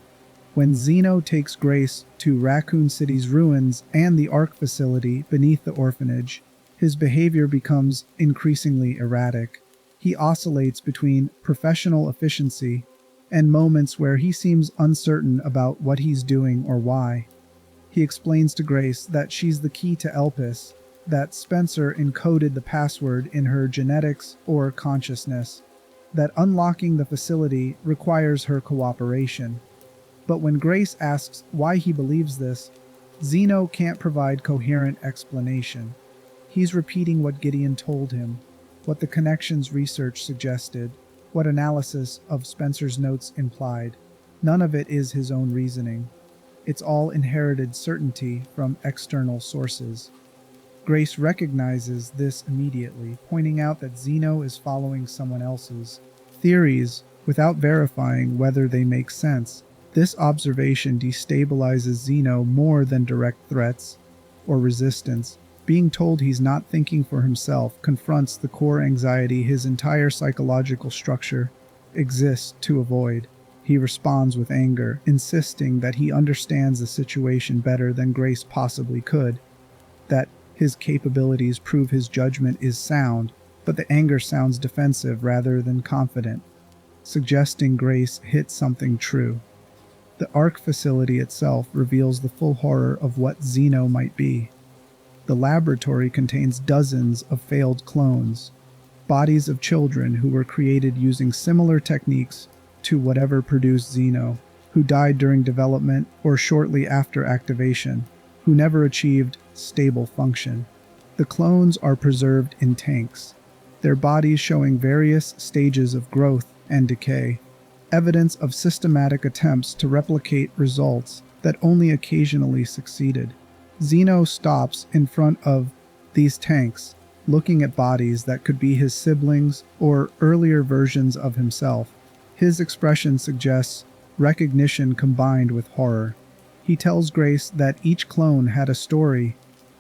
When Zeno takes Grace to Raccoon City's ruins and the ARC facility beneath the orphanage, his behavior becomes increasingly erratic. He oscillates between professional efficiency and moments where he seems uncertain about what he's doing or why. He explains to Grace that she's the key to Elpis, that Spencer encoded the password in her genetics or consciousness, that unlocking the facility requires her cooperation. But when Grace asks why he believes this, Zeno can't provide coherent explanation. He's repeating what Gideon told him, what the connections research suggested, what analysis of Spencer's notes implied. None of it is his own reasoning. It's all inherited certainty from external sources. Grace recognizes this immediately, pointing out that Zeno is following someone else's theories without verifying whether they make sense. This observation destabilizes Zeno more than direct threats or resistance. Being told he's not thinking for himself confronts the core anxiety his entire psychological structure exists to avoid. He responds with anger, insisting that he understands the situation better than Grace possibly could, that his capabilities prove his judgment is sound, but the anger sounds defensive rather than confident, suggesting Grace hit something true. The ARC facility itself reveals the full horror of what Zeno might be. The laboratory contains dozens of failed clones, bodies of children who were created using similar techniques to whatever produced Zeno, who died during development or shortly after activation, who never achieved stable function. The clones are preserved in tanks, their bodies showing various stages of growth and decay, evidence of systematic attempts to replicate results that only occasionally succeeded. Zeno stops in front of these tanks, looking at bodies that could be his siblings or earlier versions of himself. His expression suggests recognition combined with horror. He tells Grace that each clone had a story,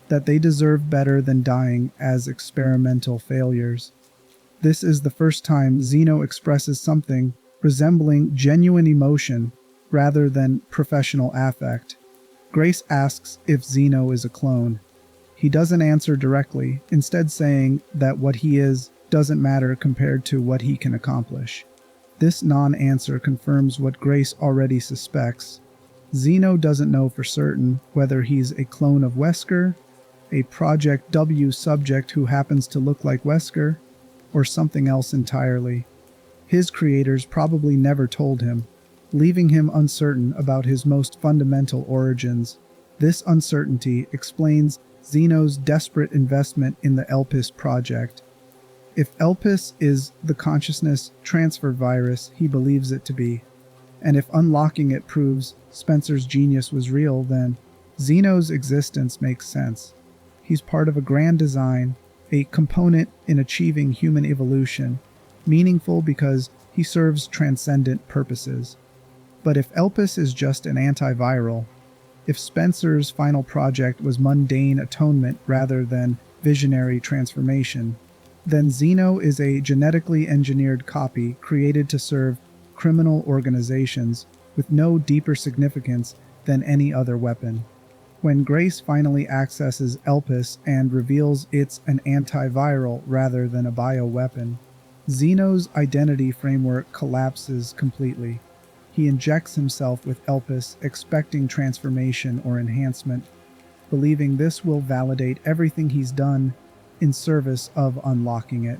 that they deserved better than dying as experimental failures. This is the first time Zeno expresses something resembling genuine emotion rather than professional affect. Grace asks if Zeno is a clone. He doesn't answer directly, instead saying that what he is doesn't matter compared to what he can accomplish. This non-answer confirms what Grace already suspects. Zeno doesn't know for certain whether he's a clone of Wesker, a Project W subject who happens to look like Wesker, or something else entirely. His creators probably never told him, leaving him uncertain about his most fundamental origins. This uncertainty explains Zeno's desperate investment in the Elpis project. If Elpis is the consciousness transfer virus he believes it to be, and if unlocking it proves Spencer's genius was real, then Zeno's existence makes sense. He's part of a grand design, a component in achieving human evolution, meaningful because he serves transcendent purposes. But if Elpis is just an antiviral, if Spencer's final project was mundane atonement rather than visionary transformation, then Zeno is a genetically engineered copy created to serve criminal organizations with no deeper significance than any other weapon. When Grace finally accesses Elpis and reveals it's an antiviral rather than a bioweapon, Zeno's identity framework collapses completely. He injects himself with Elpis, expecting transformation or enhancement, believing this will validate everything he's done in service of unlocking it.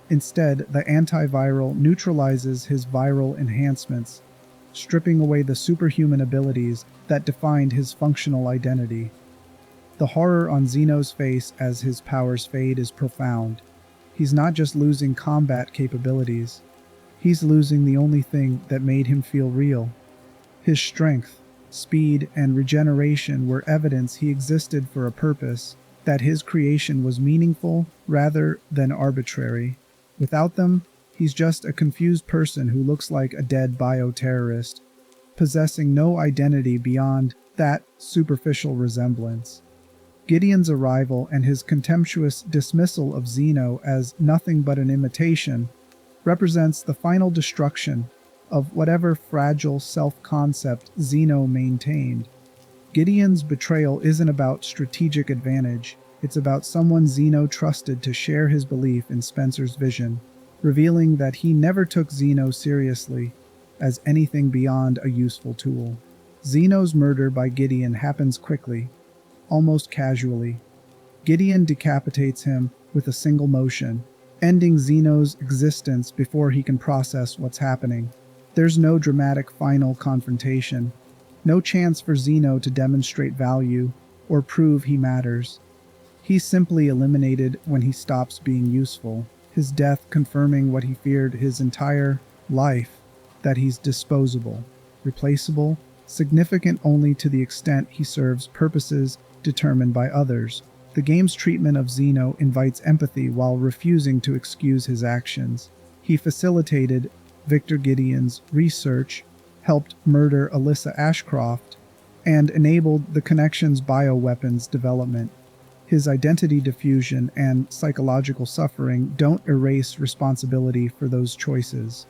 Instead, the antiviral neutralizes his viral enhancements, stripping away the superhuman abilities that defined his functional identity. The horror on Zeno's face as his powers fade is profound. He's not just losing combat capabilities. He's losing the only thing that made him feel real. His strength, speed, and regeneration were evidence he existed for a purpose, that his creation was meaningful rather than arbitrary. Without them, he's just a confused person who looks like a dead bioterrorist, possessing no identity beyond that superficial resemblance. Gideon's arrival and his contemptuous dismissal of Zeno as nothing but an imitation represents the final destruction of whatever fragile self-concept Zeno maintained. Gideon's betrayal isn't about strategic advantage, it's about someone Zeno trusted to share his belief in Spencer's vision, revealing that he never took Zeno seriously as anything beyond a useful tool. Zeno's murder by Gideon happens quickly, almost casually. Gideon decapitates him with a single motion, ending Zeno's existence before he can process what's happening. There's no dramatic final confrontation, no chance for Zeno to demonstrate value or prove he matters. He's simply eliminated when he stops being useful, his death confirming what he feared his entire life, that he's disposable, replaceable, significant only to the extent he serves purposes determined by others. The game's treatment of Zeno invites empathy while refusing to excuse his actions. He facilitated Victor Gideon's research, helped murder Alyssa Ashcroft, and enabled the Connection's bioweapons development. His identity diffusion and psychological suffering don't erase responsibility for those choices.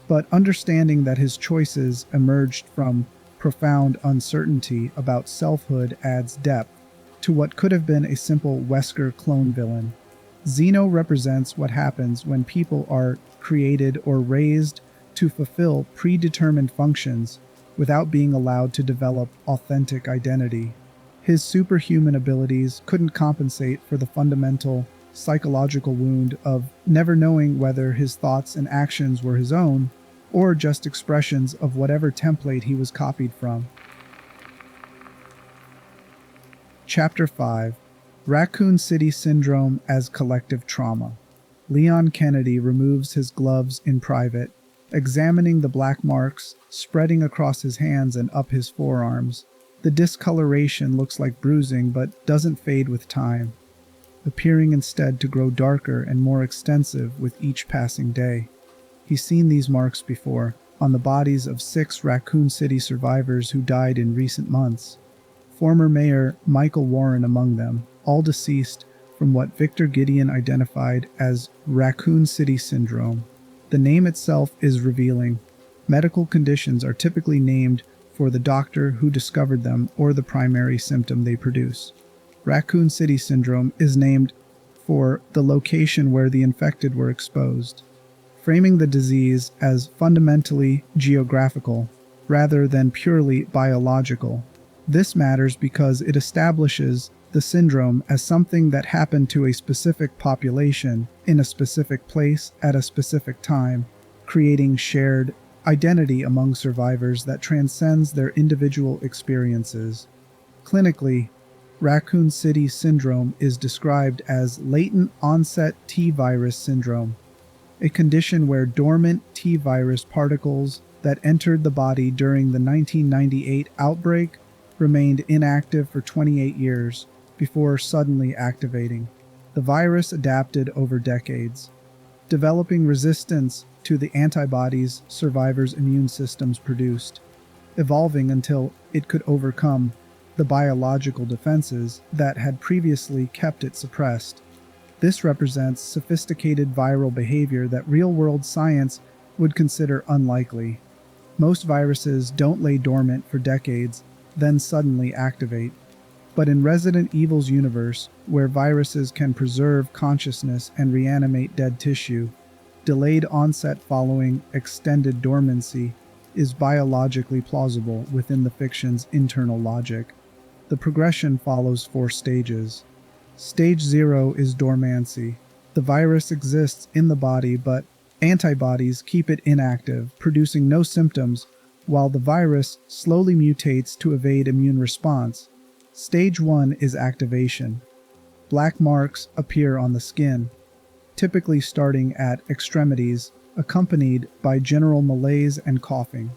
But understanding that his choices emerged from profound uncertainty about selfhood adds depth to what could have been a simple Wesker clone villain. Zeno represents what happens when people are created or raised to fulfill predetermined functions without being allowed to develop authentic identity. His superhuman abilities couldn't compensate for the fundamental psychological wound of never knowing whether his thoughts and actions were his own or just expressions of whatever template he was copied from. Chapter 5: Raccoon City Syndrome as Collective Trauma. Leon Kennedy removes his gloves in private, examining the black marks spreading across his hands and up his forearms. The discoloration looks like bruising but doesn't fade with time, appearing instead to grow darker and more extensive with each passing day. He's seen these marks before, on the bodies of 6 Raccoon City survivors who died in recent months. Former Mayor Michael Warren among them, all deceased from what Victor Gideon identified as Raccoon City Syndrome. The name itself is revealing. Medical conditions are typically named for the doctor who discovered them or the primary symptom they produce. Raccoon City Syndrome is named for the location where the infected were exposed, framing the disease as fundamentally geographical rather than purely biological. This matters because it establishes the syndrome as something that happened to a specific population in a specific place at a specific time, creating shared identity among survivors that transcends their individual experiences. Clinically, Raccoon City Syndrome is described as latent onset T-virus syndrome, a condition where dormant T-virus particles that entered the body during the 1998 outbreak remained inactive for 28 years before suddenly activating. The virus adapted over decades, developing resistance to the antibodies survivors' immune systems produced, evolving until it could overcome the biological defenses that had previously kept it suppressed. This represents sophisticated viral behavior that real-world science would consider unlikely. Most viruses don't lay dormant for decades, then suddenly activate. But in Resident Evil's universe, where viruses can preserve consciousness and reanimate dead tissue, delayed onset following extended dormancy is biologically plausible within the fiction's internal logic. The progression follows 4 stages. Stage 0 is dormancy. The virus exists in the body, but antibodies keep it inactive, producing no symptoms, while the virus slowly mutates to evade immune response. Stage 1 is activation. Black marks appear on the skin, typically starting at extremities, accompanied by general malaise and coughing.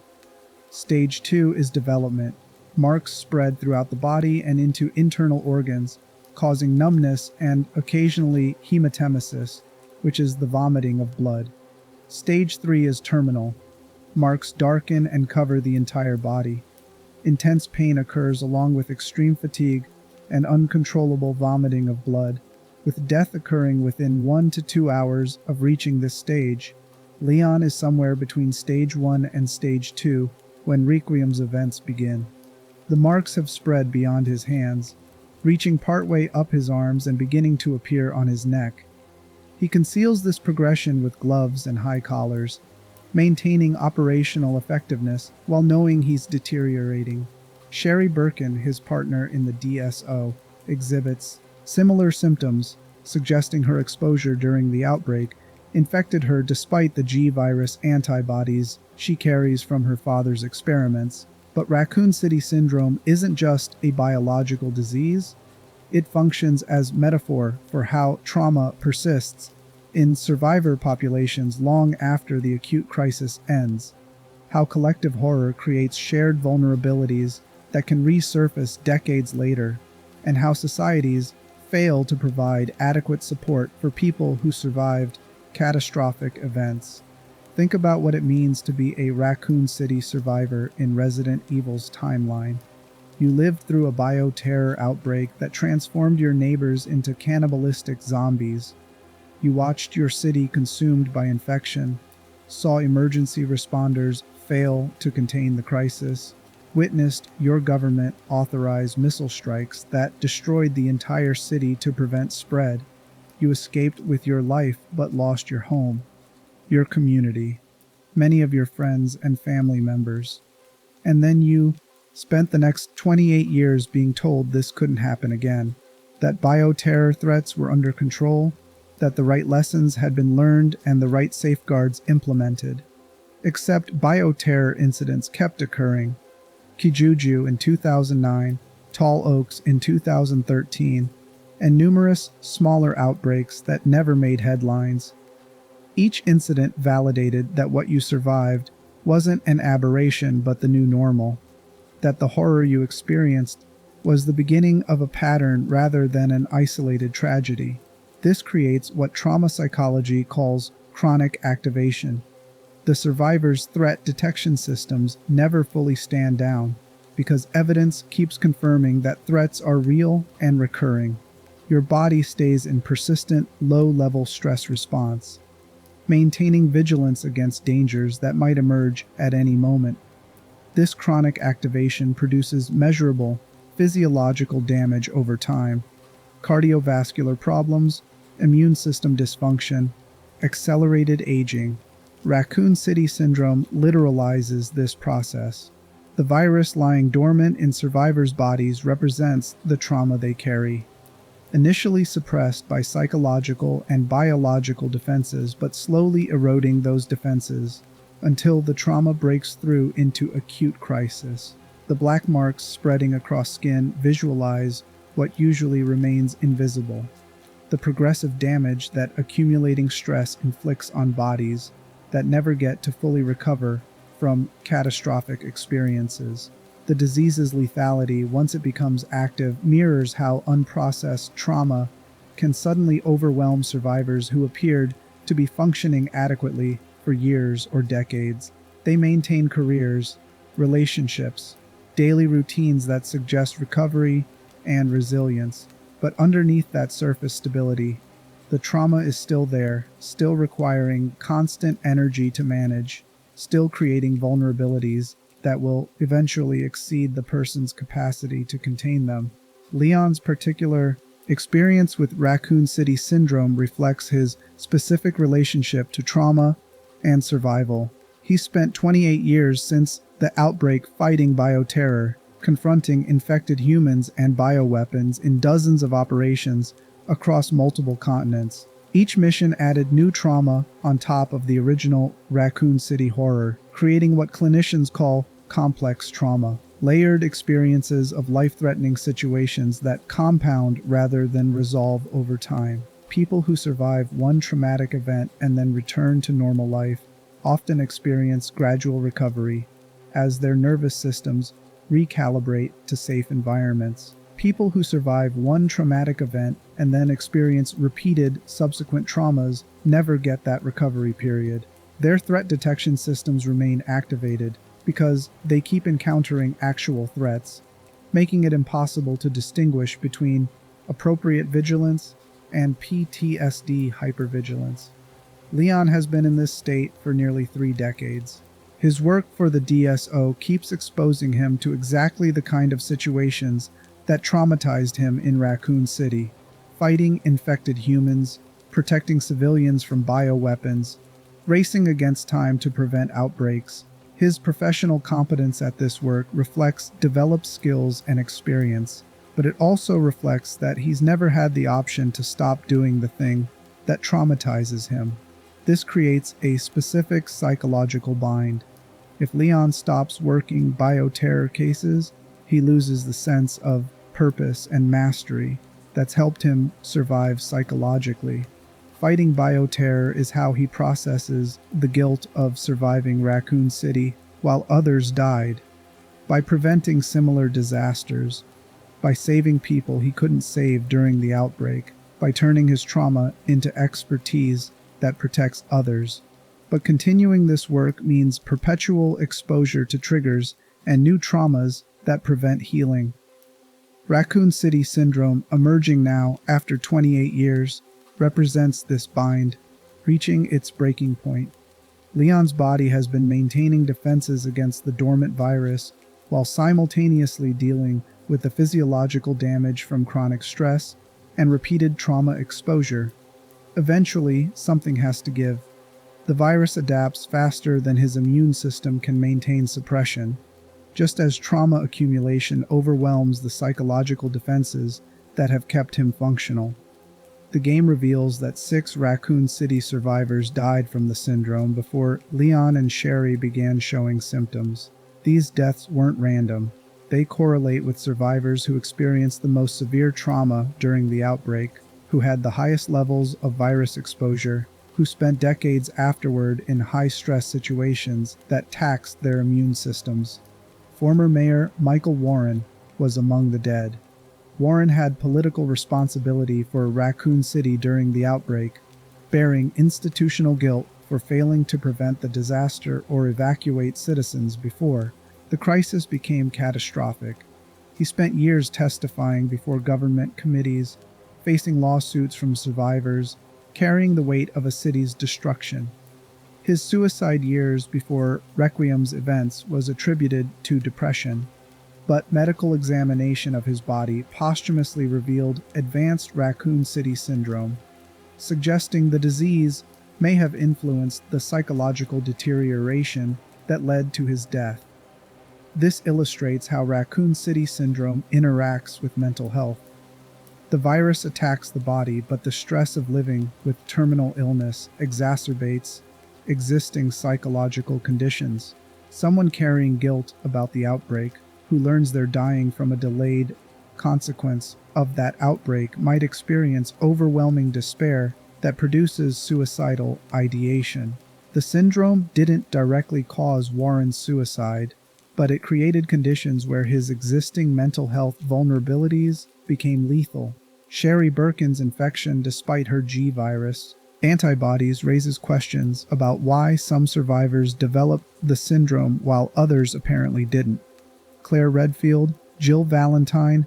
Stage 2 is development. Marks spread throughout the body and into internal organs, causing numbness and occasionally hematemesis, which is the vomiting of blood. Stage 3 is terminal. Marks darken and cover the entire body. Intense pain occurs along with extreme fatigue, and uncontrollable vomiting of blood, with death occurring within 1 to 2 hours of reaching this stage. Leon is somewhere between stage 1 and stage 2 when Requiem's events begin. The marks have spread beyond his hands, reaching partway up his arms and beginning to appear on his neck. He conceals this progression with gloves and high collars, maintaining operational effectiveness while knowing he's deteriorating. Sherry Birkin, his partner in the DSO, exhibits similar symptoms, suggesting her exposure during the outbreak infected her despite the G-virus antibodies she carries from her father's experiments. But Raccoon City Syndrome isn't just a biological disease, it functions as metaphor for how trauma persists in survivor populations long after the acute crisis ends, how collective horror creates shared vulnerabilities that can resurface decades later, and how societies fail to provide adequate support for people who survived catastrophic events. Think about what it means to be a Raccoon City survivor in Resident Evil's timeline. You lived through a bioterror outbreak that transformed your neighbors into cannibalistic zombies. You watched your city consumed by infection, saw emergency responders fail to contain the crisis, witnessed your government authorize missile strikes that destroyed the entire city to prevent spread. You escaped with your life but lost your home, your community, many of your friends and family members. And then you spent the next 28 years being told this couldn't happen again, that bioterror threats were under control, that the right lessons had been learned and the right safeguards implemented. Except bioterror incidents kept occurring. Kijuju in 2009, Tall Oaks in 2013, and numerous smaller outbreaks that never made headlines. Each incident validated that what you survived wasn't an aberration but the new normal, that the horror you experienced was the beginning of a pattern rather than an isolated tragedy. This creates what trauma psychology calls chronic activation. The survivor's threat detection systems never fully stand down because evidence keeps confirming that threats are real and recurring. Your body stays in persistent, low-level stress response, maintaining vigilance against dangers that might emerge at any moment. This chronic activation produces measurable physiological damage over time: cardiovascular problems, immune system dysfunction, accelerated aging. Raccoon City Syndrome literalizes this process. The virus lying dormant in survivors' bodies represents the trauma they carry. Initially suppressed by psychological and biological defenses, but slowly eroding those defenses until the trauma breaks through into acute crisis. The black marks spreading across skin visualize what usually remains invisible: the progressive damage that accumulating stress inflicts on bodies that never get to fully recover from catastrophic experiences. The disease's lethality, once it becomes active, mirrors how unprocessed trauma can suddenly overwhelm survivors who appeared to be functioning adequately for years or decades. They maintain careers, relationships, daily routines that suggest recovery and resilience. But underneath that surface stability, the trauma is still there, still requiring constant energy to manage, still creating vulnerabilities that will eventually exceed the person's capacity to contain them. Leon's particular experience with Raccoon City Syndrome reflects his specific relationship to trauma and survival. He spent 28 years since the outbreak fighting bioterror, confronting infected humans and bioweapons in dozens of operations across multiple continents. Each mission added new trauma on top of the original Raccoon City horror, creating what clinicians call complex trauma, layered experiences of life-threatening situations that compound rather than resolve over time. People who survive one traumatic event and then return to normal life often experience gradual recovery as their nervous systems recalibrate to safe environments. People who survive one traumatic event and then experience repeated subsequent traumas never get that recovery period. Their threat detection systems remain activated because they keep encountering actual threats, making it impossible to distinguish between appropriate vigilance and PTSD hypervigilance. Leon has been in this state for nearly 3 decades. His work for the DSO keeps exposing him to exactly the kind of situations that traumatized him in Raccoon City: fighting infected humans, protecting civilians from bioweapons, racing against time to prevent outbreaks. His professional competence at this work reflects developed skills and experience, but it also reflects that he's never had the option to stop doing the thing that traumatizes him. This creates a specific psychological bind. If Leon stops working bioterror cases, he loses the sense of purpose and mastery that's helped him survive psychologically. Fighting bioterror is how he processes the guilt of surviving Raccoon City while others died, by preventing similar disasters, by saving people he couldn't save during the outbreak, by turning his trauma into expertise that protects others. But continuing this work means perpetual exposure to triggers and new traumas that prevent healing. Raccoon City Syndrome, emerging now after 28 years, represents this bind, reaching its breaking point. Leon's body has been maintaining defenses against the dormant virus while simultaneously dealing with the physiological damage from chronic stress and repeated trauma exposure. Eventually, something has to give. The virus adapts faster than his immune system can maintain suppression, just as trauma accumulation overwhelms the psychological defenses that have kept him functional. The game reveals that 6 Raccoon City survivors died from the syndrome before Leon and Sherry began showing symptoms. These deaths weren't random. They correlate with survivors who experienced the most severe trauma during the outbreak, who had the highest levels of virus exposure, who spent decades afterward in high-stress situations that taxed their immune systems. Former Mayor Michael Warren was among the dead. Warren had political responsibility for Raccoon City during the outbreak, bearing institutional guilt for failing to prevent the disaster or evacuate citizens before the crisis became catastrophic. He spent years testifying before government committees, facing lawsuits from survivors, carrying the weight of a city's destruction. His suicide years before Requiem's events was attributed to depression, but medical examination of his body posthumously revealed advanced Raccoon City Syndrome, suggesting the disease may have influenced the psychological deterioration that led to his death. This illustrates how Raccoon City Syndrome interacts with mental health. The virus attacks the body, but the stress of living with terminal illness exacerbates existing psychological conditions. Someone carrying guilt about the outbreak, who learns they're dying from a delayed consequence of that outbreak, might experience overwhelming despair that produces suicidal ideation. The syndrome didn't directly cause Warren's suicide, but it created conditions where his existing mental health vulnerabilities became lethal. Sherry Birkin's infection, despite her G-virus antibodies, raises questions about why some survivors developed the syndrome while others apparently didn't. Claire Redfield, Jill Valentine,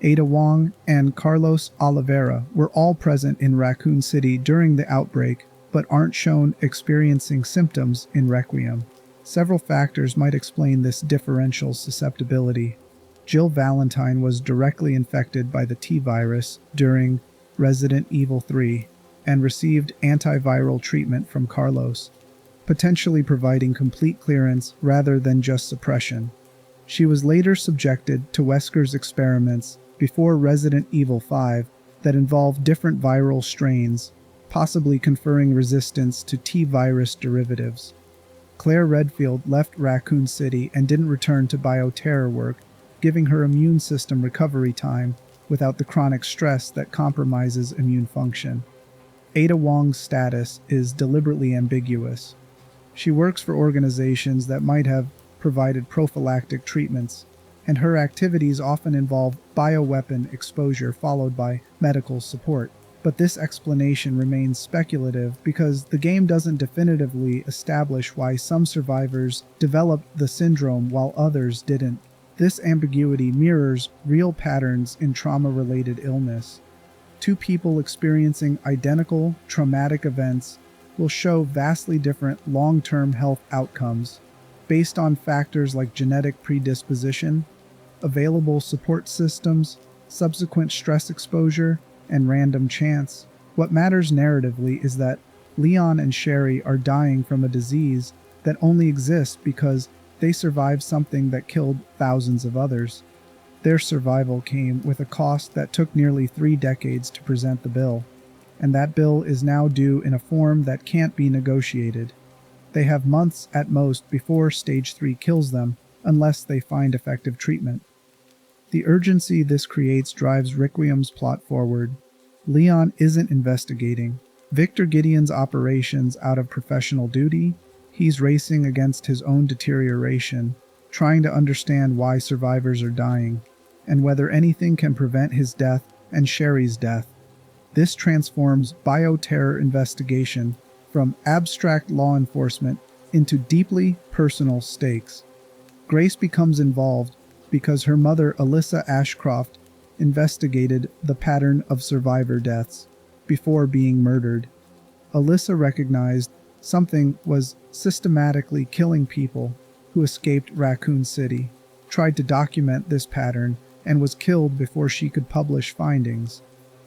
Ada Wong, and Carlos Oliveira were all present in Raccoon City during the outbreak, but aren't shown experiencing symptoms in Requiem. Several factors might explain this differential susceptibility. Jill Valentine was directly infected by the T-virus during Resident Evil 3 and received antiviral treatment from Carlos, potentially providing complete clearance rather than just suppression. She was later subjected to Wesker's experiments before Resident Evil 5 that involved different viral strains, possibly conferring resistance to T-virus derivatives. Claire Redfield left Raccoon City and didn't return to bioterror work, giving her immune system recovery time without the chronic stress that compromises immune function. Ada Wong's status is deliberately ambiguous. She works for organizations that might have provided prophylactic treatments, and her activities often involve bioweapon exposure followed by medical support. But this explanation remains speculative because the game doesn't definitively establish why some survivors developed the syndrome while others didn't. This ambiguity mirrors real patterns in trauma-related illness. Two people experiencing identical traumatic events will show vastly different long-term health outcomes based on factors like genetic predisposition, available support systems, subsequent stress exposure, and random chance. What matters narratively is that Leon and Sherry are dying from a disease that only exists because they survived something that killed thousands of others. Their survival came with a cost that took nearly 3 decades to present the bill, and that bill is now due in a form that can't be negotiated. They have months at most before Stage 3 kills them, unless they find effective treatment. The urgency this creates drives Requiem's plot forward. Leon isn't investigating Victor Gideon's operations out of professional duty. He's racing against his own deterioration, trying to understand why survivors are dying, and whether anything can prevent his death and Sherry's death. This transforms bioterror investigation from abstract law enforcement into deeply personal stakes. Grace becomes involved because her mother, Alyssa Ashcroft, investigated the pattern of survivor deaths before being murdered. Alyssa recognized something was systematically killing people who escaped Raccoon City, tried to document this pattern, and was killed before she could publish findings.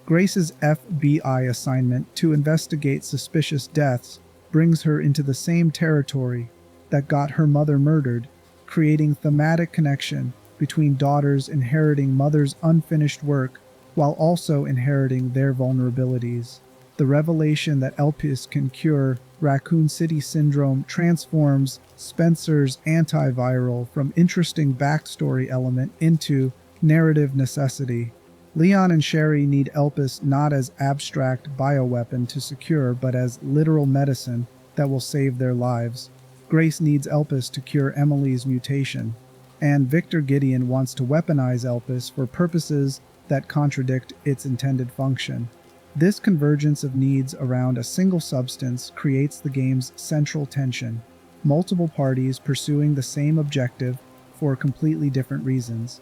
Grace's FBI assignment to investigate suspicious deaths brings her into the same territory that got her mother murdered, creating thematic connection between daughters inheriting mother's unfinished work while also inheriting their vulnerabilities. The revelation that Elpis can cure Raccoon City syndrome transforms Spencer's antiviral from interesting backstory element into narrative necessity. Leon and Sherry need Elpis not as abstract bioweapon to secure, but as literal medicine that will save their lives. Grace needs Elpis to cure Emily's mutation, and Victor Gideon wants to weaponize Elpis for purposes that contradict its intended function. This convergence of needs around a single substance creates the game's central tension, multiple parties pursuing the same objective for completely different reasons,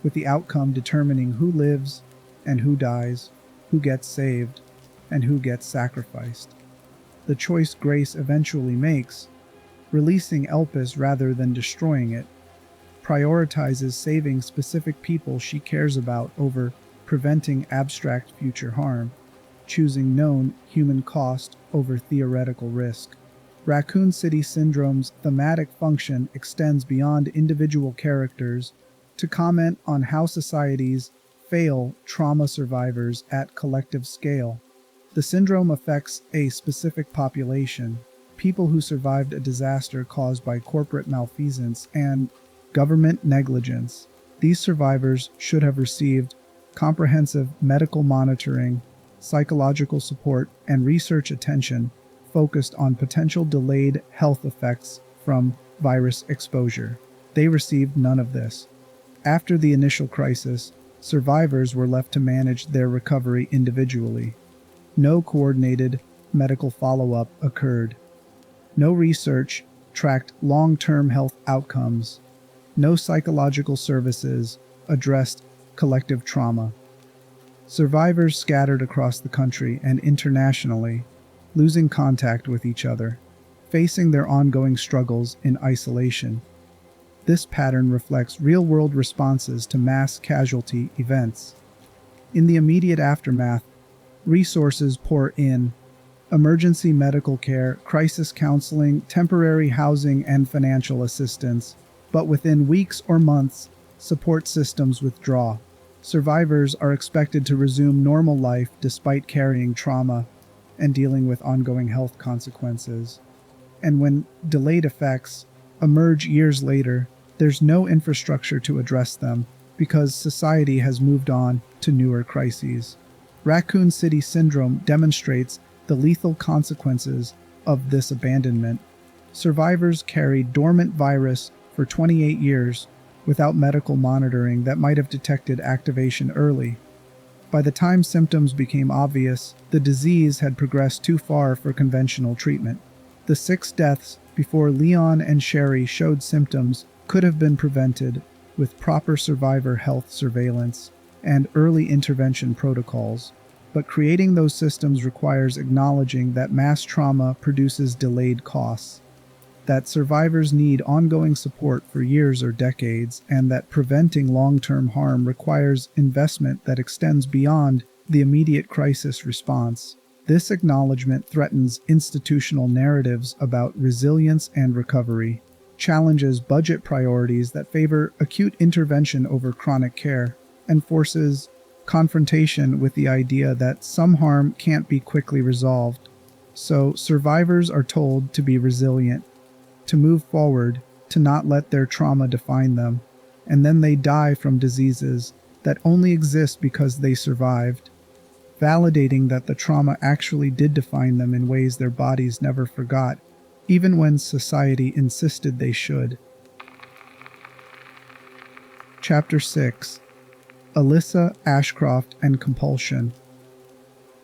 with the outcome determining who lives and who dies, who gets saved, and who gets sacrificed. The choice Grace eventually makes, releasing Elpis rather than destroying it, prioritizes saving specific people she cares about over preventing abstract future harm, choosing known human cost over theoretical risk. Raccoon City Syndrome's thematic function extends beyond individual characters to comment on how societies fail trauma survivors at collective scale. The syndrome affects a specific population, people who survived a disaster caused by corporate malfeasance and government negligence. These survivors should have received comprehensive medical monitoring, psychological support, and research attention focused on potential delayed health effects from virus exposure. They received none of this. After the initial crisis, survivors were left to manage their recovery individually. No coordinated medical follow-up occurred. No research tracked long-term health outcomes. No psychological services addressed collective trauma. Survivors scattered across the country and internationally, losing contact with each other, facing their ongoing struggles in isolation. This pattern reflects real-world responses to mass casualty events. In the immediate aftermath, resources pour in: emergency medical care, crisis counseling, temporary housing, and financial assistance. But within weeks or months, support systems withdraw. Survivors are expected to resume normal life despite carrying trauma and dealing with ongoing health consequences. And when delayed effects emerge years later, there's no infrastructure to address them because society has moved on to newer crises. Raccoon City Syndrome demonstrates the lethal consequences of this abandonment. Survivors carried dormant virus for 28 years without medical monitoring that might have detected activation early. By the time symptoms became obvious, the disease had progressed too far for conventional treatment. The 6 deaths before Leon and Sherry showed symptoms could have been prevented with proper survivor health surveillance and early intervention protocols. But creating those systems requires acknowledging that mass trauma produces delayed costs, that survivors need ongoing support for years or decades, and that preventing long-term harm requires investment that extends beyond the immediate crisis response. This acknowledgement threatens institutional narratives about resilience and recovery, challenges budget priorities that favor acute intervention over chronic care, and forces confrontation with the idea that some harm can't be quickly resolved. So survivors are told to be resilient, to move forward, to not let their trauma define them, and then they die from diseases that only exist because they survived, validating that the trauma actually did define them in ways their bodies never forgot, even when society insisted they should. Chapter 6. Alyssa Ashcroft and Compulsion.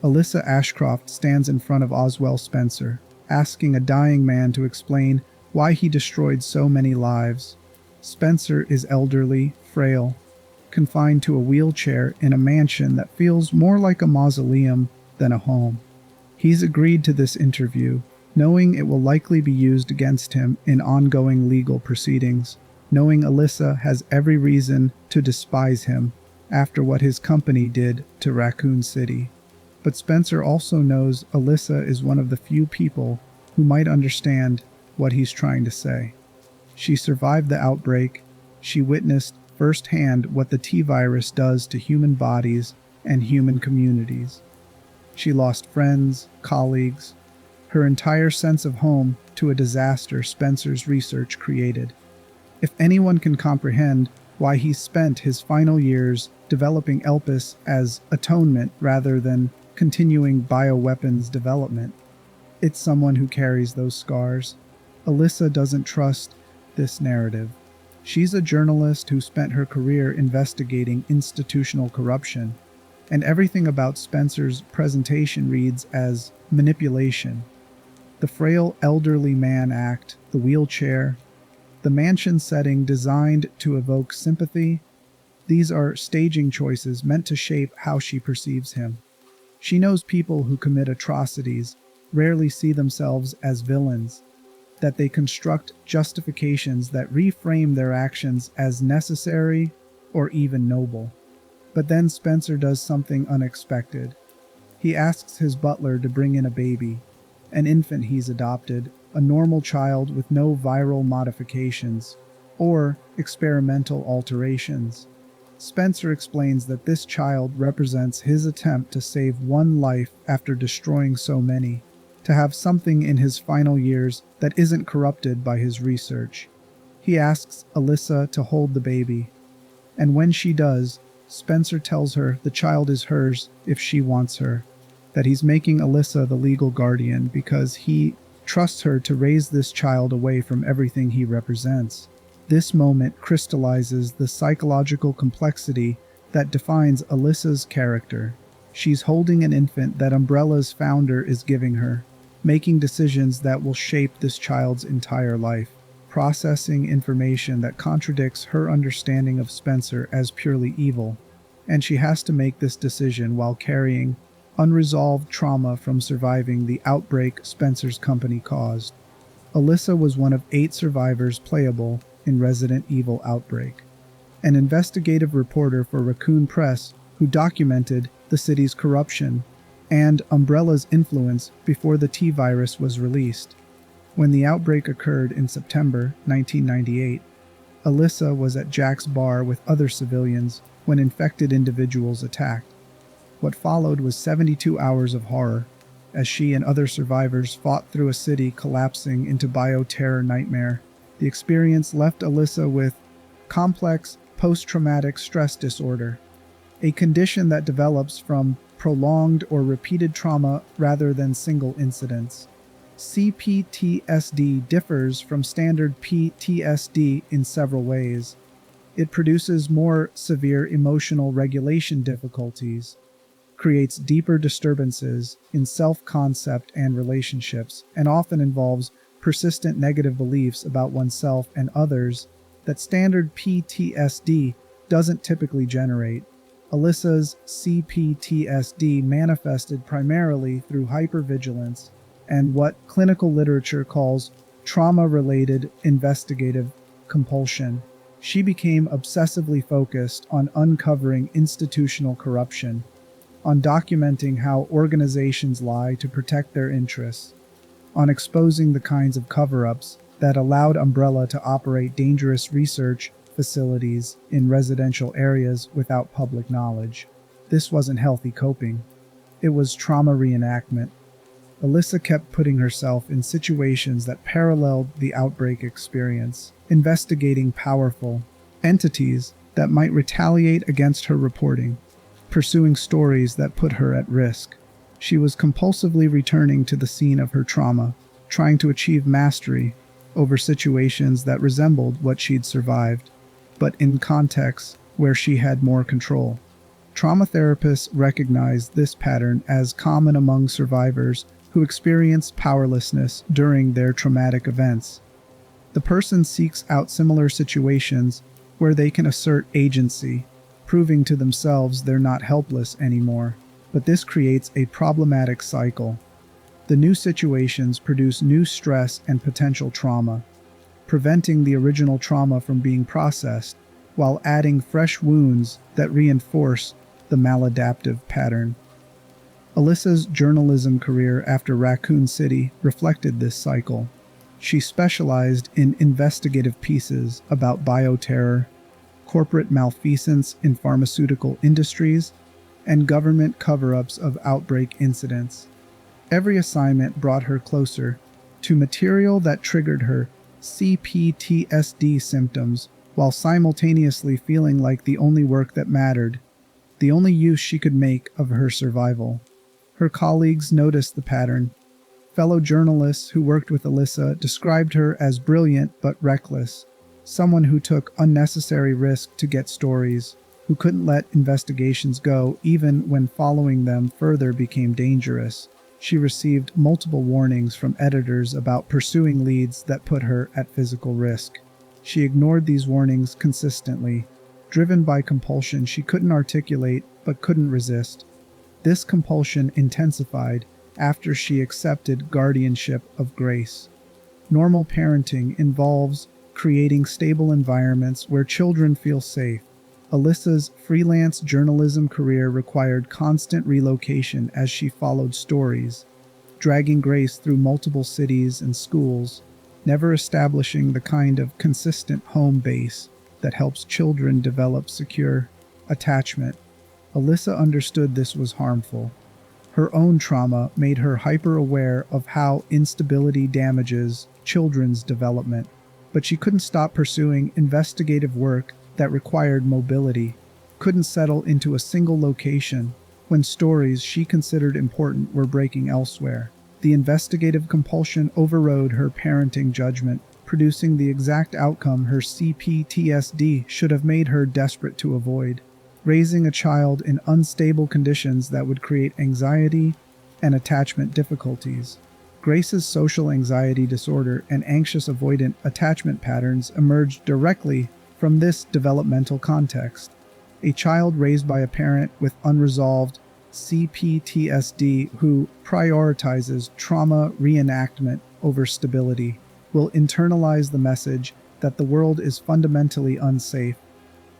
Alyssa Ashcroft stands in front of Oswell Spencer, asking a dying man to explain why he destroyed so many lives. Spencer is elderly, frail, confined to a wheelchair in a mansion that feels more like a mausoleum than a home. He's agreed to this interview, knowing it will likely be used against him in ongoing legal proceedings, knowing Alyssa has every reason to despise him after what his company did to Raccoon City. But Spencer also knows Alyssa is one of the few people who might understand what he's trying to say. She survived the outbreak. She witnessed firsthand what the T-virus does to human bodies and human communities. She lost friends, colleagues, her entire sense of home to a disaster Spencer's research created. If anyone can comprehend why he spent his final years developing Elpis as atonement rather than continuing bioweapons development, it's someone who carries those scars. Alyssa doesn't trust this narrative. She's a journalist who spent her career investigating institutional corruption, and everything about Spencer's presentation reads as manipulation. The frail elderly man act, the wheelchair, the mansion setting designed to evoke sympathy, these are staging choices meant to shape how she perceives him. She knows people who commit atrocities rarely see themselves as villains, that they construct justifications that reframe their actions as necessary or even noble. But then Spencer does something unexpected. He asks his butler to bring in a baby, an infant he's adopted, a normal child with no viral modifications or experimental alterations. Spencer explains that this child represents his attempt to save one life after destroying so many, to have something in his final years that isn't corrupted by his research. He asks Alyssa to hold the baby, and when she does, Spencer tells her the child is hers if she wants her, that he's making Alyssa the legal guardian because he trusts her to raise this child away from everything he represents. This moment crystallizes the psychological complexity that defines Alyssa's character. She's holding an infant that Umbrella's founder is giving her, making decisions that will shape this child's entire life, processing information that contradicts her understanding of Spencer as purely evil, and she has to make this decision while carrying unresolved trauma from surviving the outbreak Spencer's company caused. Alyssa was one of 8 survivors playable in Resident Evil Outbreak, an investigative reporter for Raccoon Press who documented the city's corruption and Umbrella's influence before the T-virus was released. When the outbreak occurred in September 1998, Alyssa was at Jack's bar with other civilians when infected individuals attacked. What followed was 72 hours of horror, as she and other survivors fought through a city collapsing into bioterror nightmare. The experience left Alyssa with complex post-traumatic stress disorder, a condition that develops from prolonged or repeated trauma rather than single incidents. CPTSD differs from standard PTSD in several ways. It produces more severe emotional regulation difficulties, creates deeper disturbances in self-concept and relationships, and often involves persistent negative beliefs about oneself and others that standard PTSD doesn't typically generate. Alyssa's CPTSD manifested primarily through hypervigilance and what clinical literature calls trauma-related investigative compulsion. She became obsessively focused on uncovering institutional corruption, on documenting how organizations lie to protect their interests, on exposing the kinds of cover-ups that allowed Umbrella to operate dangerous research facilities in residential areas without public knowledge. This wasn't healthy coping. It was trauma reenactment. Alyssa kept putting herself in situations that paralleled the outbreak experience, investigating powerful entities that might retaliate against her reporting, pursuing stories that put her at risk. She was compulsively returning to the scene of her trauma, trying to achieve mastery over situations that resembled what she'd survived, but in contexts where she had more control. Trauma therapists recognize this pattern as common among survivors who experience powerlessness during their traumatic events. The person seeks out similar situations where they can assert agency, proving to themselves they're not helpless anymore. But this creates a problematic cycle. The new situations produce new stress and potential trauma, preventing the original trauma from being processed, while adding fresh wounds that reinforce the maladaptive pattern. Alyssa's journalism career after Raccoon City reflected this cycle. She specialized in investigative pieces about bioterror, corporate malfeasance in pharmaceutical industries, and government cover-ups of outbreak incidents. Every assignment brought her closer to material that triggered her CPTSD symptoms while simultaneously feeling like the only work that mattered, the only use she could make of her survival. Her colleagues noticed the pattern. Fellow journalists who worked with Alyssa described her as brilliant but reckless, someone who took unnecessary risk to get stories, who couldn't let investigations go even when following them further became dangerous. She received multiple warnings from editors about pursuing leads that put her at physical risk. She ignored these warnings consistently, driven by compulsion she couldn't articulate but couldn't resist. This compulsion intensified after she accepted guardianship of Grace. Normal parenting involves creating stable environments where children feel safe. Alyssa's freelance journalism career required constant relocation as she followed stories, dragging Grace through multiple cities and schools, never establishing the kind of consistent home base that helps children develop secure attachment. Alyssa understood this was harmful. Her own trauma made her hyper-aware of how instability damages children's development, but she couldn't stop pursuing investigative work that required mobility, couldn't settle into a single location when stories she considered important were breaking elsewhere. The investigative compulsion overrode her parenting judgment, producing the exact outcome her CPTSD should have made her desperate to avoid, raising a child in unstable conditions that would create anxiety and attachment difficulties. Grace's social anxiety disorder and anxious avoidant attachment patterns emerged directly from this developmental context. A child raised by a parent with unresolved CPTSD who prioritizes trauma reenactment over stability will internalize the message that the world is fundamentally unsafe,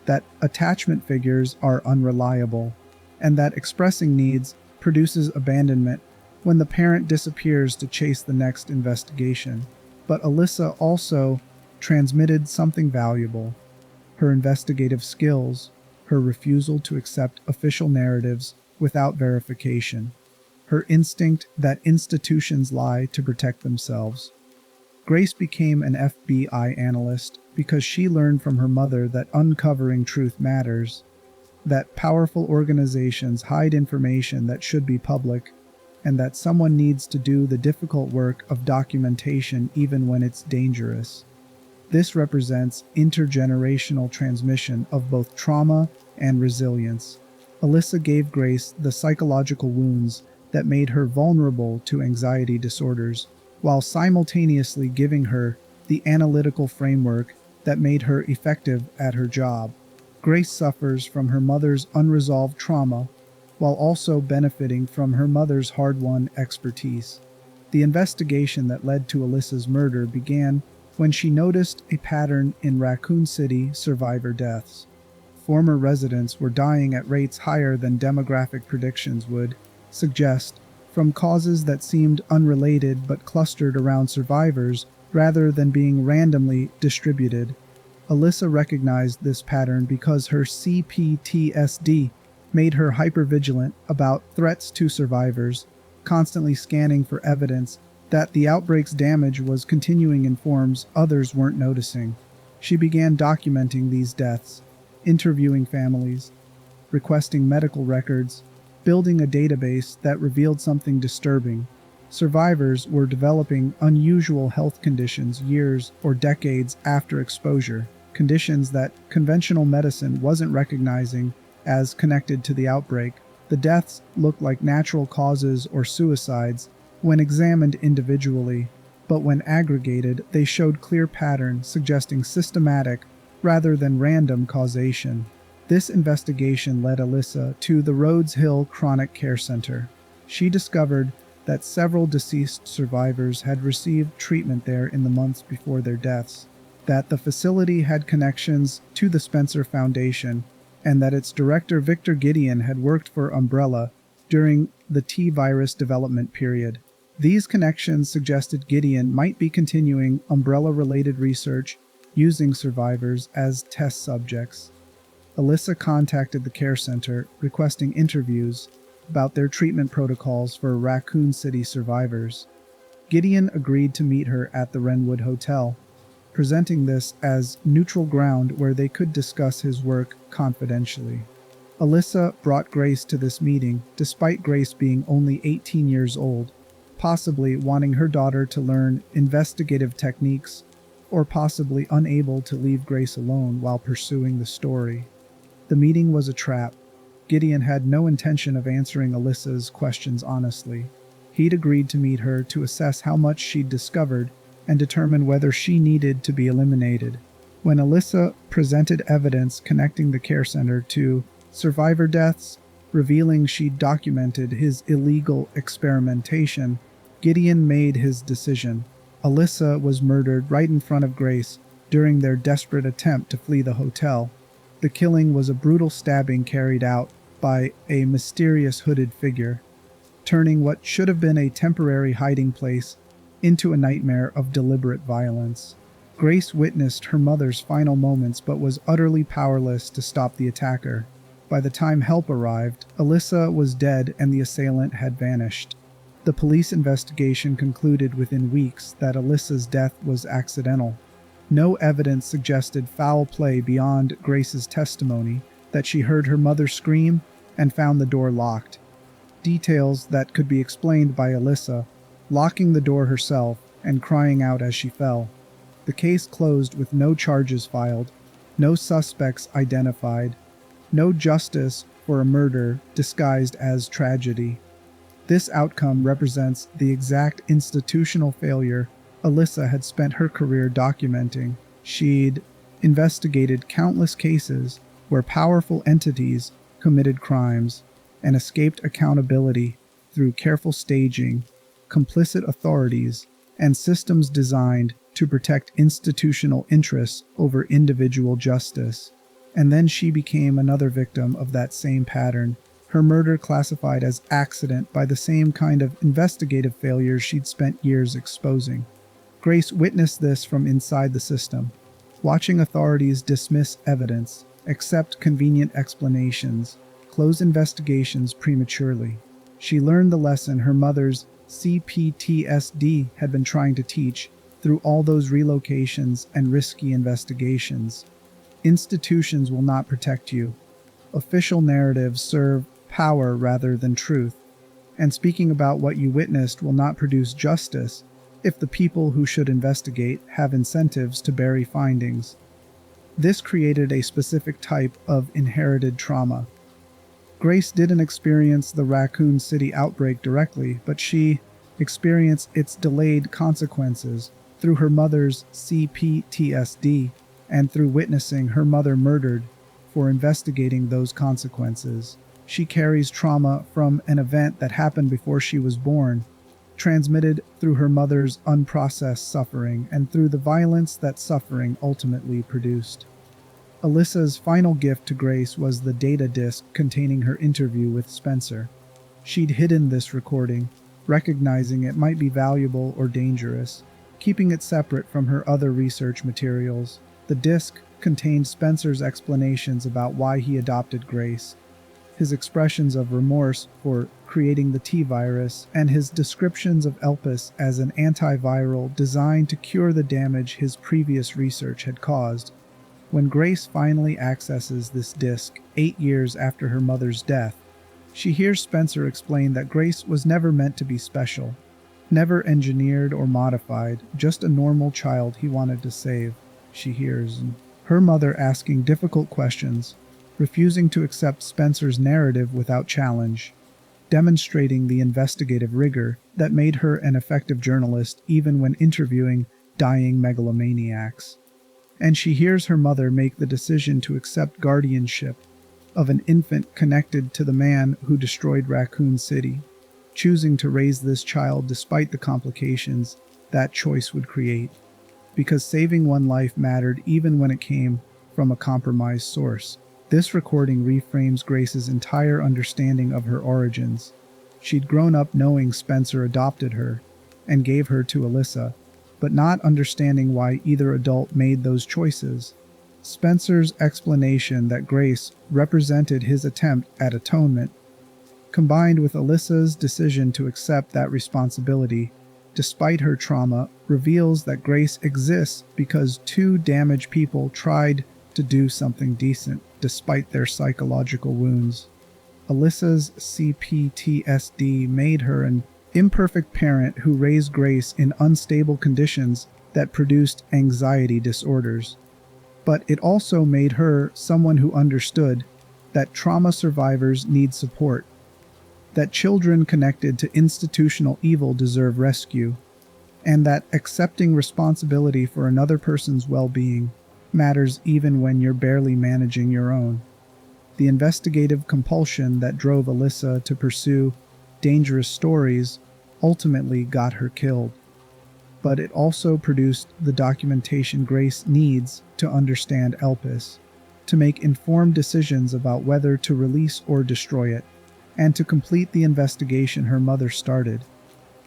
that attachment figures are unreliable, and that expressing needs produces abandonment when the parent disappears to chase the next investigation. But Alyssa also transmitted something valuable: her investigative skills, her refusal to accept official narratives without verification, her instinct that institutions lie to protect themselves. Grace became an FBI analyst because she learned from her mother that uncovering truth matters, that powerful organizations hide information that should be public, and that someone needs to do the difficult work of documentation even when it's dangerous. This represents intergenerational transmission of both trauma and resilience. Alyssa gave Grace the psychological wounds that made her vulnerable to anxiety disorders, while simultaneously giving her the analytical framework that made her effective at her job. Grace suffers from her mother's unresolved trauma while also benefiting from her mother's hard-won expertise. The investigation that led to Alyssa's murder began when she noticed a pattern in Raccoon City survivor deaths. Former residents were dying at rates higher than demographic predictions would suggest, from causes that seemed unrelated but clustered around survivors rather than being randomly distributed. Alyssa recognized this pattern because her CPTSD made her hypervigilant about threats to survivors, constantly scanning for evidence that the outbreak's damage was continuing in forms others weren't noticing. She began documenting these deaths, interviewing families, requesting medical records, building a database that revealed something disturbing. Survivors were developing unusual health conditions years or decades after exposure, conditions that conventional medicine wasn't recognizing as connected to the outbreak. The deaths looked like natural causes or suicides when examined individually, but when aggregated, they showed clear patterns suggesting systematic rather than random causation. This investigation led Alyssa to the Rhodes Hill Chronic Care Center. She discovered that several deceased survivors had received treatment there in the months before their deaths, that the facility had connections to the Spencer Foundation, and that its director Victor Gideon had worked for Umbrella during the T-virus development period. These connections suggested Gideon might be continuing Umbrella-related research using survivors as test subjects. Alyssa contacted the care center, requesting interviews about their treatment protocols for Raccoon City survivors. Gideon agreed to meet her at the Wrenwood Hotel, presenting this as neutral ground where they could discuss his work confidentially. Alyssa brought Grace to this meeting, despite Grace being only 18 years old, possibly wanting her daughter to learn investigative techniques, or possibly unable to leave Grace alone while pursuing the story. The meeting was a trap. Gideon had no intention of answering Alyssa's questions honestly. He'd agreed to meet her to assess how much she'd discovered and determine whether she needed to be eliminated. When Alyssa presented evidence connecting the care center to survivor deaths, revealing she'd documented his illegal experimentation, Gideon made his decision. Alyssa was murdered right in front of Grace during their desperate attempt to flee the hotel. The killing was a brutal stabbing carried out by a mysterious hooded figure, turning what should have been a temporary hiding place into a nightmare of deliberate violence. Grace witnessed her mother's final moments but was utterly powerless to stop the attacker. By the time help arrived, Alyssa was dead and the assailant had vanished. The police investigation concluded within weeks that Alyssa's death was accidental. No evidence suggested foul play beyond Grace's testimony that she heard her mother scream and found the door locked. Details that could be explained by Alyssa, locking the door herself and crying out as she fell. The case closed with no charges filed, no suspects identified, no justice for a murder disguised as tragedy. This outcome represents the exact institutional failure Alyssa had spent her career documenting. She'd investigated countless cases where powerful entities committed crimes and escaped accountability through careful staging, complicit authorities, and systems designed to protect institutional interests over individual justice. And then she became another victim of that same pattern, her murder classified as accident by the same kind of investigative failures she'd spent years exposing. Grace witnessed this from inside the system, watching authorities dismiss evidence, accept convenient explanations, close investigations prematurely. She learned the lesson her mother's CPTSD had been trying to teach through all those relocations and risky investigations. Institutions will not protect you. Official narratives serve power rather than truth. And speaking about what you witnessed will not produce justice if the people who should investigate have incentives to bury findings. This created a specific type of inherited trauma. Grace didn't experience the Raccoon City outbreak directly, but she experienced its delayed consequences through her mother's CPTSD. and through witnessing her mother murdered for investigating those consequences. She carries trauma from an event that happened before she was born, transmitted through her mother's unprocessed suffering and through the violence that suffering ultimately produced. Alyssa's final gift to Grace was the data disk containing her interview with Spencer. She'd hidden this recording, recognizing it might be valuable or dangerous, keeping it separate from her other research materials. The disk contained Spencer's explanations about why he adopted Grace, his expressions of remorse for creating the T-virus, and his descriptions of Elpis as an antiviral designed to cure the damage his previous research had caused. When Grace finally accesses this disk 8 years after her mother's death, she hears Spencer explain that Grace was never meant to be special, never engineered or modified, just a normal child he wanted to save. She hears her mother asking difficult questions, refusing to accept Spencer's narrative without challenge, demonstrating the investigative rigor that made her an effective journalist even when interviewing dying megalomaniacs. And she hears her mother make the decision to accept guardianship of an infant connected to the man who destroyed Raccoon City, choosing to raise this child despite the complications that choice would create, because saving one life mattered even when it came from a compromised source. This recording reframes Grace's entire understanding of her origins. She'd grown up knowing Spencer adopted her and gave her to Alyssa, but not understanding why either adult made those choices. Spencer's explanation that Grace represented his attempt at atonement, combined with Alyssa's decision to accept that responsibility despite her trauma, reveals that Grace exists because two damaged people tried to do something decent despite their psychological wounds. Alyssa's CPTSD made her an imperfect parent who raised Grace in unstable conditions that produced anxiety disorders. But it also made her someone who understood that trauma survivors need support, that children connected to institutional evil deserve rescue, and that accepting responsibility for another person's well-being matters even when you're barely managing your own. The investigative compulsion that drove Alyssa to pursue dangerous stories ultimately got her killed, but it also produced the documentation Grace needs to understand Elpis, to make informed decisions about whether to release or destroy it, and to complete the investigation her mother started.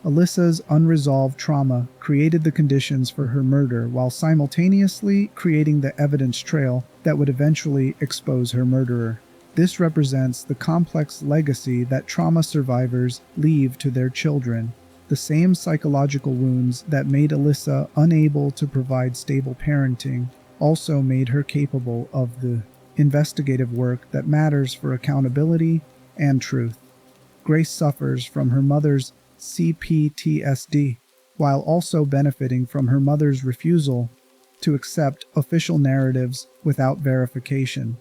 Alyssa's unresolved trauma created the conditions for her murder while simultaneously creating the evidence trail that would eventually expose her murderer. This represents the complex legacy that trauma survivors leave to their children. The same psychological wounds that made Alyssa unable to provide stable parenting also made her capable of the investigative work that matters for accountability and truth. Grace suffers from her mother's CPTSD, while also benefiting from her mother's refusal to accept official narratives without verification.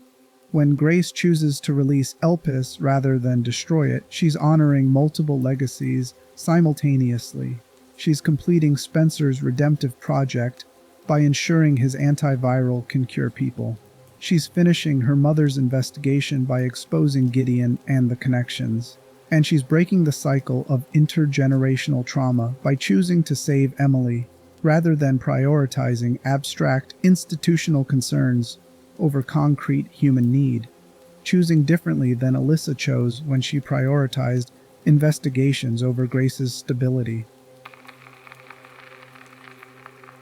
When Grace chooses to release Elpis rather than destroy it, she's honoring multiple legacies simultaneously. She's completing Spencer's redemptive project by ensuring his antiviral can cure people. She's finishing her mother's investigation by exposing Gideon and the connections. And she's breaking the cycle of intergenerational trauma by choosing to save Emily, rather than prioritizing abstract institutional concerns over concrete human need, choosing differently than Alyssa chose when she prioritized investigations over Grace's stability.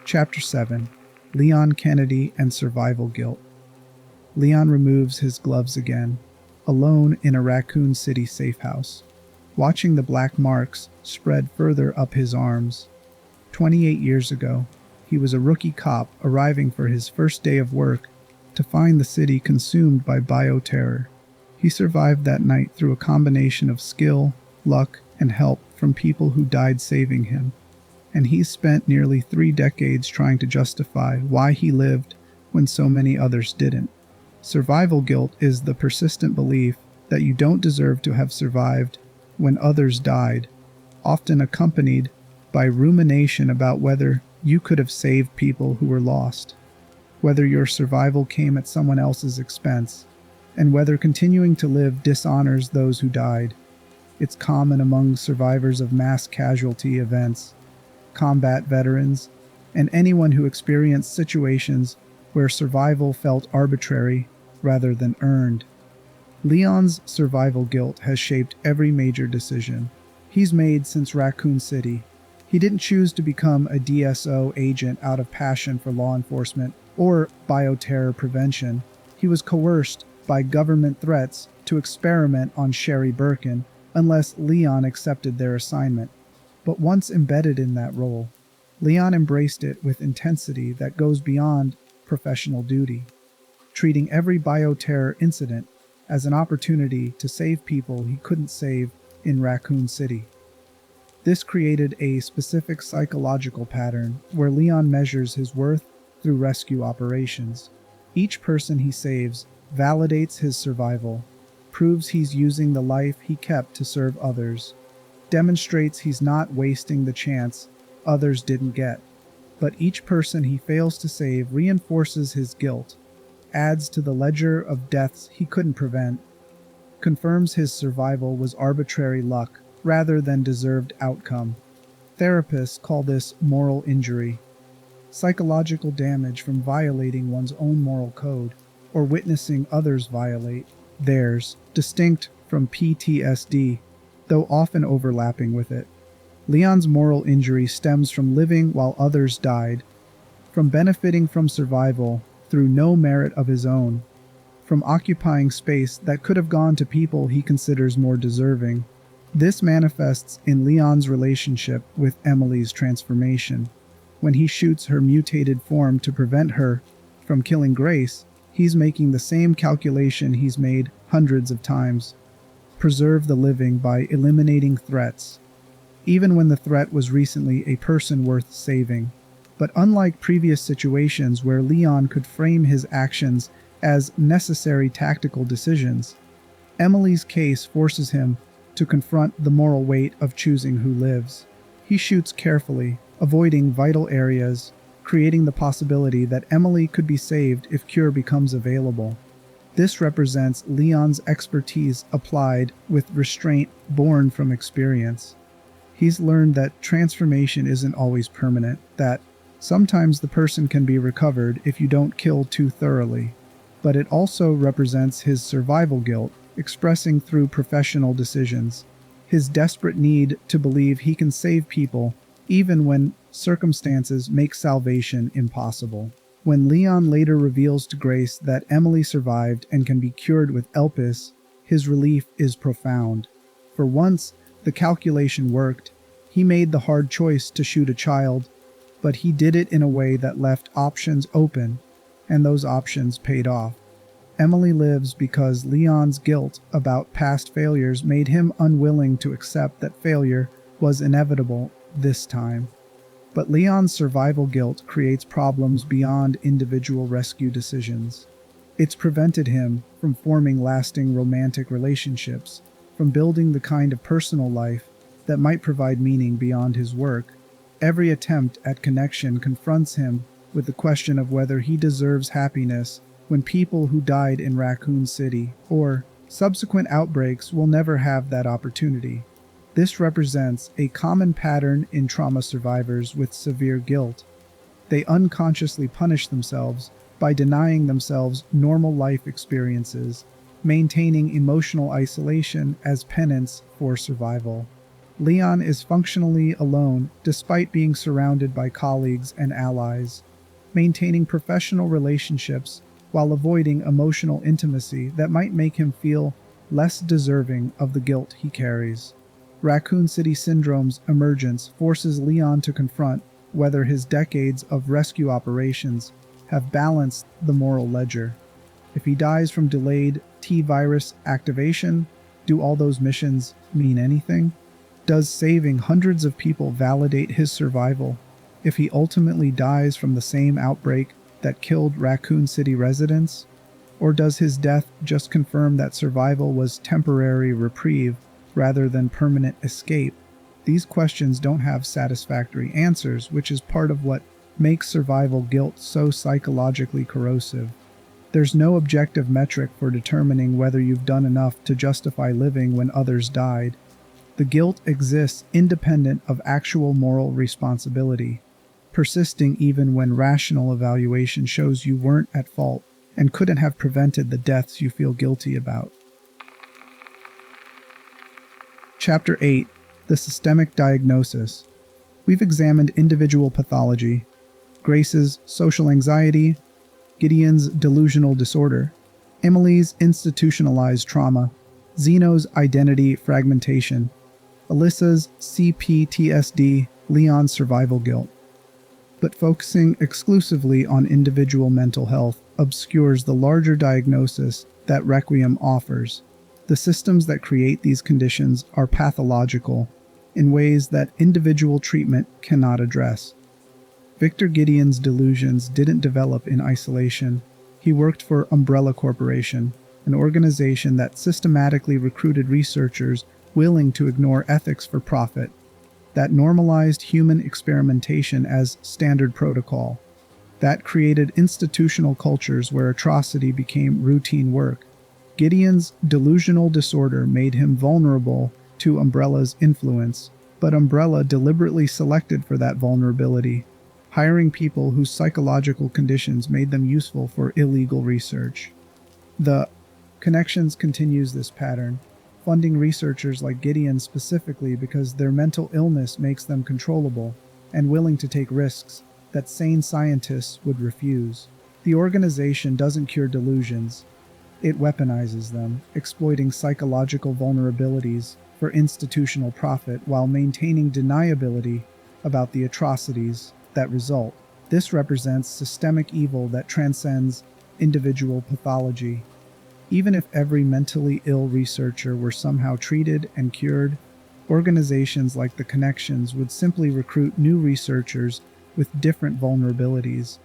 Chapter 7. Leon Kennedy and Survival Guilt. Leon removes his gloves again, alone in a Raccoon City safe house, watching the black marks spread further up his arms. 28 years ago, he was a rookie cop arriving for his first day of work to find the city consumed by bioterror. He survived that night through a combination of skill, luck, and help from people who died saving him. And he's spent nearly 3 decades trying to justify why he lived when so many others didn't. Survival guilt is the persistent belief that you don't deserve to have survived when others died, often accompanied by rumination about whether you could have saved people who were lost. whether your survival came at someone else's expense, and whether continuing to live dishonors those who died. It's common among survivors of mass casualty events, combat veterans, and anyone who experienced situations where survival felt arbitrary rather than earned. Leon's survival guilt has shaped every major decision he's made since Raccoon City. He didn't choose to become a DSO agent out of passion for law enforcement or bioterror prevention. He was coerced by government threats to experiment on Sherry Birkin unless Leon accepted their assignment. But once embedded in that role, Leon embraced it with intensity that goes beyond professional duty, treating every bioterror incident as an opportunity to save people he couldn't save in Raccoon City. This created a specific psychological pattern where Leon measures his worth through rescue operations. Each person he saves validates his survival, proves he's using the life he kept to serve others, demonstrates he's not wasting the chance others didn't get. But each person he fails to save reinforces his guilt, adds to the ledger of deaths he couldn't prevent, confirms his survival was arbitrary luck rather than deserved outcome. Therapists call this moral injury, psychological damage from violating one's own moral code or witnessing others violate theirs, distinct from PTSD, though often overlapping with it. Leon's moral injury stems from living while others died, from benefiting from survival through no merit of his own, from occupying space that could have gone to people he considers more deserving. This manifests in Leon's relationship with Emily's transformation. When he shoots her mutated form to prevent her from killing Grace, he's making the same calculation he's made hundreds of times. Preserve the living by eliminating threats, even when the threat was recently a person worth saving. But unlike previous situations where Leon could frame his actions as necessary tactical decisions, Emily's case forces him to confront the moral weight of choosing who lives. He shoots carefully, avoiding vital areas, creating the possibility that Emily could be saved if cure becomes available. This represents Leon's expertise applied with restraint born from experience. He's learned that transformation isn't always permanent, that sometimes the person can be recovered if you don't kill too thoroughly. But it also represents his survival guilt, expressing through professional decisions, his desperate need to believe he can save people even when circumstances make salvation impossible. When Leon later reveals to Grace that Emily survived and can be cured with Elpis, his relief is profound. For once, the calculation worked. He made the hard choice to shoot a child, but he did it in a way that left options open, and those options paid off. Emily lives because Leon's guilt about past failures made him unwilling to accept that failure was inevitable this time. But Leon's survival guilt creates problems beyond individual rescue decisions. It's prevented him from forming lasting romantic relationships, from building the kind of personal life that might provide meaning beyond his work. Every attempt at connection confronts him with the question of whether he deserves happiness when people who died in Raccoon City or subsequent outbreaks will never have that opportunity. This represents a common pattern in trauma survivors with severe guilt. They unconsciously punish themselves by denying themselves normal life experiences, maintaining emotional isolation as penance for survival. Leon is functionally alone despite being surrounded by colleagues and allies, maintaining professional relationships while avoiding emotional intimacy that might make him feel less deserving of the guilt he carries. Raccoon City Syndrome's emergence forces Leon to confront whether his decades of rescue operations have balanced the moral ledger. If he dies from delayed T-virus activation, do all those missions mean anything? Does saving hundreds of people validate his survival if he ultimately dies from the same outbreak that killed Raccoon City residents? Or does his death just confirm that survival was temporary reprieve rather than permanent escape? These questions don't have satisfactory answers, which is part of what makes survival guilt so psychologically corrosive. There's no objective metric for determining whether you've done enough to justify living when others died. The guilt exists independent of actual moral responsibility, persisting even when rational evaluation shows you weren't at fault and couldn't have prevented the deaths you feel guilty about. Chapter 8: The Systemic Diagnosis. We've examined individual pathology, Grace's social anxiety, Gideon's delusional disorder, Emily's institutionalized trauma, Zeno's identity fragmentation, Alyssa's CPTSD, Leon's survival guilt. But focusing exclusively on individual mental health obscures the larger diagnosis that Requiem offers. The systems that create these conditions are pathological in ways that individual treatment cannot address. Victor Gideon's delusions didn't develop in isolation. He worked for Umbrella Corporation, an organization that systematically recruited researchers willing to ignore ethics for profit, that normalized human experimentation as standard protocol, that created institutional cultures where atrocity became routine work. Gideon's delusional disorder made him vulnerable to Umbrella's influence, but Umbrella deliberately selected for that vulnerability, hiring people whose psychological conditions made them useful for illegal research. The Connections continues this pattern, funding researchers like Gideon specifically because their mental illness makes them controllable and willing to take risks that sane scientists would refuse. The organization doesn't cure delusions. It weaponizes them, exploiting psychological vulnerabilities for institutional profit while maintaining deniability about the atrocities that result. This represents systemic evil that transcends individual pathology. Even if every mentally ill researcher were somehow treated and cured, organizations like the Connections would simply recruit new researchers with different vulnerabilities.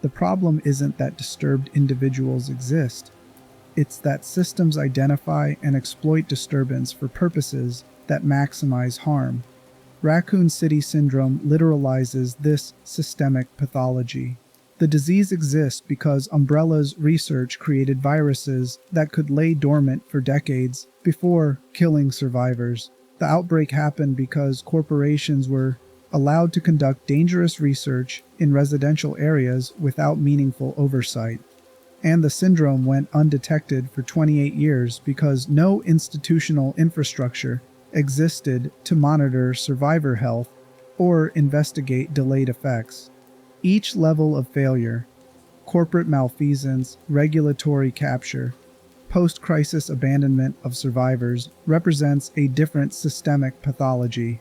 The problem isn't that disturbed individuals exist. It's that systems identify and exploit disturbance for purposes that maximize harm. Raccoon City Syndrome literalizes this systemic pathology. The disease exists because Umbrella's research created viruses that could lay dormant for decades before killing survivors. The outbreak happened because corporations were allowed to conduct dangerous research in residential areas without meaningful oversight. And the syndrome went undetected for 28 years because no institutional infrastructure existed to monitor survivor health or investigate delayed effects. Each level of failure, corporate malfeasance, regulatory capture, post-crisis abandonment of survivors, represents a different systemic pathology.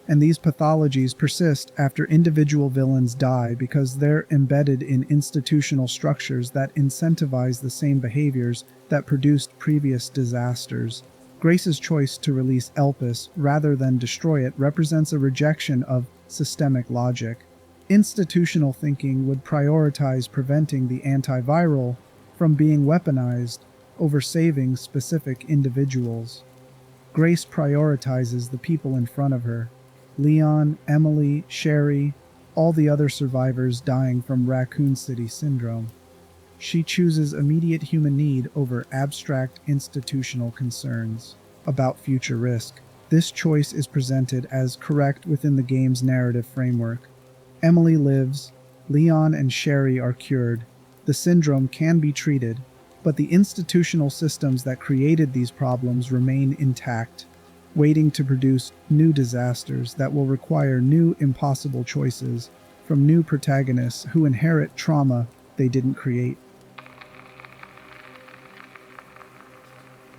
And these pathologies persist after individual villains die because they're embedded in institutional structures that incentivize the same behaviors that produced previous disasters. Grace's choice to release Elpis rather than destroy it represents a rejection of systemic logic. Institutional thinking would prioritize preventing the antiviral from being weaponized over saving specific individuals. Grace prioritizes the people in front of her: Leon, Emily, Sherry, all the other survivors dying from Raccoon City Syndrome. She chooses immediate human need over abstract institutional concerns about future risk. This choice is presented as correct within the game's narrative framework. Emily lives, Leon and Sherry are cured. The syndrome can be treated, but the institutional systems that created these problems remain intact, waiting to produce new disasters that will require new impossible choices from new protagonists who inherit trauma they didn't create.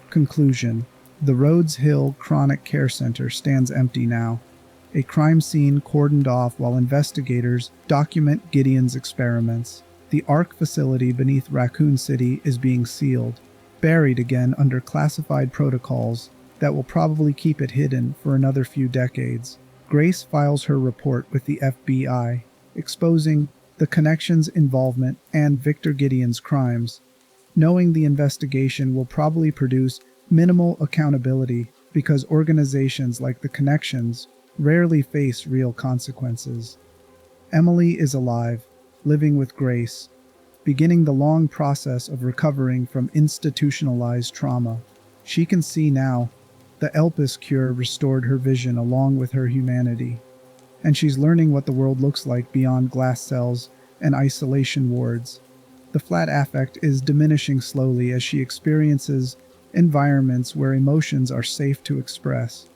Conclusion: the Rhodes Hill Chronic Care Center stands empty now, a crime scene cordoned off while investigators document Gideon's experiments. The ARC facility beneath Raccoon City is being sealed, buried again under classified protocols that will probably keep it hidden for another few decades. Grace files her report with the FBI, exposing the Connections' involvement and Victor Gideon's crimes, knowing the investigation will probably produce minimal accountability because organizations like the Connections rarely face real consequences. Emily is alive, living with Grace, beginning the long process of recovering from institutionalized trauma. She can see now. The Elpis cure restored her vision along with her humanity, and she's learning what the world looks like beyond glass cells and isolation wards. The flat affect is diminishing slowly as she experiences environments where emotions are safe to express.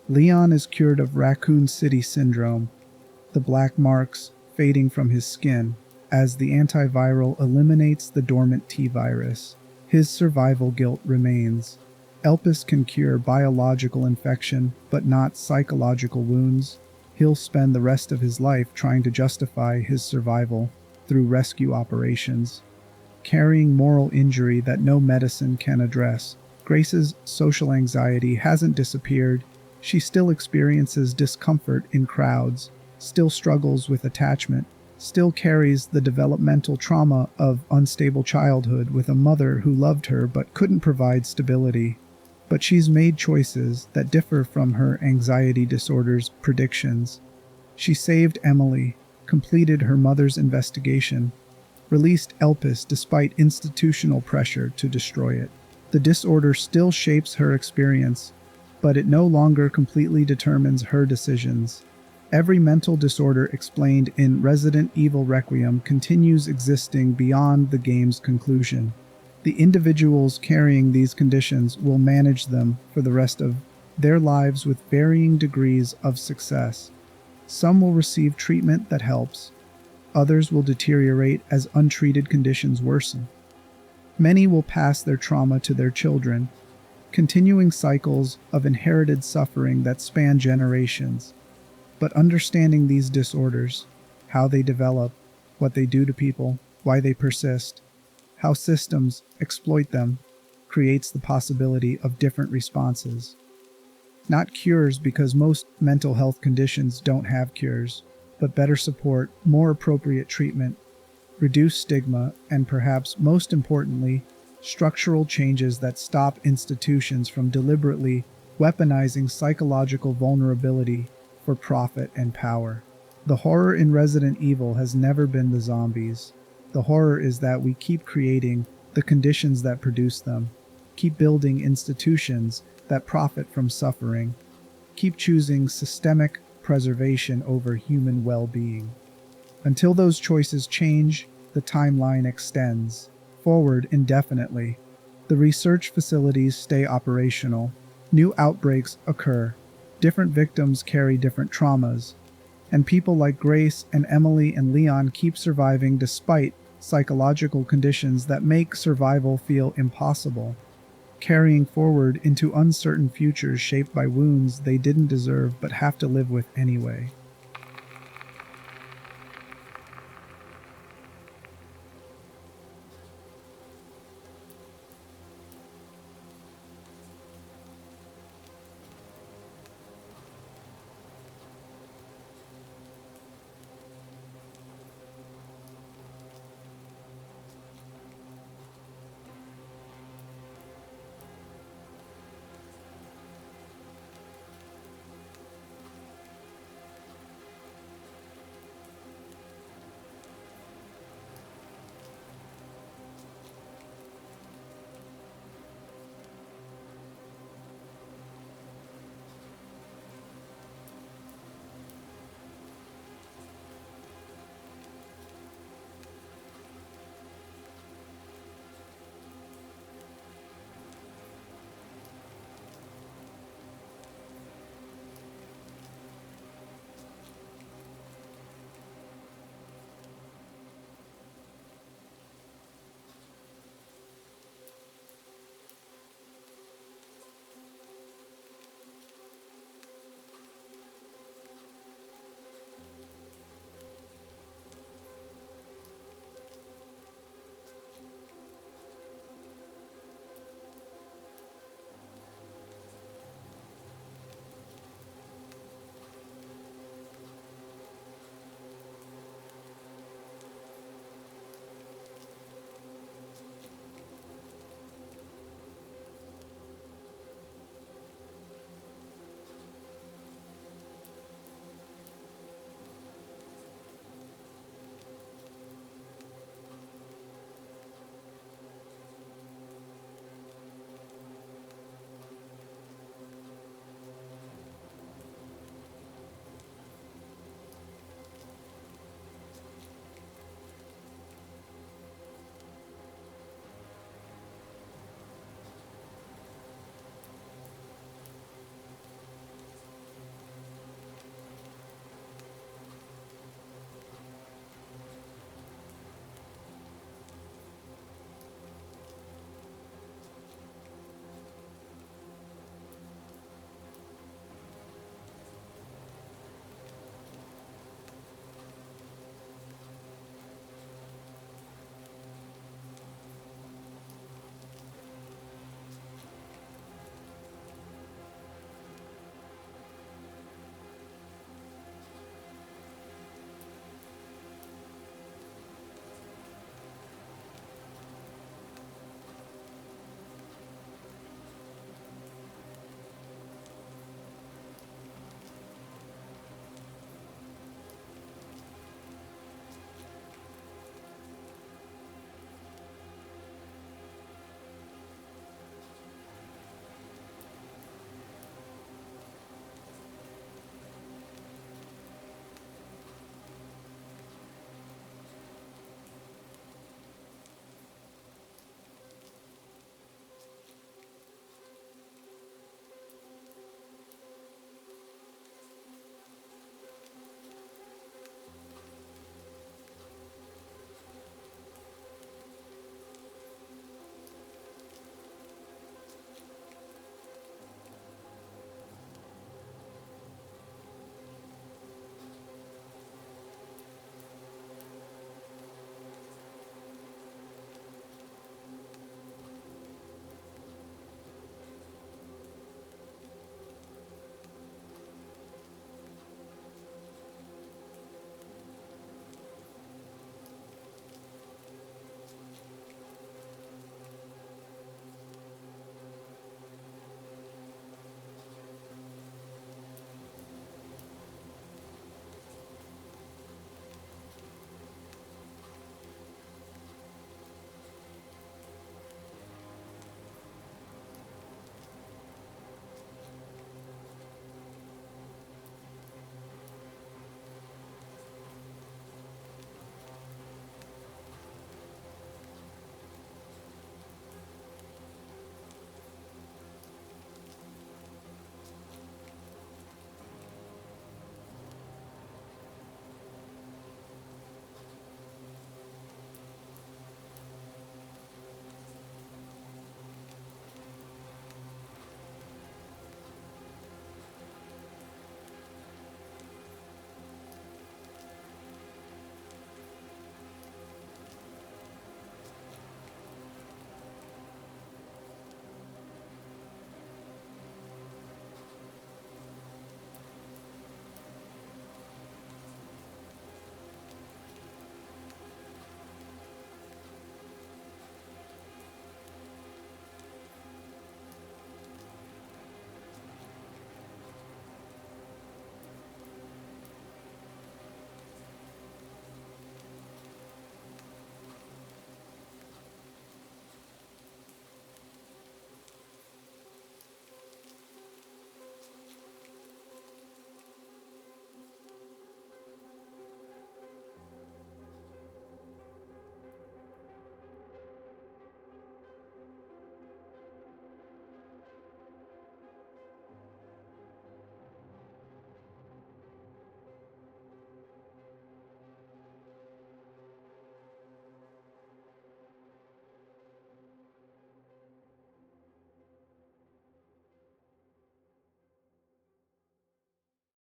Leon is cured of Raccoon City Syndrome, the black marks fading from his skin as the antiviral eliminates the dormant T virus. His survival guilt remains. Elpis can cure biological infection, but not psychological wounds. He'll spend the rest of his life trying to justify his survival through rescue operations, carrying moral injury that no medicine can address. Grace's social anxiety hasn't disappeared. She still experiences discomfort in crowds, still struggles with attachment, still carries the developmental trauma of unstable childhood with a mother who loved her but couldn't provide stability. But she's made choices that differ from her anxiety disorder's predictions. She saved Emily, completed her mother's investigation, released Elpis despite institutional pressure to destroy it. The disorder still shapes her experience, but it no longer completely determines her decisions. Every mental disorder explained in Resident Evil Requiem continues existing beyond the game's conclusion. The individuals carrying these conditions will manage them for the rest of their lives with varying degrees of success. Some will receive treatment that helps. Others will deteriorate as untreated conditions worsen. Many will pass their trauma to their children, continuing cycles of inherited suffering that span generations. But understanding these disorders, how they develop, what they do to people, why they persist, how systems exploit them, creates the possibility of different responses. Not cures, because most mental health conditions don't have cures, but better support, more appropriate treatment, reduced stigma, and perhaps most importantly, structural changes that stop institutions from deliberately weaponizing psychological vulnerability for profit and power. The horror in Resident Evil has never been the zombies. The horror is that we keep creating the conditions that produce them, keep building institutions that profit from suffering, keep choosing systemic preservation over human well-being. Until those choices change, the timeline extends forward indefinitely. The research facilities stay operational. New outbreaks occur. Different victims carry different traumas. And people like Grace and Emily and Leon keep surviving despite psychological conditions that make survival feel impossible, carrying forward into uncertain futures shaped by wounds they didn't deserve but have to live with anyway.